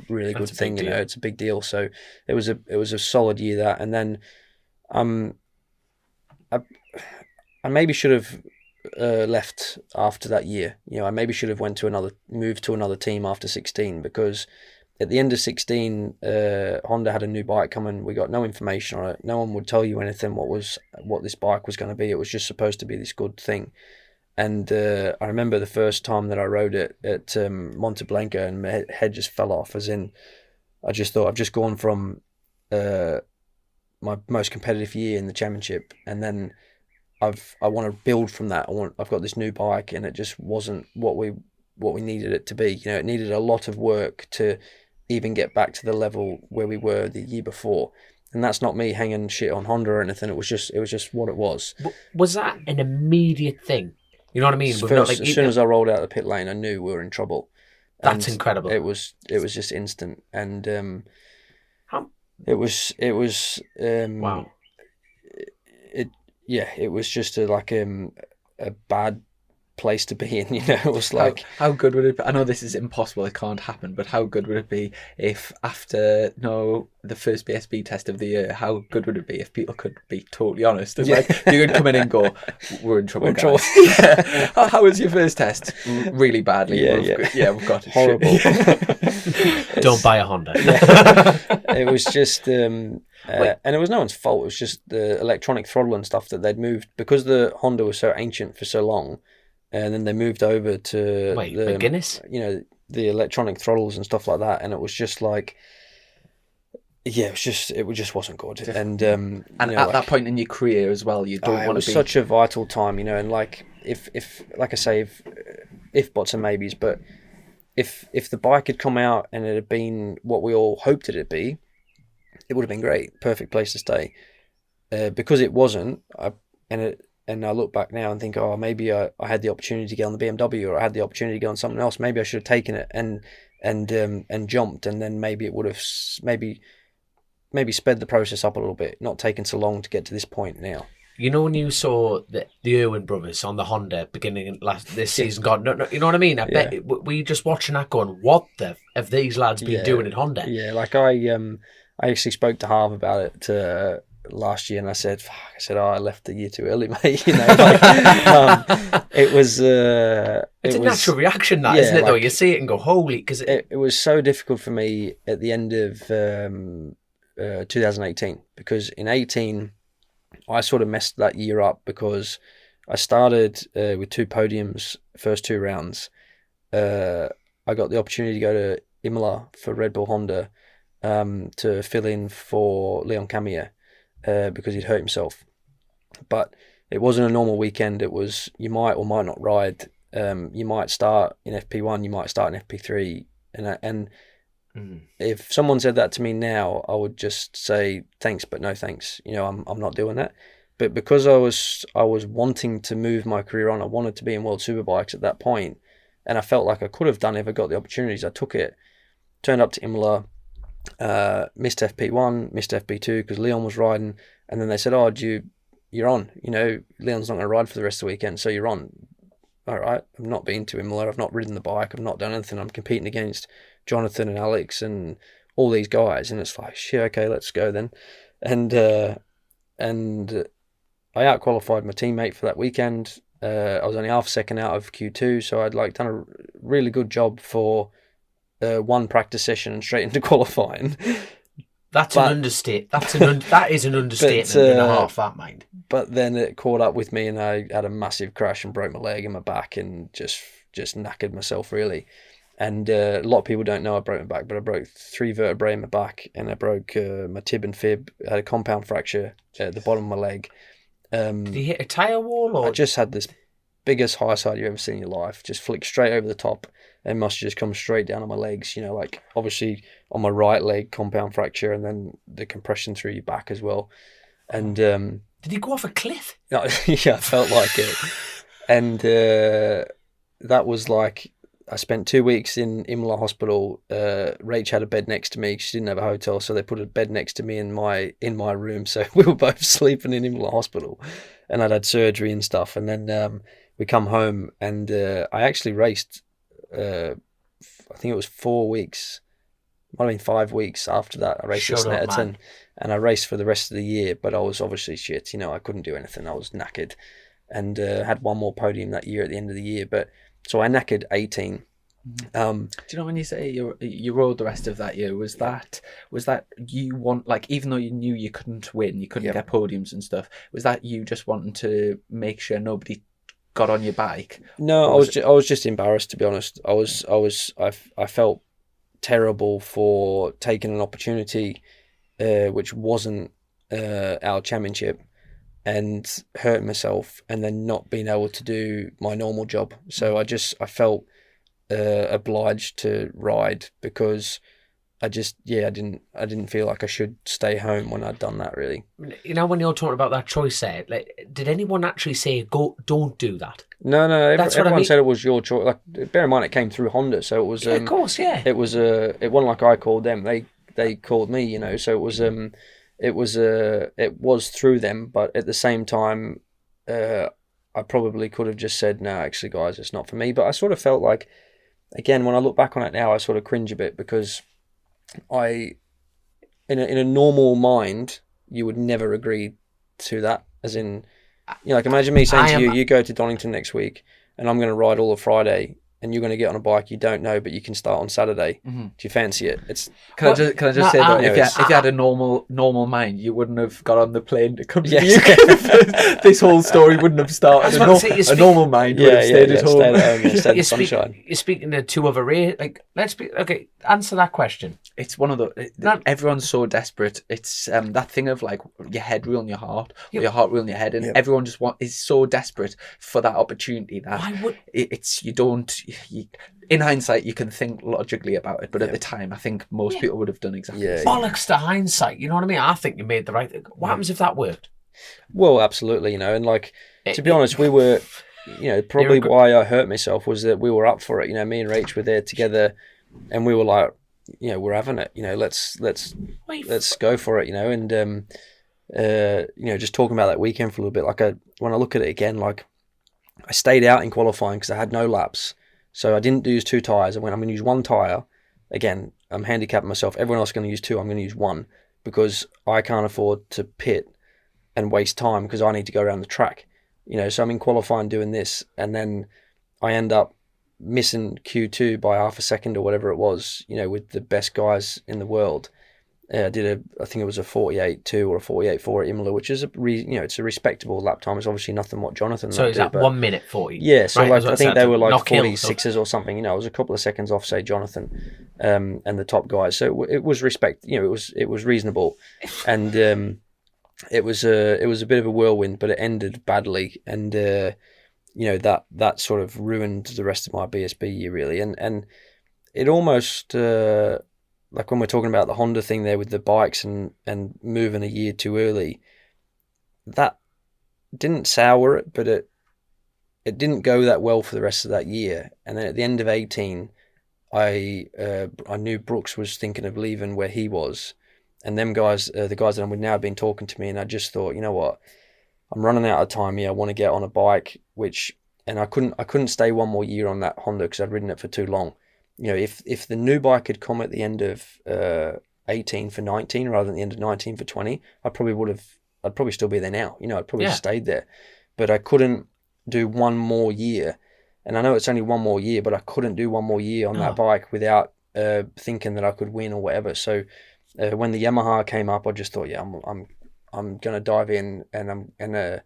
really good thing. It's a big deal. So it was a solid year that, and then. I maybe should have left after that year. I maybe should have moved to another team after 16, because at the end of 16, Honda had a new bike coming. We got no information on it. No one would tell you anything what this bike was going to be. It was just supposed to be this good thing. And I remember the first time that I rode it at Monteblanca, and my head just fell off. As in, I just thought I've just gone from my most competitive year in the championship, and then I want to build from that. I've got this new bike, and it just wasn't what we needed it to be. It needed a lot of work to even get back to the level where we were the year before. And that's not me hanging shit on Honda or anything. It was just what it was. Was that an immediate thing? You know what I mean? As soon as I rolled out the pit lane, I knew we were in trouble. That's incredible. It was just instant, and it was wow. It was just a bad place to be in. It was like how good would it be? I know this is impossible, it can't happen, but how good would it be if after the first BSB test of the year, how good would it be if people could be totally honest? And like you could come in and go, we're in trouble, guys. Yeah. How was your first test? Really badly. We've got it. Horrible. Don't buy a Honda. It was just and it was no one's fault. It was just the electronic throttle and stuff that they'd moved, because the Honda was so ancient for so long. And then they moved over to the Guinness, the electronic throttles and stuff like that, and it was just like, it just wasn't good. And at that point in your career as well, you don't want to be. It was such a vital time, and like if like I say, if buts and maybes, but if the bike had come out and it had been what we all hoped it'd be, it would have been great, perfect place to stay. Because it wasn't, and I look back now and think, maybe I had the opportunity to get on the BMW, or I had the opportunity to get on something else. Maybe I should have taken it and jumped, and then maybe it would have maybe sped the process up a little bit, not taken so long to get to this point now. When you saw the Irwin brothers on the Honda beginning this season, God, no, you know what I mean? I bet we just watching that going, what have these lads been doing in Honda? Yeah, like I actually spoke to Harv about it last year, and I said, I left the year too early, mate. It was it's a natural reaction, isn't it? Though you see it and go, holy, because it was so difficult for me at the end of 2018, because in 18 I sort of messed that year up, because I started with 2 podiums first 2 rounds. I got the opportunity to go to Imola for Red Bull Honda to fill in for Leon Camier. Because he'd hurt himself, but it wasn't a normal weekend. It was, you might or might not ride. You might start in FP1, you might start in FP3, and if someone said that to me now, I would just say thanks, but no thanks. You know, I'm not doing that. But because I was wanting to move my career on, I wanted to be in World Superbikes at that point, and I felt like I could have done if I got the opportunities. I took it, turned up to Imola, missed FP1, missed FP2 because Leon was riding, and then they said, "Oh, you're on. You know, Leon's not going to ride for the rest of the weekend, so you're on." All right, I've not been to Imola, I've not ridden the bike, I've not done anything. I'm competing against Jonathan and Alex and all these guys, and it's like, shit, okay, let's go then. And I out-qualified my teammate for that weekend. I was only half a second out of Q2, so I'd done a really good job for one practice session and straight into qualifying. That is an understatement and a half, that mind. But then it caught up with me, and I had a massive crash and broke my leg and my back, and just knackered myself really. And a lot of people don't know I broke my back, but I broke 3 vertebrae in my back, and I broke my tib and fib. I had a compound fracture at the bottom of my leg. Did you hit a tyre wall? Or? I just had this biggest high side you've ever seen in your life. Just flicked straight over the top and must have just come straight down on my legs. You know, like obviously on my right leg, compound fracture, and then the compression through your back as well. And did you go off a cliff? Yeah, I felt like it. And that was like, I spent 2 weeks in Imola hospital. Rach had a bed next to me. She didn't have a hotel, so they put a bed next to me in my room. So we were both sleeping in Imola hospital, and I'd had surgery and stuff. And then we come home, and I actually raced. I think it was 4 weeks, might have been 5 weeks after that. I raced at Snetterton, and I raced for the rest of the year. But I was obviously shit. You know, I couldn't do anything. I was knackered, and had one more podium that year at the end of the year, but. So I knackered 18. Do you know when you say you rode the rest of that year, was that you want, like, even though you knew you couldn't win, you couldn't get podiums and stuff, was that you just wanting to make sure nobody got on your bike? No, I was just embarrassed, to be honest. I felt terrible for taking an opportunity which wasn't our championship, and hurt myself, and then not being able to do my normal job. So I felt obliged to ride, because I didn't feel like I should stay home when I'd done that, really. You know, when you're talking about that choice there, like, did anyone actually say, don't do that? No, everyone said it was your choice. Like, bear in mind, it came through Honda, so it was of course, yeah. It wasn't like I called them, they called me, you know. So it was through them, but at the same time, I probably could have just said, no, actually, guys, it's not for me. But I sort of felt like, again, when I look back on it now, I sort of cringe a bit, because in a normal mind, you would never agree to that. As in, you know, like, imagine me saying to you, you go to Donington next week, and I'm going to ride all of Friday, and you're going to get on a bike you don't know, but you can start on Saturday. Mm-hmm. Do you fancy it? Can I just say that if you had a normal mind, you wouldn't have got on the plane to come to the UK. This whole story wouldn't have started. A normal mind would have stayed at home. Stayed at home, stayed in the sunshine. You're speaking to 2 other race. Like, answer that question. It's one of the. Everyone's so desperate. It's that thing of, like, your head ruling your heart, or your heart ruling your head, and everyone just is so desperate for that opportunity that you don't. In hindsight, you can think logically about it, but at the time, I think most people would have done exactly the same. Bollocks to hindsight, you know what I mean? I think you made the right thing. What happens if that worked? Well, absolutely, you know, and, like, to be honest, we were, you know, probably why I hurt myself was that we were up for it. You know, me and Rach were there together, and we were like, you know, we're having it. You know, let's go for it. You know, and you know, just talking about that weekend for a little bit. Like, when I look at it again, like, I stayed out in qualifying because I had no laps. So I didn't use 2 tyres. I went, I'm going to use 1 tyre. Again, I'm handicapping myself. Everyone else is going to use 2. I'm going to use 1, because I can't afford to pit and waste time, because I need to go around the track. You know, so I'm in qualifying doing this, and then I end up missing Q2 by half a second or whatever it was, you know, with the best guys in the world. I think it was a 48.2 or a 48.4 at Imola, which is it's a respectable lap time. It's obviously nothing what Jonathan. So is that 1 minute 40? Yeah, so right, like I think they were like 46s or something. You know, it was a couple of seconds off, say Jonathan, and the top guys. So it was respect. You know, it was reasonable, and it was a bit of a whirlwind, but it ended badly, and you know, that sort of ruined the rest of my BSB year, really, and it almost. like when we're talking about the Honda thing there with the bikes and moving a year too early, that didn't sour it, but it didn't go that well for the rest of that year. And then at the end of 18, I knew Brooks was thinking of leaving where he was, and them guys, the guys that I'm with now, have been talking to me, and I just thought, you know what, I'm running out of time here. I want to get on a bike, and I couldn't stay one more year on that Honda because I'd ridden it for too long. You know, if the new bike had come at the end of 18 for 19 rather than the end of 19 for 20, I'd probably still be there now. You know, I'd probably stayed there, but I couldn't do one more year. And I know it's only one more year, but I couldn't do one more year on that bike without thinking that I could win or whatever. So when the Yamaha came up, I just thought, yeah, I'm gonna dive in and I'm gonna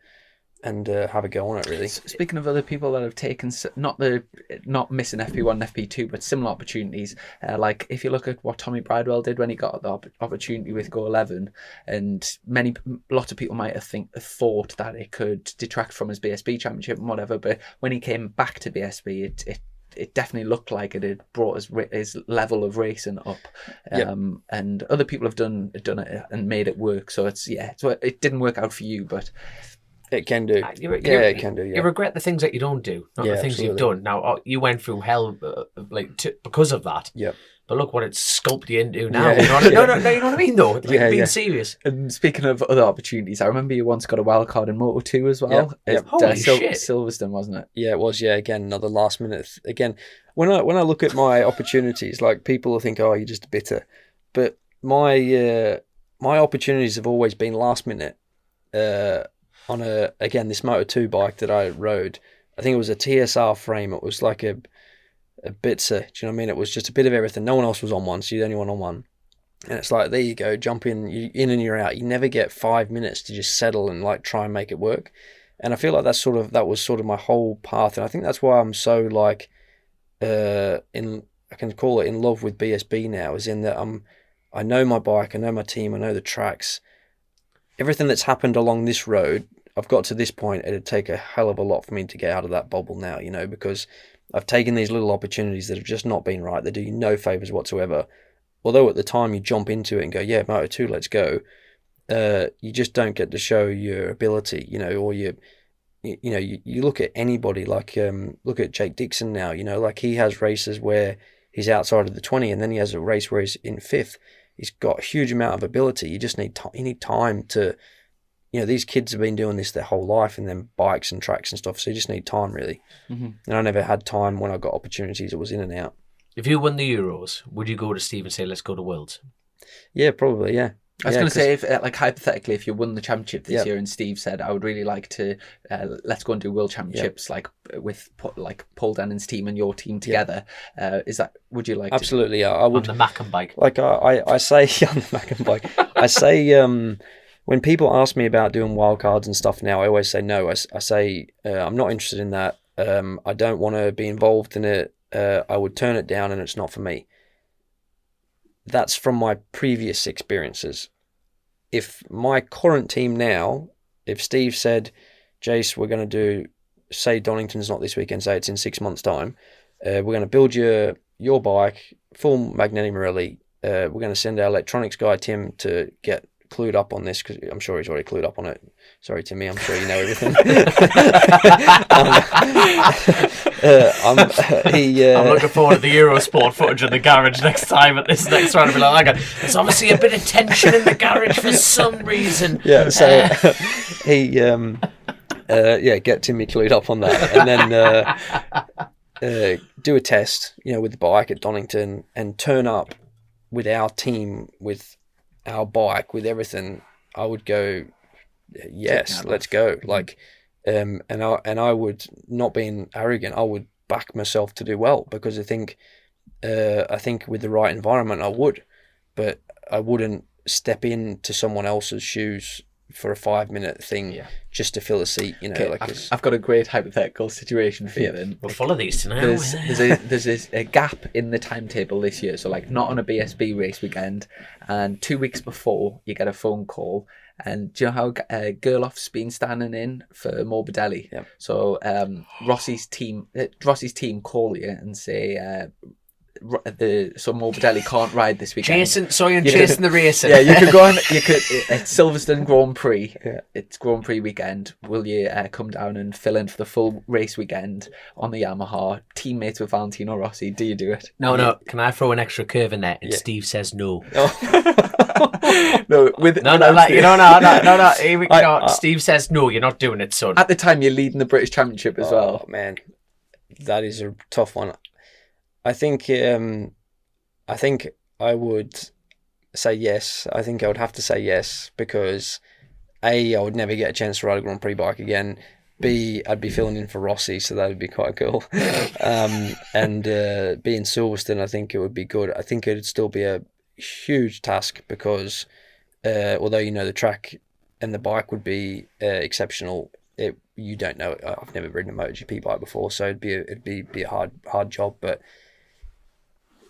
have a go on it, really. Speaking of other people that have taken not missing FP1 and FP2, but similar opportunities, like if you look at what Tommy Bridewell did when he got the opportunity with Go 11, and lots of people might have thought that it could detract from his BSB championship and whatever, but when he came back to BSB, it definitely looked like it had brought his level of racing up. And other people have done it and made it work. So it didn't work out for you, but it can do. It can do. Yeah. You regret the things that you don't do, not the things you've done. Now you went through hell because of that. Yeah. But look what it's sculpted you into now. You know what I mean? No, you know what I mean, though. Being serious. And speaking of other opportunities, I remember you once got a wild card in Moto 2 as well. Yep. Holy shit. Silverstone, wasn't it? Yeah, it was. Yeah, again, another last minute. Again, when I look at my opportunities, like people will think, oh, you're just bitter. But my opportunities have always been last minute. On this Moto 2 bike that I rode, I think it was a TSR frame. It was like a Bitzer, do you know what I mean? It was just a bit of everything. No one else was on one, so you're the only one on one. And it's like, there you go, jump in, you're in and you're out. You never get 5 minutes to just settle and like try and make it work. And I feel like that was sort of my whole path. And I think that's why I'm so like, I can call it in love with BSB now, is in that I know my bike, I know my team, I know the tracks. Everything that's happened along this road, I've got to this point, it'd take a hell of a lot for me to get out of that bubble now, you know, because I've taken these little opportunities that have just not been right. They do you no favours whatsoever. Although at the time you jump into it and go, yeah, Moto 2, let's go. You just don't get to show your ability, you know, or you look at anybody like, look at Jake Dixon now, you know, like he has races where he's outside of the 20 and then he has a race where he's in 5th. He's got a huge amount of ability. You just need time to, you know, these kids have been doing this their whole life and then bikes and tracks and stuff. So you just need time, really. Mm-hmm. And I never had time when I got opportunities. It was in and out. If you won the Euros, would you go to Steve and say, let's go to Worlds? Yeah, probably, yeah. I was going to say, if, like hypothetically, if you won the championship this year and Steve said, I would really like to, let's go and do World Championships, like with like Paul Dennon's team and your team together. Would you like Absolutely, yeah. I would. On the Mackem bike. Like I say, on the Mackem bike, I say, when people ask me about doing wildcards and stuff now, I always say no. I say, I'm not interested in that. I don't want to be involved in it. I would turn it down and it's not for me. That's from my previous experiences. If my current team now, if Steve said, Jace, we're going to do, say Donington's not this weekend, say it's in 6 months' time, we're going to build your bike, full Magneti Marelli, we're going to send our electronics guy, Tim, to get clued up on this, because I'm sure he's already clued up on it. Sorry, Timmy, I'm sure you know everything. I'm looking forward to the Eurosport footage of the garage next time at this next round. I'll be like, there's obviously a bit of tension in the garage for some reason. Yeah, so he, get Timmy clued up on that, and then do a test, you know, with the bike at Donington, and turn up with our team, with our bike, with everything. I would go, yes, let's go. Like, and I would, not being arrogant, I would back myself to do well, because I think with the right environment I would, but I wouldn't step into someone else's shoes for a 5-minute thing just to fill a seat, you know. Okay, like I've got a great hypothetical situation for you then. We're full of these tonight. There's a gap in the timetable this year, so like not on a BSB race weekend, and 2 weeks before you get a phone call, and do you know how Gerloff's been standing in for Morbidelli? Yeah. So Rossi's team call you and say, so Morbidelli can't ride this weekend. Chasing the racing. Yeah, you could go on. You could at Silverstone Grand Prix. Yeah. It's Grand Prix weekend. Will you come down and fill in for the full race weekend on the Yamaha? Teammates with Valentino Rossi. Do you do it? No. Can I throw an extra curve in there? And Steve says no. No. Steve says no. You're not doing it, son. At the time, you're leading the British Championship as well. Oh man, that is a tough one. I think I would say yes. I think I would have to say yes because A, I would never get a chance to ride a Grand Prix bike again. B, I'd be filling in for Rossi, so that would be quite cool. And being Silverstone, I think it would be good. I think it would still be a huge task because although the track and the bike would be exceptional, you don't know. I've never ridden a MotoGP bike before, so it'd be a hard job, but.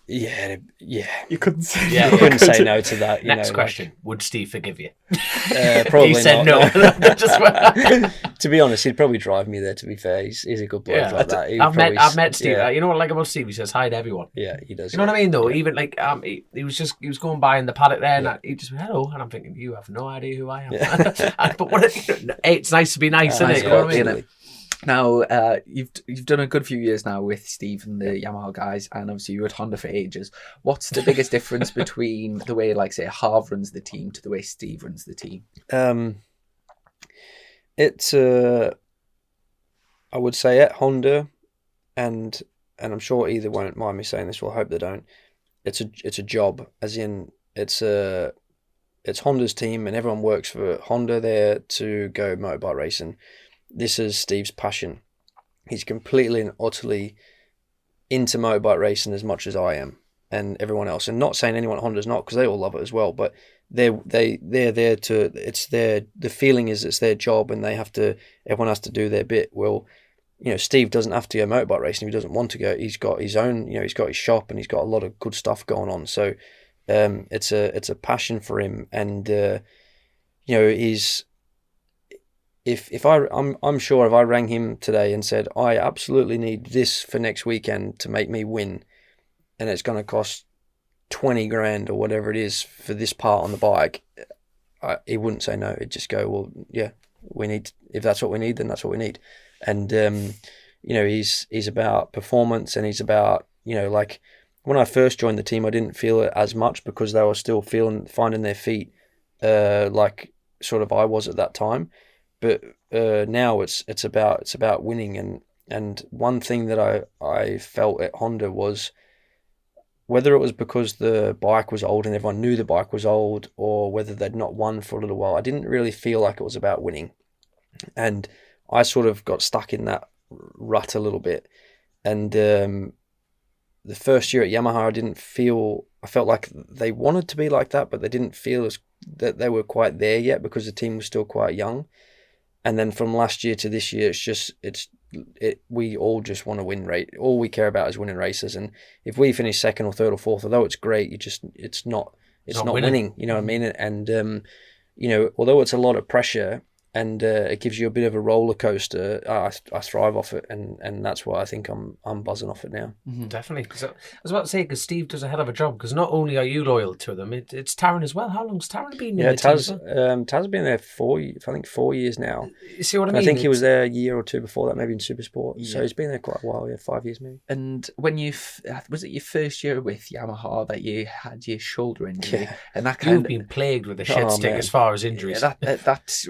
Yeah. You couldn't say. Yeah, you couldn't say no to that. Next question: would Steve forgive you? Probably he said not, no. To be honest, he'd probably drive me there. To be fair, he's a good bloke like that. I've met Steve. You know what I like about Steve? He says hi to everyone. Yeah, he does. You know what I mean, though. Yeah. Even like he was going by in the paddock there, and he just went hello, and I'm thinking you have no idea who I am. Yeah. But it's nice to be nice, isn't it? You know what I mean? Now, you've done a good few years now with Steve and the Yamaha guys, and obviously you were at Honda for ages. What's the biggest difference between the way, like, say, Harv runs the team to the way Steve runs the team? It's I would say at Honda, and I'm sure either won't mind me saying this. Well, I hope they don't. It's a job, as in it's Honda's team, and everyone works for Honda there to go motorbike racing. This is Steve's passion. He's completely and utterly into motorbike racing as much as I am and everyone else. And not saying anyone at Honda's not, because they all love it as well. But they're there to. The feeling is it's their job, and everyone has to do their bit. Well, Steve doesn't have to go motorbike racing if he doesn't want to go. He's got his own. He's got his shop, and he's got a lot of good stuff going on. So, it's a passion for him, and he's. I'm sure if I rang him today and said I absolutely need this for next weekend to make me win, and it's going to cost 20 grand or whatever it is for this part on the bike, he wouldn't say no. He'd just go, well, yeah, we need. If that's what we need, then that's what we need. And he's about performance, and he's about like when I first joined the team, I didn't feel it as much because they were still finding their feet, like sort of I was at that time. But now it's about winning, and one thing that I felt at Honda was, whether it was because the bike was old and everyone knew the bike was old, or whether they'd not won for a little while, I didn't really feel like it was about winning, and I sort of got stuck in that rut a little bit. And the first year at Yamaha, I felt like they wanted to be like that, but they didn't feel that they were quite there yet because the team was still quite young. And then from last year to this year, we all just want to win race. All we care about is winning races. And if we finish second or third or fourth, although it's great, it's not winning. You know what I mean? And although it's a lot of pressure and it gives you a bit of a roller coaster, I thrive off it, and that's why I think I'm buzzing off it now. Mm-hmm. Definitely. Because I was about to say, because Steve does a hell of a job. Because not only are you loyal to them, it's Taryn as well. How long's Taryn been in the team? Taz been there 4 years now. You see what I mean? I think he was there a year or two before that, maybe in Supersport. Yeah. So he's been there quite a while. 5 years maybe. And when was it your first year with Yamaha that you had your shoulder injury? Yeah. And that you've been plagued with a shit stick as far as injuries. Yeah, that's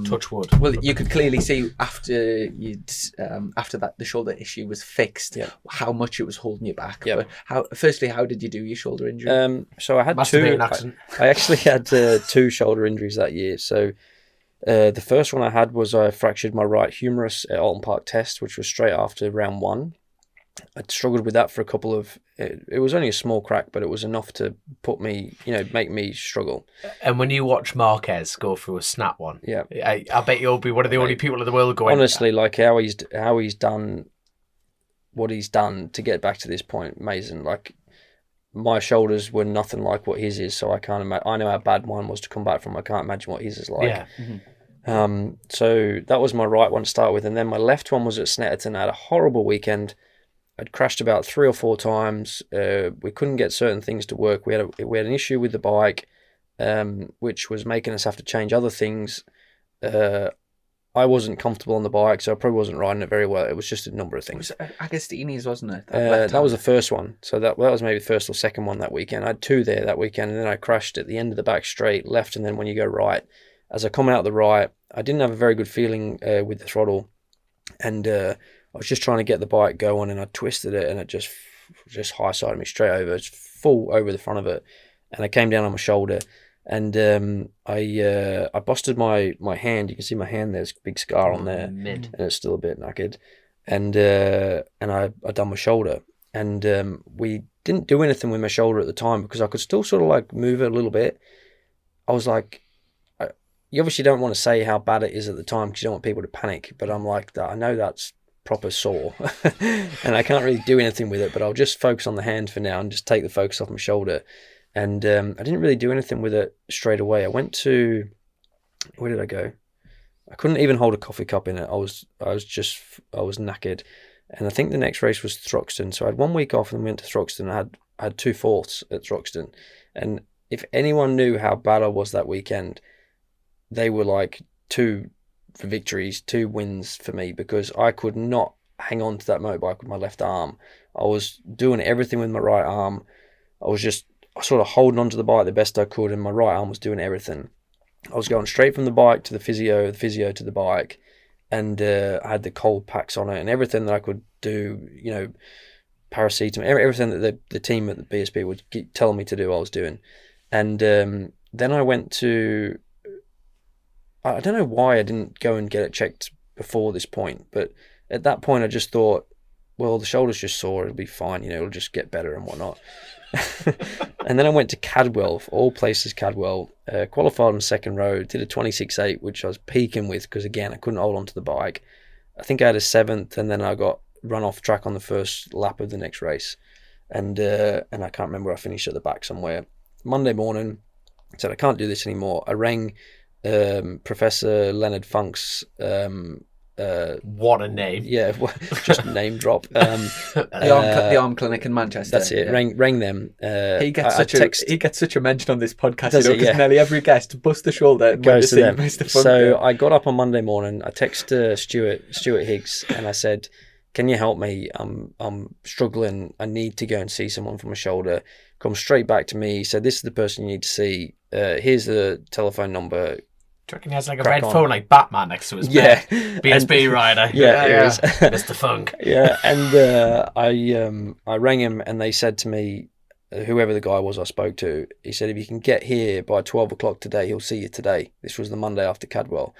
touch wood. Well, you could clearly see after that the shoulder issue was fixed, how much it was holding you back. Yeah. But how did you do your shoulder injury? So I had two. I actually had 2 shoulder injuries that year. So the first one I had was I fractured my right humerus at Alton Park Test, which was straight after round 1. I struggled with that for a couple of. It was only a small crack, but it was enough to make me struggle. And when you watch Marquez go through a snap one, I bet you'll be one of the only people in the world going. Honestly, like how he's done what he's done to get back to this point, amazing. Like my shoulders were nothing like what his is, so I can't imagine. I know how bad mine was to come back from. I can't imagine what his is like. Yeah. So that was my right one to start with, and then my left one was at Snetterton. I had a horrible weekend. I'd crashed about 3 or 4 times. We couldn't get certain things to work. We had an issue with the bike, which was making us have to change other things. I wasn't comfortable on the bike, so I probably wasn't riding it very well. It was just a number of things. It was Agostini's, wasn't it? That was the first one. So that was maybe the first or second one that weekend. I had 2 there that weekend, and then I crashed at the end of the back straight, left, and then when you go right. As I come out the right, I didn't have a very good feeling with the throttle, and I was just trying to get the bike going, and I twisted it, and it just high-sided me straight over. It's full over the front of it, and I came down on my shoulder. And I busted my hand. You can see my hand. There's a big scar on there, and it's still a bit knackered. And I done my shoulder, and we didn't do anything with my shoulder at the time because I could still sort of like move it a little bit. I was like, you obviously don't want to say how bad it is at the time because you don't want people to panic. But I'm like, that I know that's proper sore, and I can't really do anything with it. But I'll just focus on the hand for now and just take the focus off my shoulder. And I didn't really do anything with it straight away. I went to, where did I go? I couldn't even hold a coffee cup in it. I was knackered. And I think the next race was Thruxton. So I had 1 week off and went to Thruxton. I had 2 fourths at Thruxton. And if anyone knew how bad I was that weekend, they were like 2 victories, 2 wins for me, because I could not hang on to that motorbike with my left arm. I was doing everything with my right arm. I was just sort of holding onto the bike the best I could, and my right arm was doing everything. I was going straight from the bike to the physio to the bike, and I had the cold packs on it and everything that I could do, paracetamol, everything that the team at the BSB would keep telling me to do, I was doing. And then I went to, I don't know why I didn't go and get it checked before this point, but at that point I just thought, well, the shoulder's just sore, it'll be fine, it'll just get better and whatnot. And then I went to Cadwell, of all places, Cadwell, qualified on second row, did a 26.8, which I was peaking with because, again, I couldn't hold on to the bike. I think I had a 7th, and then I got run off track on the first lap of the next race. And I can't remember, I finished at the back somewhere. Monday morning, I said, I can't do this anymore. I rang Professor Leonard Funk's what a name! Yeah, just name drop. The arm clinic in Manchester. That's it. Yeah. Rang them. He gets such a mention on this podcast. Because nearly every guest busts the shoulder goes to them. Mr. So I got up on Monday morning. I texted Stuart Higgs, and I said, "Can you help me? I'm struggling. I need to go and see someone for my shoulder." Come straight back to me. He said, "This is the person you need to see. Here's the telephone number." Do you reckon he has like a red phone like Batman next to his bed? BSB rider. Yeah, it is. Mr. Funk. Yeah, and I rang him, and they said to me, whoever the guy was I spoke to, he said, if you can get here by 12 o'clock today, he'll see you today. This was the Monday after Cadwell.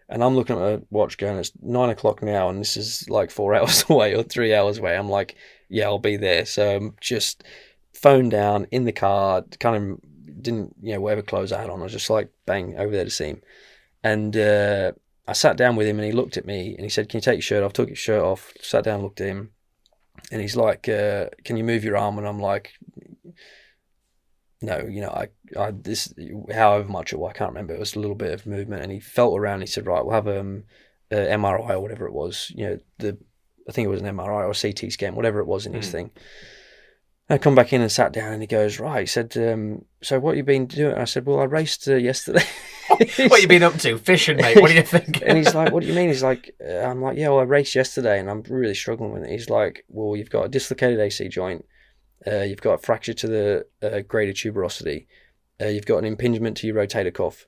And I'm looking at my watch going, it's 9 o'clock now, and this is like 4 hours away or 3 hours away. I'm like, yeah, I'll be there. So just phone down in the car, kind of didn't, whatever clothes I had on, I was just like, bang, over there to see him. And I sat down with him, and he looked at me, and he said, can you take your shirt off? Took his shirt off, sat down, looked at him, and he's like, can you move your arm? And I'm like, no, I this, however much it was, I can't remember, it was a little bit of movement. And he felt around, and he said, right, we'll have a MRI or whatever it was, I think it was an MRI or a CT scan, whatever it was in his thing. I come back in and sat down, and he goes, right, he said, so what you been doing? I said, well, I raced yesterday. What you been up to? Fishing, mate, what do you think? And he's like, what do you mean? He's like, I'm like, yeah, well, I raced yesterday, and I'm really struggling with it. He's like, well, you've got a dislocated AC joint, you've got a fracture to the greater tuberosity, you've got an impingement to your rotator cuff,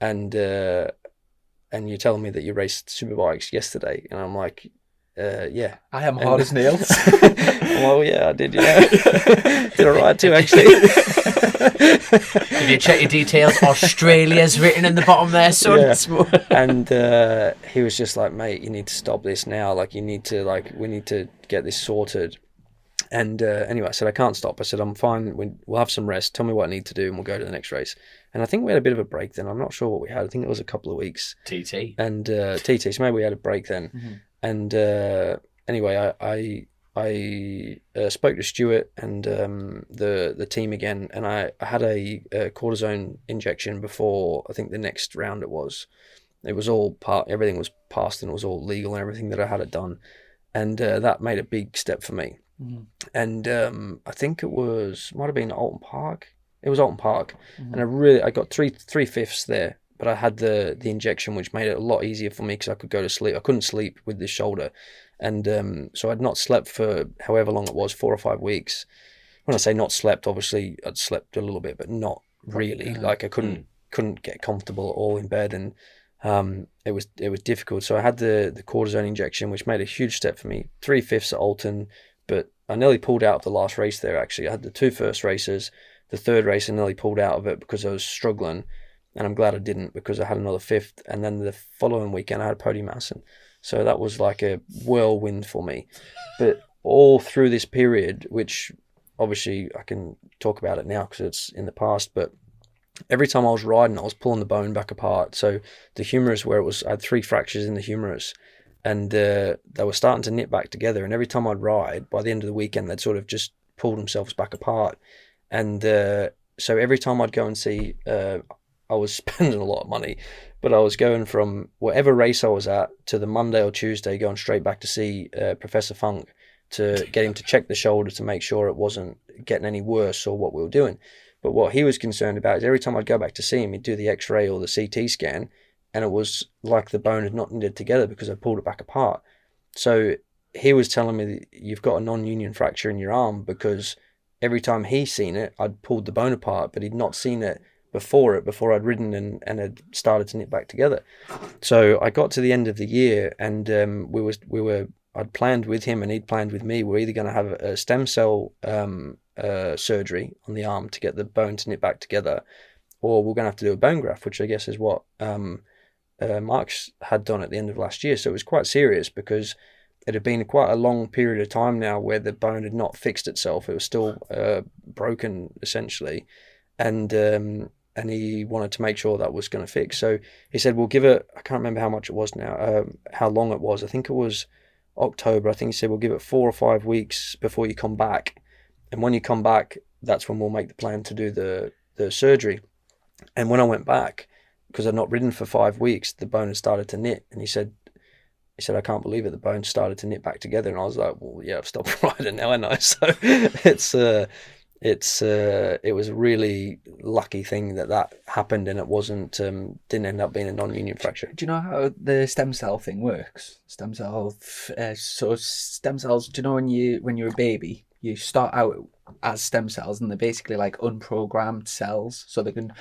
and you're telling me that you raced Superbikes yesterday. And I'm like, yeah. I am hard as nails. Well, yeah, I did, did all right too, actually. If you check your details, Australia's written in the bottom there, son. Yeah. And he was just like, mate, you need to stop this now. Like, we need to get this sorted. And anyway, I said, I can't stop. I said, I'm fine. We'll have some rest. Tell me what I need to do, and we'll go to the next race. And I think we had a bit of a break then. I'm not sure what we had. I think it was a couple of weeks. TT. And TT. So maybe we had a break then. Mm-hmm. And anyway, I spoke to Stuart and the team again, and I had a cortisone injection before, I think, the next round it was. It was all everything was passed, and it was all legal and everything that I had it done. And that made a big step for me. and I think might have been Alton Park. It was Alton Park, and I got 3/5 there, but I had the injection, which made it a lot easier for me because I could go to sleep. I couldn't sleep with this shoulder, and so I'd not slept for however long it was, 4 or 5 weeks. When I say not slept, obviously I'd slept a little bit, but not really. Like I couldn't get comfortable at all in bed, and it was difficult. So I had the cortisone injection, which made a huge step for me. 3/5 at Alton, but I nearly pulled out of the last race there. Actually, I had the 2 first races. The 3rd race, I nearly pulled out of it because I was struggling, and I'm glad I didn't because I had another 5th. And then the following weekend, I had a podium Assen. So that was like a whirlwind for me. But all through this period, which obviously I can talk about it now because it's in the past, but every time I was riding, I was pulling the bone back apart. So the humerus, I had 3 fractures in the humerus, and they were starting to knit back together. And every time I'd ride, by the end of the weekend, they'd sort of just pull themselves back apart. And so every time I'd go and see, I was spending a lot of money, but I was going from whatever race I was at to the Monday or Tuesday, going straight back to see Professor Funk to get him to check the shoulder to make sure it wasn't getting any worse or what we were doing. But what he was concerned about is every time I'd go back to see him, he'd do the X-ray or the CT scan, and it was like the bone had not knitted together because I pulled it back apart. So he was telling me that you've got a non-union fracture in your arm because every time he's seen it, I'd pulled the bone apart, but he'd not seen it before I'd ridden and had started to knit back together. So I got to the end of the year, and I'd planned with him and he'd planned with me. We're either going to have a stem cell surgery on the arm to get the bone to knit back together, or we're going to have to do a bone graft, which I guess is what Mark's had done at the end of last year. So it was quite serious because it had been quite a long period of time now where the bone had not fixed itself. It was still broken, essentially. And he wanted to make sure that was going to fix. So he said, we'll give it, I can't remember how much it was now, how long it was. I think it was October. I think he said, we'll give it 4 or 5 weeks before you come back. And when you come back, that's when we'll make the plan to do the surgery. And when I went back, because I'd not ridden for 5 weeks, the bone had started to knit. And he said, I can't believe it. The bone started to knit back together. And I was like, well, yeah, I've stopped riding now, I know. So it was a really lucky thing that happened, and it didn't end up being a non-union fracture. Do you know how the stem cell thing works? Stem cells. Do you know when you're a baby, you start out as stem cells, and they're basically like unprogrammed cells, so they can.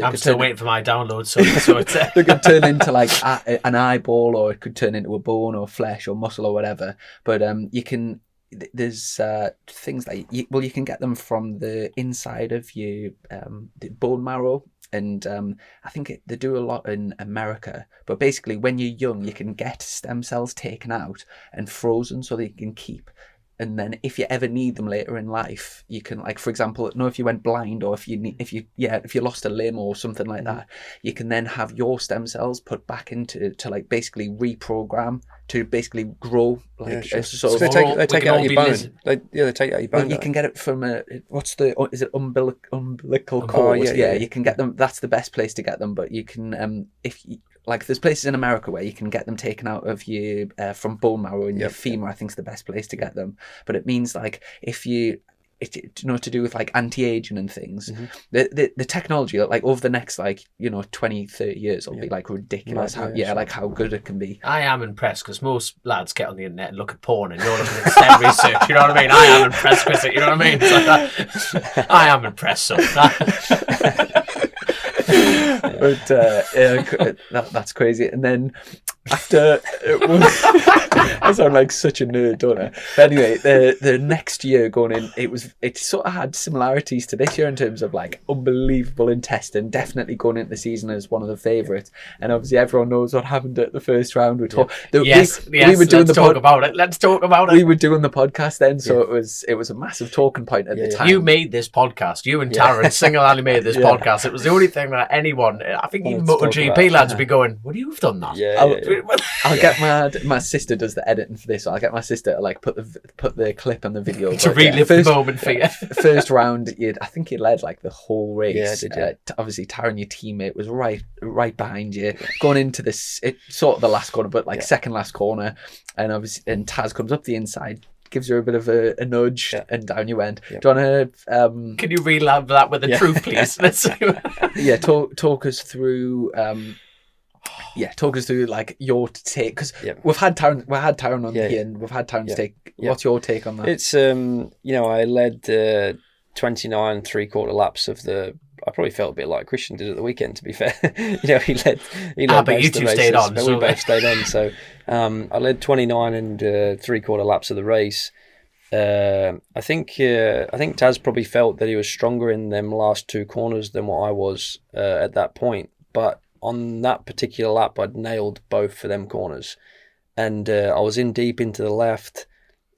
I'm still waiting for my download, so it's they could turn into like an eyeball, or it could turn into a bone or flesh or muscle or whatever. But you can. There's things like you can get them from the inside of your bone marrow, and I think they do a lot in America. But basically, when you're young, you can get stem cells taken out and frozen so that you can keep. And then if you ever need them later in life, you can, like, for example, if you went blind, or if you lost a limb or something like that, you can then have your stem cells put back into like basically reprogram to basically grow like a sort of. They take out your bone. They take out your bone. Well, you can get it from is it umbilical cord? Yeah, you can get them. That's the best place to get them. But you can like there's places in America where you can get them taken out of you from bone marrow, and your femur, I think, is the best place to get them. But it means like to do with like anti-aging and things, the technology, like over the next 20, 30 years, will be like ridiculous. How good it can be. I am impressed because most lads get on the internet and look at porn, and you're looking at STEM research. You know what I mean? I am impressed with it. You know what I mean? It's like I am impressed. So. But that's crazy. And then after I sound like such a nerd, don't I? But anyway, the next year going in, it sort of had similarities to this year in terms of like unbelievable in testing. Definitely going into the season as one of the favourites. And obviously everyone knows what happened at the first round. We were doing let's talk about it. Let's talk about it. We were doing the podcast then, so it was a massive talking point at the time. You made this podcast. You and Taryn single-handedly made this podcast. It was the only thing that anyone, I think even MotoGP lads would be going, would you have done that? I'll get my sister does the editing for this, so I'll get my sister to like put the clip and the video to relive the moment for you. First round, I think you led like the whole race. Yeah, did you? Obviously, Taryn, your teammate, was right behind you, going into this. It's sort of the last corner, but like second last corner, and obviously, and Taz comes up the inside, gives her a bit of a nudge, and down you went. Yep. Do you want to? Can you relab that with the truth, please? Let's see. Yeah, talk us through. Talk us through like your take, because we've had Taryn on here, and we've had Taryn's take. What's your take on that? It's I led 29 3/4 laps of the. I probably felt a bit like Christian did at the weekend, to be fair. He led but you two stayed on. But we both stayed on. So I led 29 and 3/4 laps of the race. I think Taz probably felt that he was stronger in them last two corners than what I was at that point. But on that particular lap, I'd nailed both for them corners. And I was in deep into the left.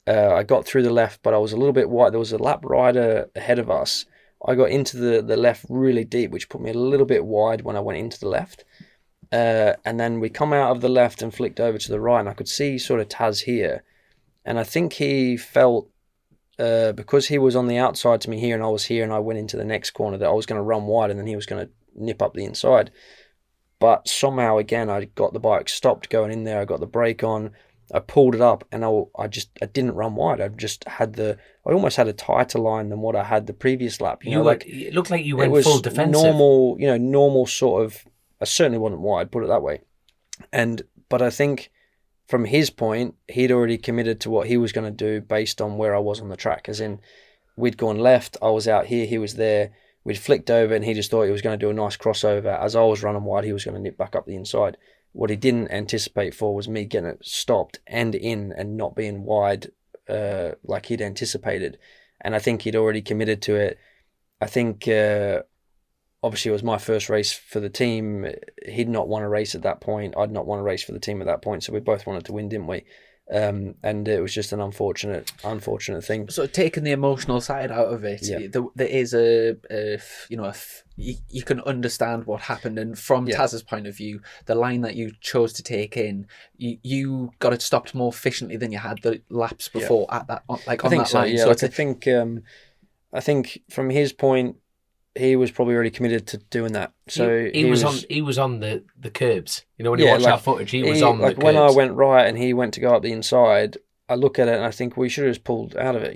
I got through the left, but I was a little bit wide. There was a lap rider ahead of us. I got into the left really deep, which put me a little bit wide when I went into the left. And then we come out of the left and flicked over to the right, and I could see sort of Taz here. And I think he felt, because he was on the outside to me here and I was here and I went into the next corner, that I was going to run wide and then he was going to nip up the inside. But somehow, again, I got the bike stopped going in there. I got the brake on. I pulled it up and I didn't run wide. I almost had a tighter line than what I had the previous lap. It looked like you went full defensive. Normal sort of. I certainly wasn't wide, put it that way. But I think from his point, he'd already committed to what he was going to do based on where I was on the track. As in, we'd gone left, I was out here, he was there. We'd flicked over and he just thought he was going to do a nice crossover. As I was running wide, he was going to nip back up the inside. What he didn't anticipate for was me getting it stopped and in and not being wide like he'd anticipated. And I think he'd already committed to it. I think obviously it was my first race for the team. He'd not won a race at that point. I'd not won a race for the team at that point. So we both wanted to win, didn't we? And it was just an unfortunate thing. So taking the emotional side out of it, there is you can understand what happened, and from Taz's point of view, the line that you chose to take in, you got it stopped more efficiently than you had the laps before at that line. Yeah, so I think from his point, he was probably already committed to doing that. So he was on the curbs. When you watch that footage, he was on the curbs. When I went right and he went to go up the inside, I look at it and I think we should have just pulled out of it.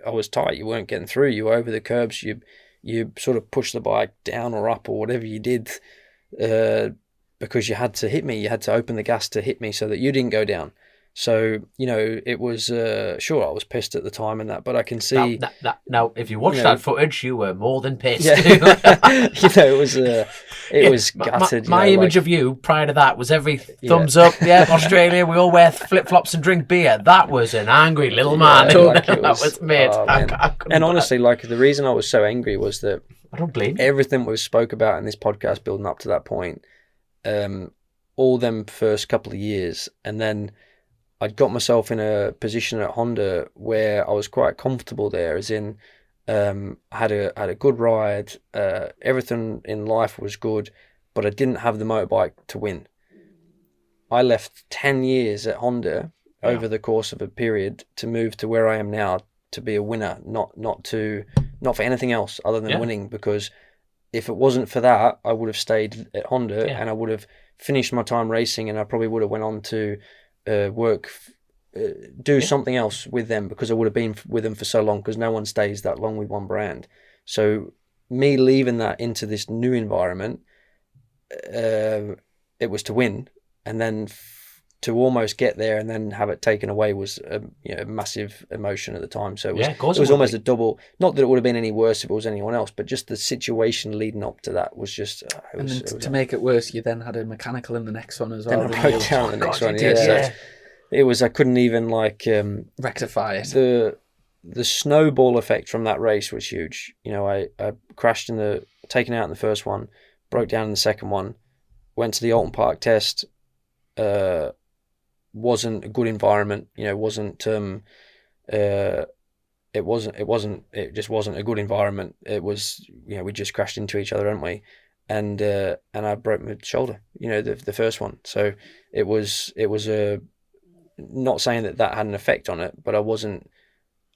I was tight. You weren't getting through. You were over the curbs. You sort of pushed the bike down or up or whatever you did, because you had to hit me. You had to open the gas to hit me so that you didn't go down. So, it was, sure, I was pissed at the time and that, but I can see... Now, if you watch that footage, you were more than pissed. Yeah. It was gutted. My image of you prior to that was every thumbs up, Australia, we all wear flip-flops and drink beer. That was an angry little man. That was mate. And honestly, the reason I was so angry was that... I don't blame you. Everything we spoke about in this podcast building up to that point, all them first couple of years, and then... I'd got myself in a position at Honda where I was quite comfortable there, as in I had a good ride, everything in life was good, but I didn't have the motorbike to win. I left 10 years at Honda over the course of a period to move to where I am now to be a winner, not for anything else other than winning, because if it wasn't for that, I would have stayed at Honda and I would have finished my time racing, and I probably would have went on to do something else with them, because I would have been with them for so long, because no one stays that long with one brand. So me leaving that into this new environment, it was to win, and then to almost get there and then have it taken away was a massive emotion at the time. So it was almost a double. Not that it would have been any worse if it was anyone else, but just the situation leading up to that was just. To make it worse, you then had a mechanical in the next one as well. Then I broke down the next one. So it was. I couldn't even rectify it. The snowball effect from that race was huge. I crashed taken out in the first one, broke down in the second one, went to the Alton Park test. Wasn't a good environment, it just wasn't a good environment. It was, we just crashed into each other, hadn't we? And I broke my shoulder, the first one. So it was not saying that had an effect on it, but I wasn't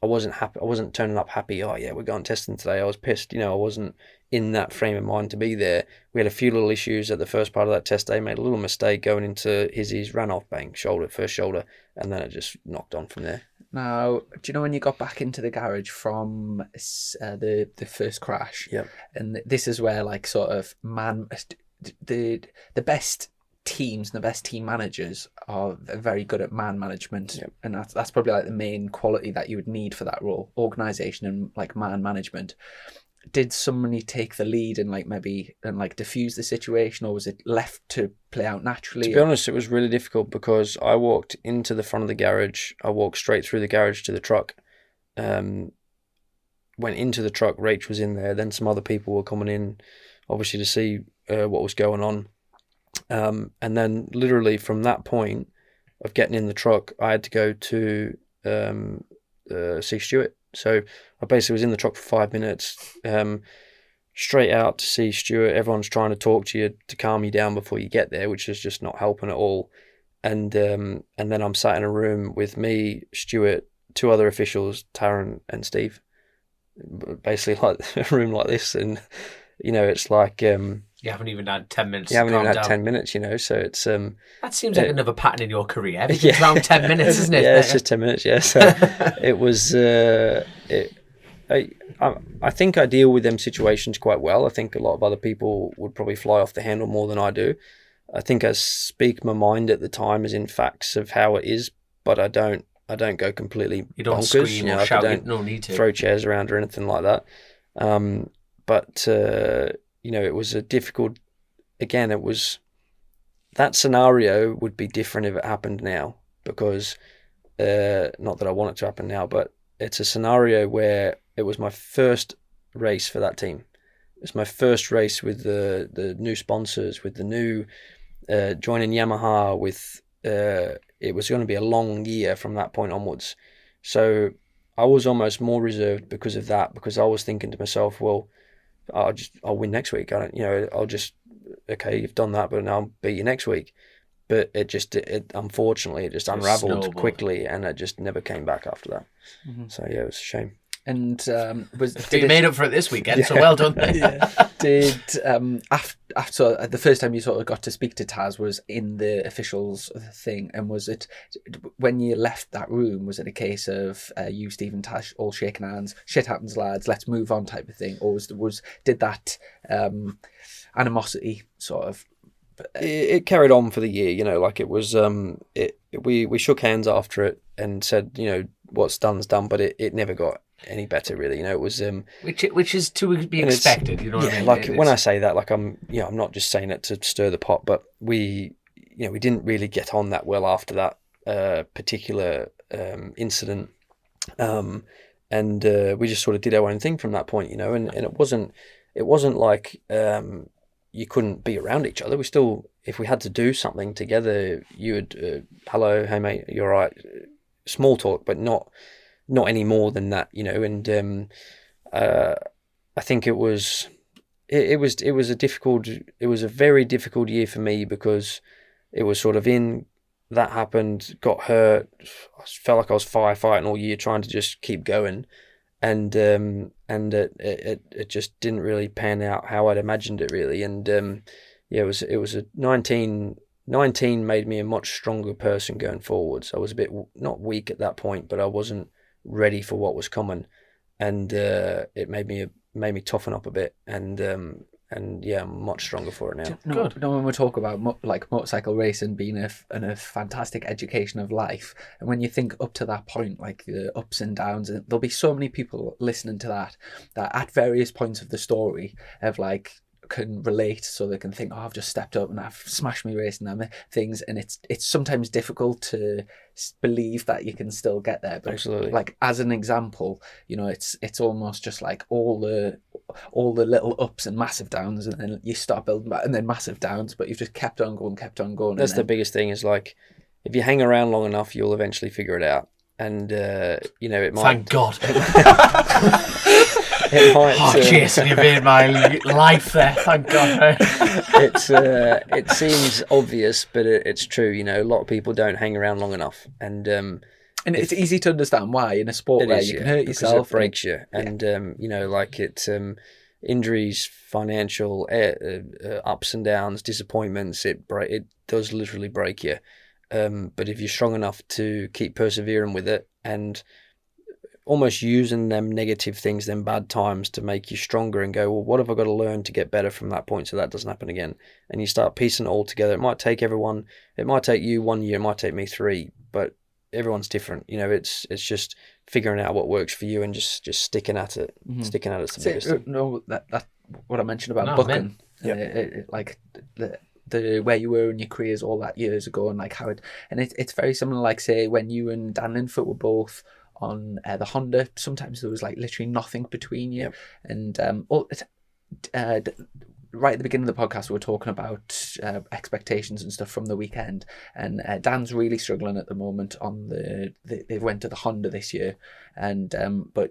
happy. I wasn't turning up happy. Oh yeah, we're going testing today. I was pissed. I wasn't in that frame of mind to be there. We had a few little issues at the first part of that test day. Made a little mistake going into Izzy's, ran off, bang, first shoulder, and then it just knocked on from there. Now, do you know when you got back into the garage from the first crash? Yeah. And this is where like sort of the best teams and the best team managers are very good at man management. Yep. And that's probably like the main quality that you would need for that role, organization and like man management. Did somebody take the lead and like maybe diffuse the situation, or was it left to play out naturally? To be honest, it was really difficult because I walked into the front of the garage. I walked straight through the garage to the truck. Went into the truck. Rach was in there. Then some other people were coming in, obviously to see what was going on. And then literally from that point of getting in the truck, I had to go to see Stuart. So I basically was in the truck for 5 minutes, straight out to see Stuart. Everyone's trying to talk to you to calm you down before you get there, which is just not helping at all. And then I'm sat in a room with me, Stuart, 2 other officials, Taryn and Steve, basically like a room like this. And, it's like... you haven't even had 10 minutes. You haven't even had down. 10 minutes, so it's... that seems like another pattern in your career. Everything's around 10 minutes, isn't it? Yeah, it's just 10 minutes, yeah. So it was... I think I deal with them situations quite well. I think a lot of other people would probably fly off the handle more than I do. I think I speak my mind at the time as in facts of how it is, but I don't go completely You don't bonkers. scream or shout. I don't No need to. throw chairs around or anything like that. But it was a difficult... Again, it was... That scenario would be different if it happened now, because... not that I want it to happen now, but it's a scenario where it was my first race for that team. It's my first race with the new sponsors, with the new joining Yamaha, with it was going to be a long year from that point onwards. So I was almost more reserved because of that, because I was thinking to myself, well, I'll win next week. Okay, you've done that, but now I'll beat you next week. But unfortunately, it just unraveled snowballed quickly, and it just never came back after that. Mm-hmm. So yeah, it was a shame. And you made up for it this weekend, so well done. Did after the first time you sort of got to speak to Taz was in the officials thing, and was it when you left that room? Was it a case of you, Steve, and Taz all shaking hands? Shit happens, lads. Let's move on, type of thing, or did that animosity sort of? It carried on for the year, like it was. We shook hands after it and said, what's done's done, but it never got any better, really. It was which is to be expected. You know what I mean? Like when I say that, like I'm not just saying it to stir the pot, but we didn't really get on that well after that particular incident, and we just sort of did our own thing from that point, and it wasn't like you couldn't be around each other. We still, if we had to do something together, you would hello, hey mate, you're right, small talk, but not any more than that, and I think it was a very difficult year for me, because it was sort of that happened, got hurt, I felt like I was firefighting all year trying to just keep going, and it just didn't really pan out how I'd imagined it, really. And it was a 19 made me a much stronger person going forwards. I was a bit not weak at that point, but I wasn't ready for what was coming, and it made me toughen up a bit, and yeah, I'm much stronger for it now. Good. When we talk about motorcycle racing being a fantastic education of life, and when you think up to that point, like the ups and downs, and there'll be so many people listening to that at various points of the story have can relate, so they can think, I've just stepped up and I've smashed me racing them things, and it's sometimes difficult to believe that you can still get there. But absolutely, as an example, it's almost just like all the little ups and massive downs, and then you start building back, and then massive downs, but you've just kept on going. That's the biggest thing, is like, if you hang around long enough, you'll eventually figure it out. And it might. Thank God. It might. Jason, you made my life there. Thank God. It seems obvious, but it's true. A lot of people don't hang around long enough, and it's easy to understand why in a sport where you can hurt yourself, it breaks you, and it's injuries, financial ups and downs, disappointments. It does literally break you, But if you're strong enough to keep persevering with it and almost using them negative things, them bad times, to make you stronger and go, well, what have I got to learn to get better from that point so that doesn't happen again? And you start piecing it all together. It might take everyone, it might take you 1 year, it might take me 3, but everyone's different. It's just figuring out what works for you and just sticking at it. Sticking at it's the biggest thing. No, that what I mentioned about booking, like the where you were in your careers all that years ago, and like how it's very similar. Like say when you and Dan Linfoot were both on the Honda, sometimes there was like literally nothing between you, and right at the beginning of the podcast, we were talking about expectations and stuff from the weekend, and Dan's really struggling at the moment on they went to the Honda this year, and but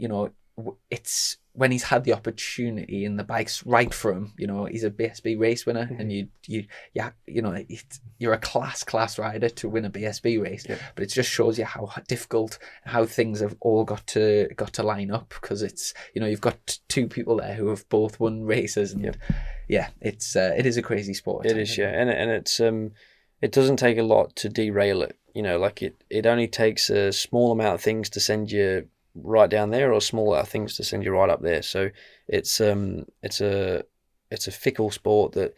it's when he's had the opportunity and the bike's right for him. He's a BSB race winner, and you're a class rider to win a BSB race. But it just shows you how difficult, how things have all got to line up, because it's you've got two people there who have both won races, and it is a crazy sport. It is, and it's it doesn't take a lot to derail it. Like it only takes a small amount of things to send you right down there, or smaller things to send you right up there. So it's a fickle sport that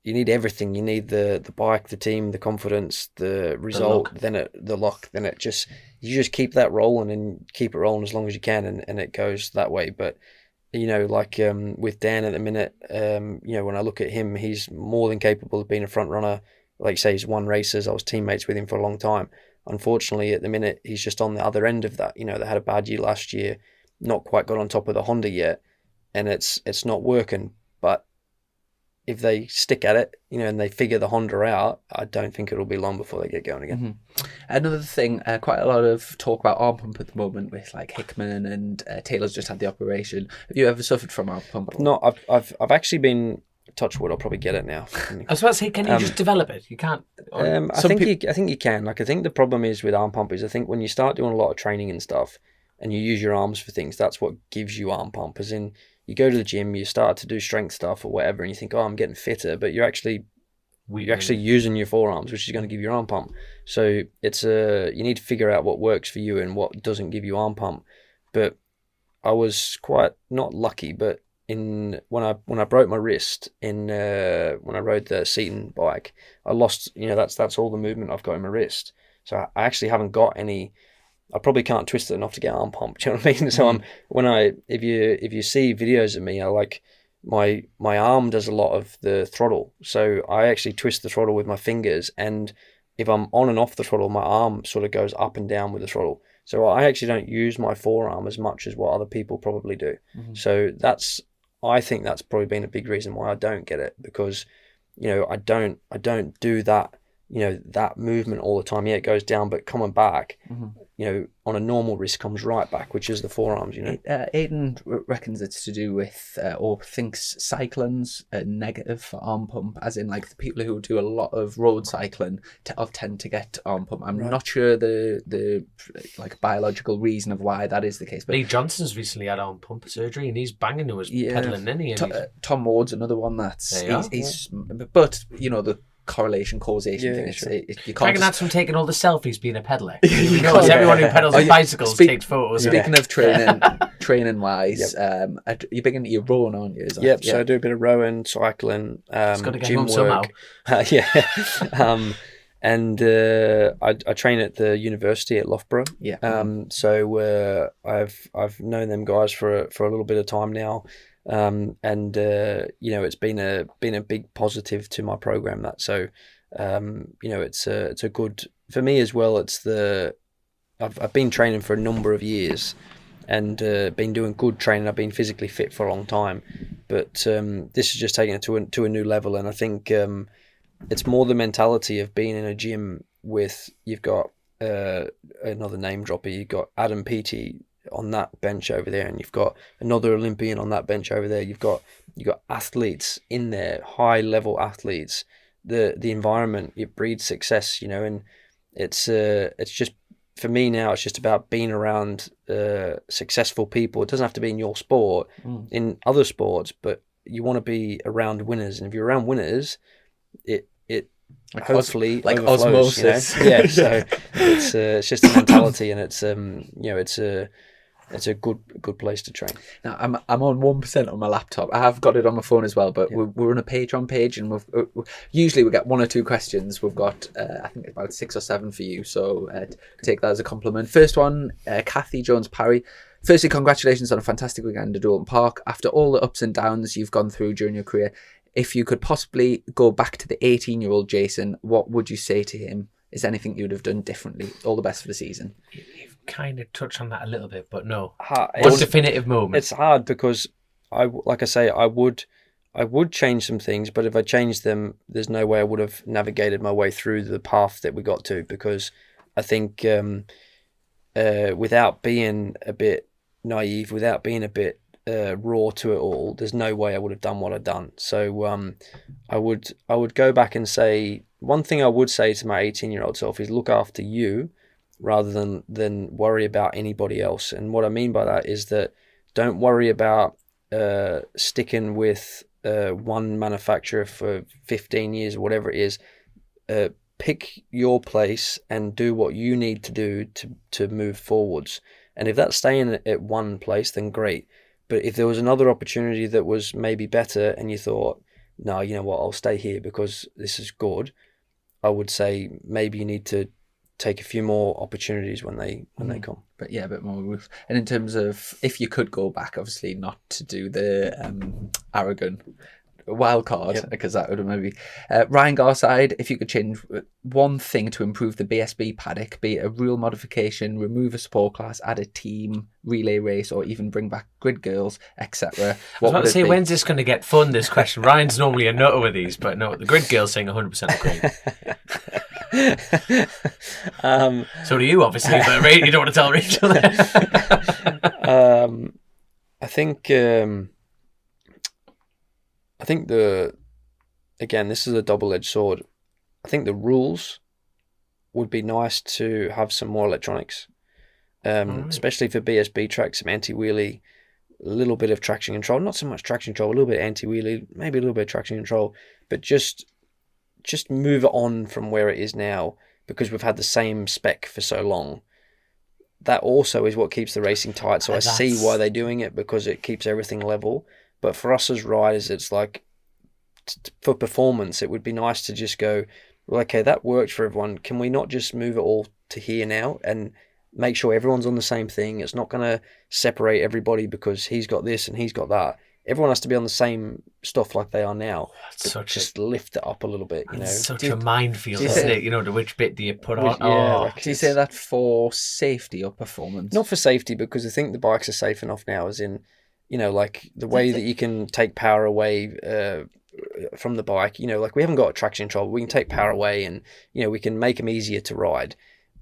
you need everything. You need the bike, the team, the confidence, the result, the luck. Then you just keep that rolling and keep it rolling as long as you can, and it goes that way. But like with Dan at the minute, when I look at him, he's more than capable of being a front runner. Like you say, he's won races. I was teammates with him for a long time. Unfortunately, at the minute, he's just on the other end of that. They had a bad year last year, not quite got on top of the Honda yet, and it's not working. But if they stick at it, and they figure the Honda out, I don't think it'll be long before they get going again. Another thing, quite a lot of talk about arm pump at the moment with like Hickman, and Taylor's just had the operation. Have you ever suffered from arm pump? No, I've actually been. Touch wood, I'll probably get it now. I was about to say, can you just develop it? You can't. I think you can. Like, I think the problem is with arm pump is I think when you start doing a lot of training and stuff, and you use your arms for things, that's what gives you arm pump. As in, you go to the gym, you start to do strength stuff or whatever, and you think, oh, I'm getting fitter, but you're actually using your forearms, which is going to give you arm pump. So it's you need to figure out what works for you and what doesn't give you arm pump. But I was quite not lucky, but when I broke my wrist when I rode the Seaton bike, I lost. That's all the movement I've got in my wrist. So I actually haven't got any. I probably can't twist it enough to get arm pump. Do you know what I mean? So if you see videos of me, I like my arm does a lot of the throttle. So I actually twist the throttle with my fingers, and if I'm on and off the throttle, my arm sort of goes up and down with the throttle. So I actually don't use my forearm as much as what other people probably do. So I think that's probably been a big reason why I don't get it, because, I don't do that, that movement all the time. Yeah, it goes down, but coming back, on a normal wrist comes right back, which is the forearms, Aidan reckons it's to do with, or thinks cycling's negative for arm pump, as in like the people who do a lot of road cycling tend to get arm pump. I'm not sure the like biological reason of why that is the case. But Lee Johnson's recently had arm pump surgery, and he's banging to his pedaling, isn't he? Tom Ward's another one that's but the correlation causation thing. Sure. You can't. That's from taking all the selfies being a peddler. Everyone who pedals bicycles takes photos. Speaking of training wise, you're big into your rowing, aren't you? So I do a bit of rowing, cycling, it's got to get gym home work. Somehow. And I train at the university at Loughborough. So I've known them guys for a little bit of time now. It's been a big positive to my program. It's a good for me as well. I've been training for a number of years, and been doing good training. I've been physically fit for a long time, but this is just taking it to a new level. And I think it's more the mentality of being in a gym with, you've got another name dropper. You've got Adam Peaty on that bench over there, and you've got another Olympian on that bench over there. You've got athletes in there, high level athletes. The environment, it breeds success, and it's just, for me now, it's just about being around successful people. It doesn't have to be in your sport, in other sports, but you want to be around winners. And if you're around winners, it hopefully like overflows, osmosis. You know? Yeah, so it's just a mentality, and it's it's a good place to train. Now I'm on 1% on my laptop. I have got it on my phone as well, but we're on a Patreon page, and usually we get 1 or 2 questions. We've got I think about 6 or 7 for you, so take that as a compliment. First one, Kathy Jones Parry. Firstly, congratulations on a fantastic weekend at Oulton Park. After all the ups and downs you've gone through during your career, if you could possibly go back to the 18-year-old Jason, what would you say to him? Is there anything you would have done differently? All the best for the season. You've kind of touched on that a little bit, but no. One definitive moment. It's hard because I would change some things, but if I changed them, there's no way I would have navigated my way through the path that we got to, because I think without being a bit naive, without being a bit raw to it all, there's no way I would have done what I've done. So I would go back and say, one thing I would say to my 18-year-old self is look after you rather than worry about anybody else. And what I mean by that is that don't worry about sticking with one manufacturer for 15 years or whatever it is. Pick your place and do what you need to do to move forwards. And if that's staying at one place, then great. But if there was another opportunity that was maybe better and you thought, no, you know what, I'll stay here because this is good, I would say maybe you need to take a few more opportunities when they come. But yeah, a bit more. And in terms of if you could go back, obviously not to do the Aragon wild card, because that would have maybe Ryan Garside, if you could change one thing to improve the BSB paddock, be it a rule modification, remove a support class, add a team relay race, or even bring back grid girls, etc. I was about to say, when's this going to get fun, this question? Ryan's normally a nutter with these, but no, the grid girls saying 100% agree. So do you, obviously, but you don't want to tell Rachel that. I think again, this is a double-edged sword. I think the rules would be nice to have some more electronics, especially for BSB tracks, some anti-wheelie, a little bit of traction control, not so much traction control, a little bit of anti-wheelie, maybe a little bit of traction control, but just move it on from where it is now, because we've had the same spec for so long. That also is what keeps the racing tight, so I see why they're doing it, because it keeps everything level. But for us as riders, it's like, for performance, it would be nice to just go, well, okay, that worked for everyone. Can we not just move it all to here now and make sure everyone's on the same thing? It's not going to separate everybody because he's got this and he's got that. Everyone has to be on the same stuff like they are now. Just lift it up a little bit, you know. It's such a minefield, isn't it? You know, to which bit do you put on? Do you say that for safety or performance? Not for safety, because I think the bikes are safe enough now, as in, you know, like the way that you can take power away from the bike, you know, like we haven't got traction control, but we can take power away and, you know, we can make them easier to ride.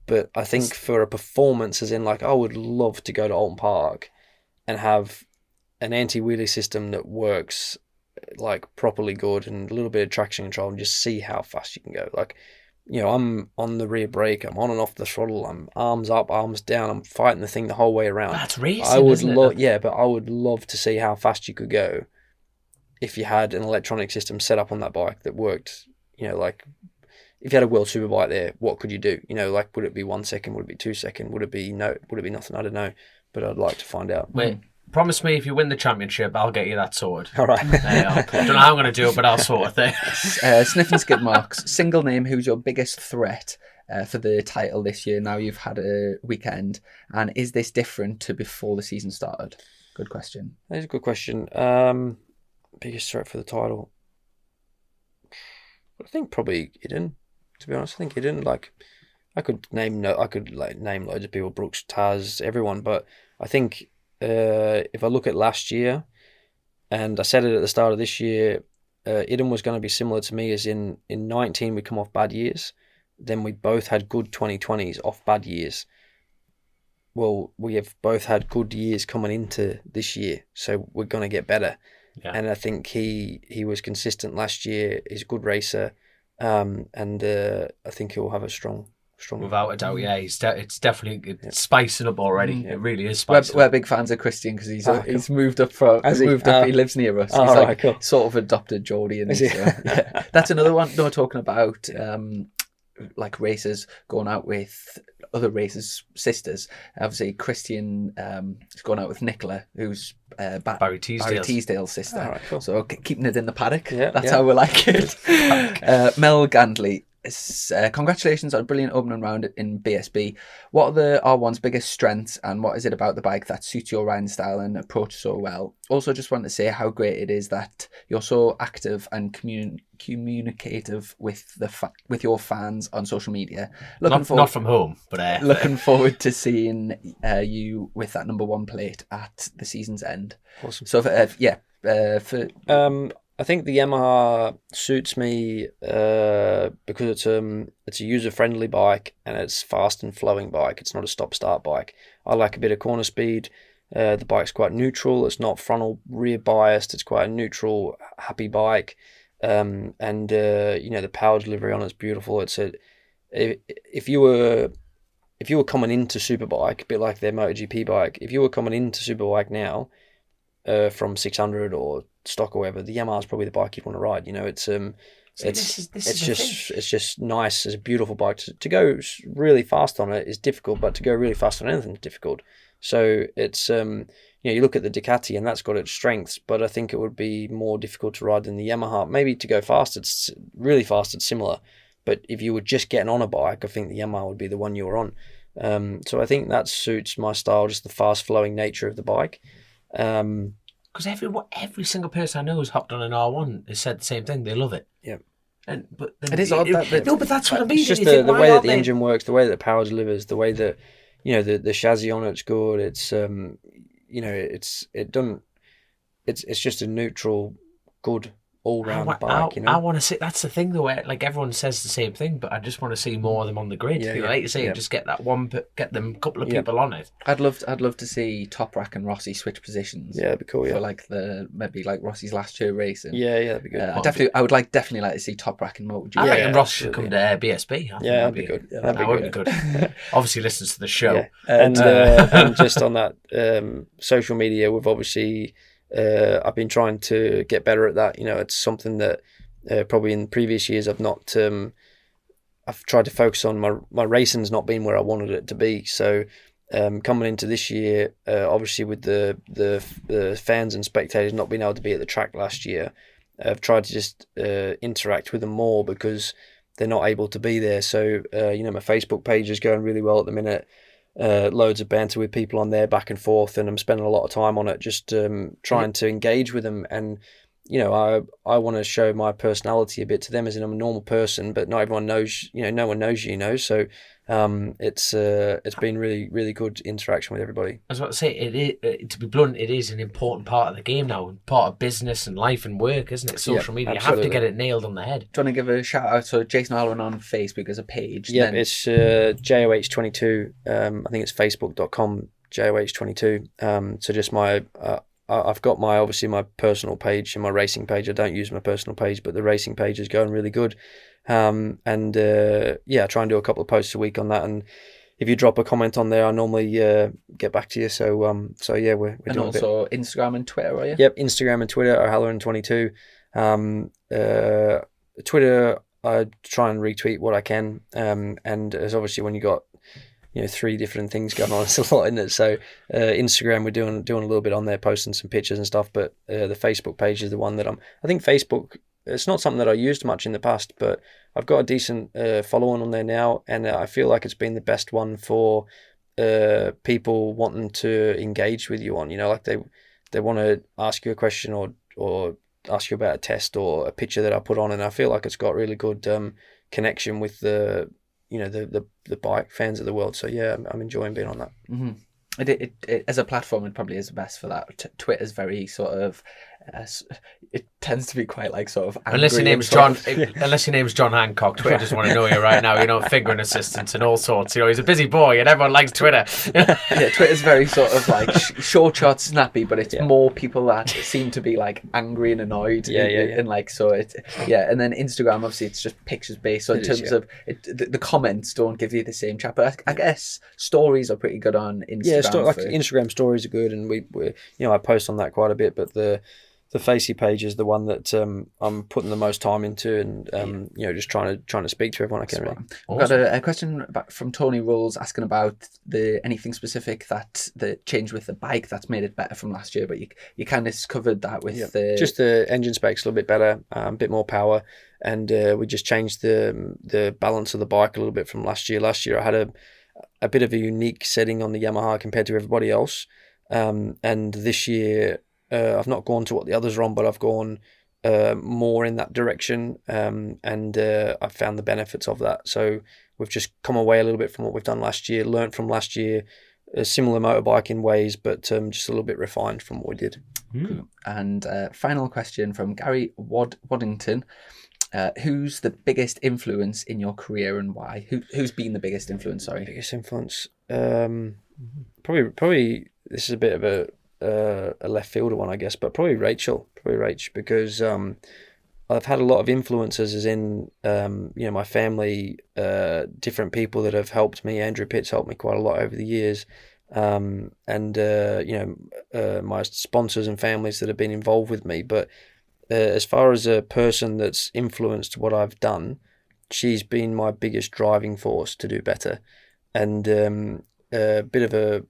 But I think for a performance, as in like, I would love to go to Oulton Park and have an anti-wheelie system that works like properly good and a little bit of traction control and just see how fast you can go. Like, you know, I'm on the rear brake, I'm on and off the throttle, I'm arms up, arms down, I'm fighting the thing the whole way around. That's racing, isn't it? Yeah, but I would love to see how fast you could go if you had an electronic system set up on that bike that worked, you know, like if you had a World Superbike there, what could you do? You know, like would it be 1 second, would it be 2 seconds, would it be nothing? I don't know, but I'd like to find out. Wait. Promise me if you win the championship, I'll get you that sword. All right. I don't know how I'm going to do it, but I'll sort it. Sniff and skid marks. Single name, who's your biggest threat for the title this year? Now you've had a weekend. And is this different to before the season started? Good question. That is a good question. Biggest threat for the title? I think probably Iden, to be honest. I think Iden, like, I could name loads of people, Brooks, Taz, everyone, but I think if I look at last year, and I said it at the start of this year, Iden was going to be similar to me, as in 19 we come off bad years, then we both had good 2020s off bad years. Well, we have both had good years coming into this year, so we're going to get better. Yeah. And I think he was consistent last year. He's a good racer, and I think he'll have a strong strong. Without a doubt, yeah. It's definitely spicing up already. It really is spicing We're up. big fans of Christian because Cool. he's moved up from Has he? he lives near us. He's right, cool. sort of adopted Geordie, and Is he? yeah. That's another one. No, talking about like racers going out with other racers' sisters. Obviously, Christian is going out with Nicola, who's Barry Teasdale's sister. All right, cool. So keeping it in the paddock. Yeah, That's yeah. how we like it. Mel Gandley. Congratulations on a brilliant opening round in BSB. What are the R1's biggest strengths, and what is it about the bike that suits your riding style and approach so well? Also, just want to say how great it is that you're so active and communicative with with your fans on social media. Not from home, but looking forward to seeing you with that number 1 plate at the season's end. Awesome. So I think the Yamaha suits me because it's a user-friendly bike and it's fast and flowing bike. It's not a stop-start bike. I like a bit of corner speed. The bike's quite neutral. It's not frontal rear biased. It's quite a neutral, happy bike. The power delivery on it's beautiful. If you were coming into Superbike, a bit like their MotoGP bike, if you were coming into Superbike now from 600 or stock or whatever, the Yamaha is probably the bike you'd want to ride. It's just nice. It's a beautiful bike. To go really fast on it is difficult, but to go really fast on anything is difficult. So it's you look at the Ducati and that's got its strengths, but I think it would be more difficult to ride than the Yamaha. Maybe to go fast, it's really fast. It's similar, but if you were just getting on a bike, I think the Yamaha would be the one you were on. So I think that suits my style, just the fast flowing nature of the bike. Because every single person I know who's hopped on an R1 has said the same thing. They love it. Yeah. But it is odd that no, but that's what I mean. It's just the way that the engine works, the way that the power delivers, the way that the chassis on it's good. It's it's just a neutral, good all-round bike. I want to see. That's the thing, though. Where, like, everyone says the same thing, but I just want to see more of them on the grid. Like you say, just get that one, get them a couple of people on it. I'd love to see Toprak and Rossi switch positions. Yeah, that'd be cool. Yeah, for like maybe Rossi's last year racing. Yeah, that'd be good. I would definitely like to see Toprak and MotoGP. I reckon Ross should come to BSB. That'd be good. That would be good. Obviously, listens to the show. Yeah. And just on that, social media, we've obviously. I've been trying to get better at that. It's something that probably in previous years I've not. I've tried to focus on my racing's not been where I wanted it to be. So coming into this year, obviously with the fans and spectators not being able to be at the track last year, I've tried to just interact with them more because they're not able to be there. So my Facebook page is going really well at the minute. Loads of banter with people on there back and forth, and I'm spending a lot of time on it just trying to engage with them. And I want to show my personality a bit to them, as in I'm a normal person, but not everyone knows, no one knows so it's been really, really good interaction with everybody. I was about to say, to be blunt, it is an important part of the game now, part of business and life and work, isn't it? Social media, absolutely. You have to get it nailed on the head. Do you want to give a shout out to Jason Alwyn on Facebook as a page? Yeah, it's JOH22. I think it's facebook.com JOH22. So just I've got obviously my personal page and my racing page. I don't use my personal page, but the racing page is going really good. I try and do a couple of posts a week on that. And if you drop a comment on there, I normally get back to you. So yeah, we're and doing also a bit. Instagram and Twitter, are you? Yep, Instagram and Twitter are Halloran22. Twitter, I try and retweet what I can. And as obviously when you got 3 different things going on, it's a lot, isn't it? So Instagram, we're doing a little bit on there, posting some pictures and stuff, but the Facebook page is the one that I think Facebook, it's not something that I used much in the past, but I've got a decent following on there now, and I feel like it's been the best one for people wanting to engage with you on, like they want to ask you a question or ask you about a test or a picture that I put on, and I feel like it's got really good connection with the bike fans of the world. So yeah, I'm enjoying being on that. Mm-hmm. It as a platform, it probably is the best for that. Twitter's very sort of it tends to be quite like sort of angry unless your and name's sort John, of- unless your name's John Hancock, Twitter doesn't want to know you right now. You know, fingering assistants and all sorts. You know, he's a busy boy, and everyone likes Twitter. yeah, Twitter's very sort of like short, short, snappy, but it's Yeah. more people that seem to be like angry and annoyed. Yeah. And like so it and then Instagram obviously it's just pictures based. So in It terms is, yeah. of the comments don't give you the same chat, but I guess stories are pretty good on Instagram. Yeah, like for- Instagram stories are good, and we I post on that quite a bit. But the Facey page is the one that I'm putting the most time into, and just trying to speak to everyone I can. Really. We've got a question from Tony Rolls asking about anything specific that changed with the bike that's made it better from last year, but you kind of covered that with just the engine specs a little bit better, a bit more power, and we just changed the balance of the bike a little bit from last year. Last year I had a bit of a unique setting on the Yamaha compared to everybody else, and this year I've not gone to what the others are on, but I've gone more in that direction, and I've found the benefits of that. So we've just come away a little bit from what we've done last year, learnt from last year, a similar motorbike in ways, but just a little bit refined from what we did. Cool. And final question from Gary Waddington. Who's the biggest influence in your career and why? Who's been the biggest influence? Sorry, Biggest influence, probably this is a bit of a left fielder one, I guess, but probably Rach, because I've had a lot of influences as in my family, different people that have helped me. Andrew Pitt's helped me quite a lot over the years, and my sponsors and families that have been involved with me. But as far as a person that's influenced what I've done, she's been my biggest driving force to do better, and a bit of a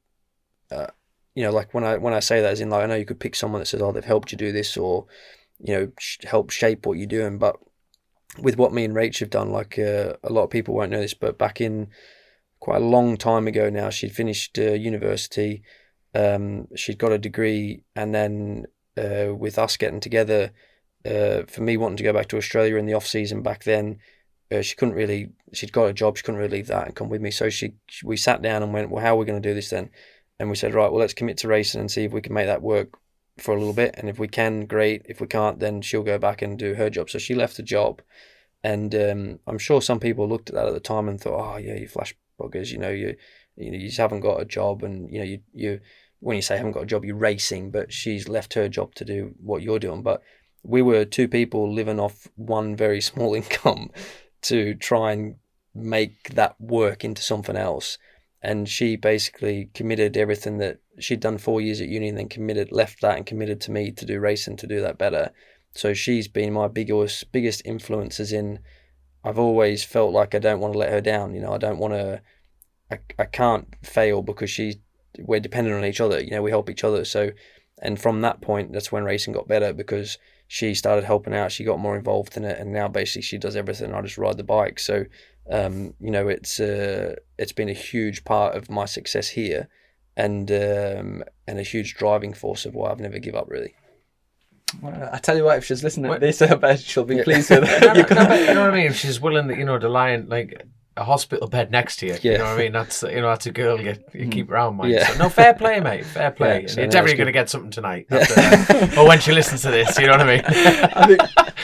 like when I say that, as in, like, I know you could pick someone that says, oh, they've helped you do this, or help shape what you're doing, but with what me and Rach have done, like a lot of people won't know this, but back in quite a long time ago now, she'd finished university, she'd got a degree, and then with us getting together, for me wanting to go back to Australia in the off season back then, she'd got a job, she couldn't really leave that and come with me, so we sat down and went, well, how are we going to do this then? And we said, right, well, let's commit to racing and see if we can make that work for a little bit. And if we can, great. If we can't, then she'll go back and do her job. So she left the job. And I'm sure some people looked at that at the time and thought, oh, yeah, you flash buggers, you just haven't got a job. And, you when you say haven't got a job, you're racing, but she's left her job to do what you're doing. But we were two people living off one very small income to try and make that work into something else. And she basically committed everything that she'd done 4 years at uni, and then left that and committed to me to do racing, to do that better. So she's been my biggest influence, as in, I've always felt like I don't want to let her down. I don't want to, I can't fail because we're dependent on each other. We help each other. So, and from that point, that's when racing got better, because she started helping out. She got more involved in it, and now basically she does everything. I just ride the bike. So, it's been a huge part of my success here, and a huge driving force of why I've never give up, really. Well, I tell you what, if she's listening to this, I bet she'll be pleased with it. You know what I mean? If she's willing to lie in like a hospital bed next to you, you know what I mean? That's that's a girl you keep around, mate. Yeah. So, no, fair play, mate. Fair play. Yeah, and so you're no, definitely it's going to get something tonight. Or when she listens to this, you know what I mean?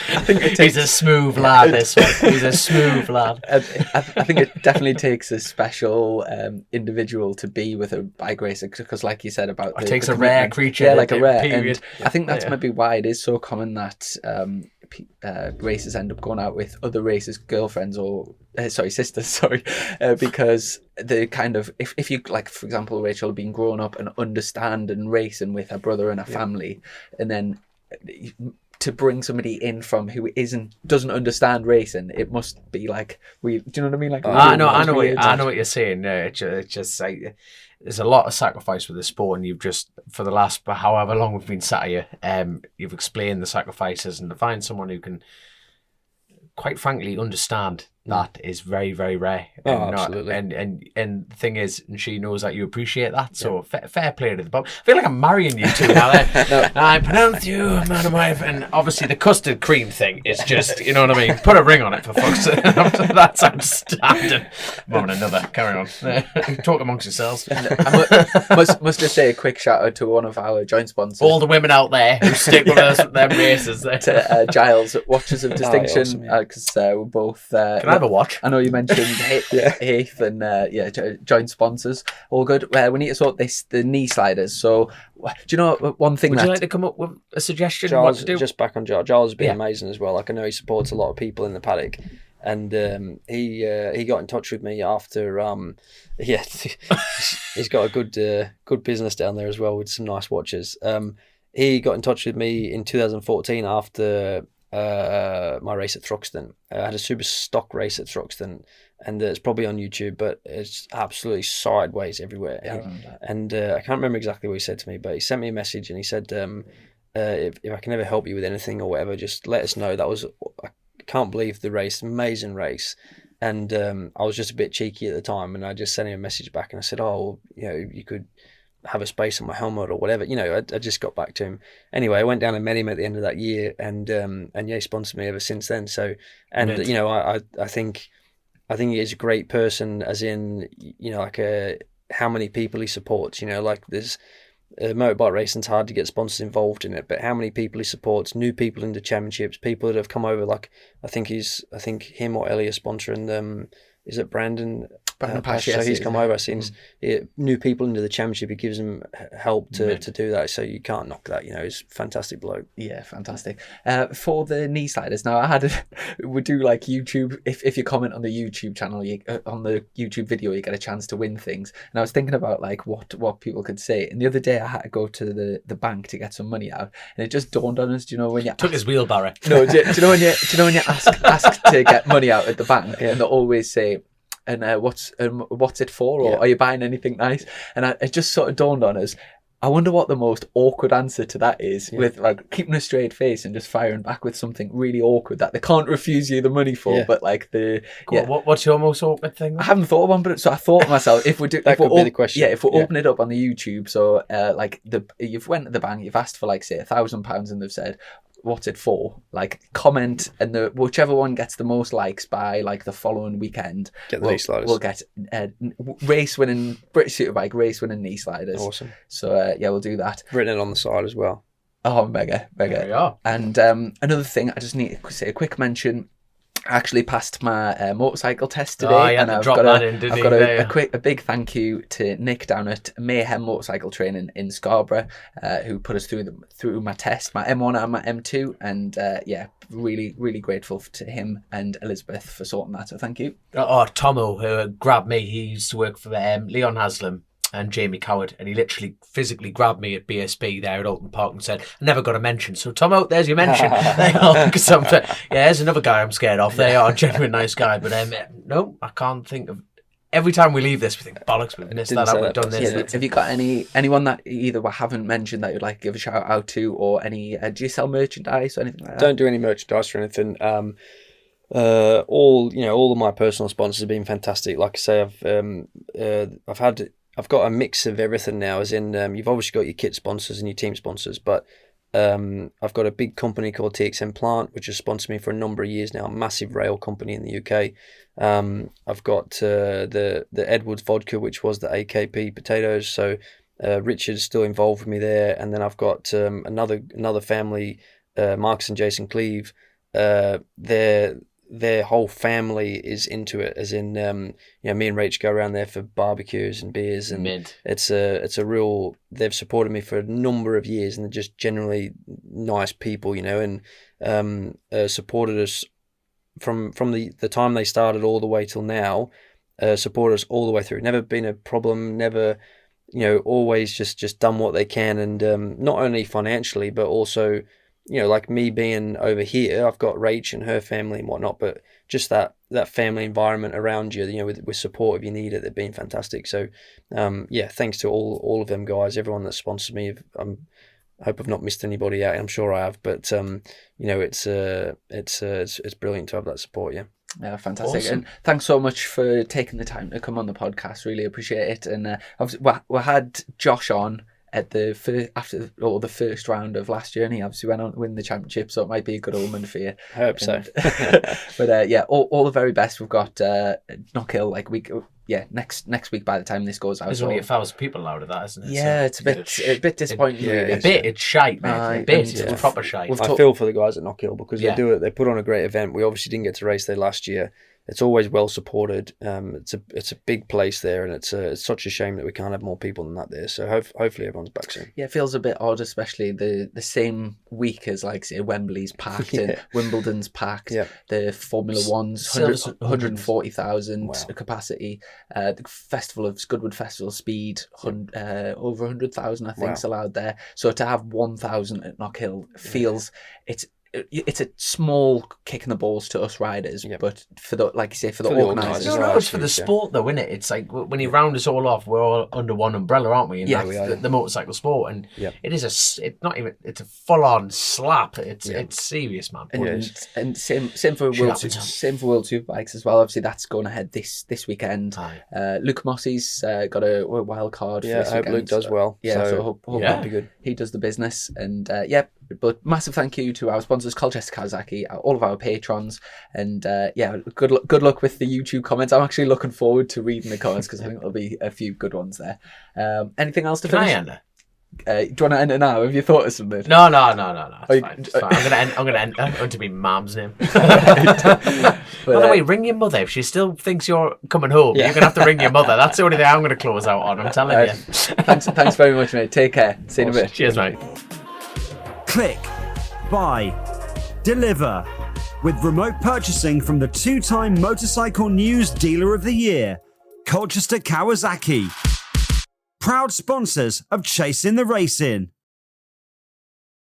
I think it takes, He's a smooth lad, this one. He's a smooth lad. I think it definitely takes a special individual to be with a bike racer, because like you said about It takes a commitment. rare creature. Yeah, like a rare. Period. And I think that's maybe why it is so common that racers end up going out with other racers' girlfriends or sisters, because the kind of, if you, like, for example, Rachel being grown up and understand and racing with her brother and her family, and then to bring somebody in from who doesn't understand racing, it must be like, do you know what I mean? Like, I know what you're saying. Yeah, it's just like, there's a lot of sacrifice with the sport, and you've just, for the last however long we've been sat here, you've explained the sacrifices, and to find someone who can, quite frankly, understand that is very, very rare. Oh, And absolutely. And the thing is, and she knows that you appreciate that. So fair play to the Bob. I feel like I'm marrying you two now. No. I pronounce you man and wife, and obviously the custard cream thing is just, you know what I mean. Put a ring on it for fuck's sake. That's outstanding. Mum and another. Carry on. Talk amongst yourselves. I must just say a quick shout out to one of our joint sponsors. All the women out there who stick with us with them races. To Giles, Watches of Distinction, because we're both. Can I have a watch? I know you mentioned Heath and joint sponsors. All good. We need to sort the knee sliders. So, do you know one thing? Would you like to come up with a suggestion? Giles, what to do? just back on Giles. Giles has been amazing as well. Like, I know he supports a lot of people in the paddock, and he got in touch with me after. He's got a good business down there as well with some nice watches. He got in touch with me in 2014 after my race at Thruxton. I had a super stock race at Thruxton, and it's probably on YouTube, but it's absolutely sideways everywhere. And I can't remember exactly what he said to me, but he sent me a message and he said, if I can ever help you with anything or whatever, just let us know. I can't believe the race, amazing race. And I was just a bit cheeky at the time, and I just sent him a message back and I said, you could have a space on my helmet or whatever. I just got back to him. Anyway, I went down and met him at the end of that year, and he sponsored me ever since then. So, and I think he is a great person, as in, how many people he supports. There's motorbike racing's hard to get sponsors involved in it, but how many people he supports, new people into championships, people that have come over, like I think him or Ellie are sponsoring them. Is it Brandon Pash? So he's come over since new people into the championship. He gives them help to do that. So you can't knock that. He's a fantastic bloke. Yeah, fantastic. For the knee sliders, now we do like YouTube. If you comment on the YouTube channel, on the YouTube video, you get a chance to win things. And I was thinking about like what people could say. And the other day I had to go to the bank to get some money out, and it just dawned on us. Do you know when you took his wheelbarrow? No, do you know when you ask to get money out at the bank, and they always say, and what's it for, or are you buying anything nice? And it just sort of dawned on us, I wonder what the most awkward answer to that is, with like keeping a straight face and just firing back with something really awkward that they can't refuse you the money for. But like what's your most awkward thing? I haven't thought of one, but so I thought to myself, if we do, that could be the question. Yeah, if we open it up on the YouTube, so you've went to the bank, you've asked for like say £1,000, and they've said, what's it for? Like, comment, and whichever one gets the most likes by like the following weekend, we'll get race winning British Superbike race winning knee sliders. Awesome. So we'll do that. Written it on the side as well. Oh, mega. There we are. And another thing, I just need to say a quick mention. I actually passed my motorcycle test today, and I've got a big thank you to Nick down at Mayhem Motorcycle Training in Scarborough, who put us through my test, my M1 and my M2, and really, really grateful to him and Elizabeth for sorting that. So thank you. Tomo, who grabbed me, he used to work for Leon Haslam and Jamie Coward, and he literally physically grabbed me at BSB there at Alton Park and said, I never got a mention. So Tomo, there's your mention. There's another guy I'm scared of. They are a genuine nice guy, but no, I can't think of. Every time we leave this, we think, bollocks, we've missed that, we've done this. Yeah, have you got anyone that either we haven't mentioned that you'd like to give a shout out to, or any, do you sell merchandise or anything like that? Don't do any merchandise or anything. All of my personal sponsors have been fantastic. Like I say, I've got a mix of everything now, as in you've obviously got your kit sponsors and your team sponsors, but I've got a big company called TXM Plant, which has sponsored me for a number of years now, a massive rail company in the UK. I've got the Edwards vodka, which was the AKP potatoes, so Richard's still involved with me there. And then I've got another family, Marcus and Jason Cleve. Their whole family is into it, as in me and Rach go around there for barbecues and beers, and it's a real, they've supported me for a number of years, and they're just generally nice people, and supported us from the time they started all the way till now, supported us all the way through. Never been a problem, never, always just done what they can, and not only financially but also, like me being over here, I've got Rach and her family and whatnot, but just that family environment around you, with support if you need it, they've been fantastic. So, thanks to all of them guys, everyone that sponsored me. I hope I've not missed anybody out. I'm sure I have, but it's brilliant to have that support. Yeah. Yeah, fantastic. Awesome. And thanks so much for taking the time to come on the podcast. Really appreciate it. And obviously, we had Josh on at the first round of last year, and he obviously went on to win the championship, so it might be a good omen for you. I hope so. But yeah, all the very best. We've got Knockhill next week by the time this goes out. There's only 1,000 people allowed at that, isn't it? Yeah, So it's a bit disappointing. Really. It's shite, mate. It's proper shite. I feel for the guys at Knockhill because they do it. They put on a great event. We obviously didn't get to race there last year. It's always well supported. It's a big place there, and it's such a shame that we can't have more people than that there. So hopefully everyone's back soon. Yeah, it feels a bit odd, especially the same week as like say Wembley's packed and Wimbledon's packed. Yeah. The Formula One's 140,000 capacity. The Festival of Goodwood Festival Speed over 100,000 I think is allowed there. So to have 1,000 at Knockhill feels it's a small kick in the balls to us riders, but for the organisers, it's for the sport though, isn't it? It's like when you round us all off, we're all under one umbrella, aren't we? And yeah, we are. The motorcycle sport, and it is it's a full on slap. It's serious, man. And same for World Superbikes as well. Obviously, that's going ahead this weekend. Luke Mossey's got a wild card. For this I hope weekend, Luke does well. Yeah, so hope that'll be good. He does the business, and but massive thank you to our sponsors, Colchester Kawasaki, all of our patrons, and good luck with the YouTube comments. I'm actually looking forward to reading the comments because I think there'll be a few good ones there. Anything else to finish? Can I enter? Do you want to enter now? Have you thought of something? No. It's fine. I'm gonna enter to be Mum's name. By the way, ring your mother if she still thinks you're coming home. You're gonna have to ring your mother. That's the only thing I'm gonna close out on. I'm telling you. Thanks very much, mate. Take care. See you in a bit. Cheers, mate. Click, buy, deliver with remote purchasing from the 2-time Motorcycle News Dealer of the Year, Colchester Kawasaki. Proud sponsors of Chasing the Racing.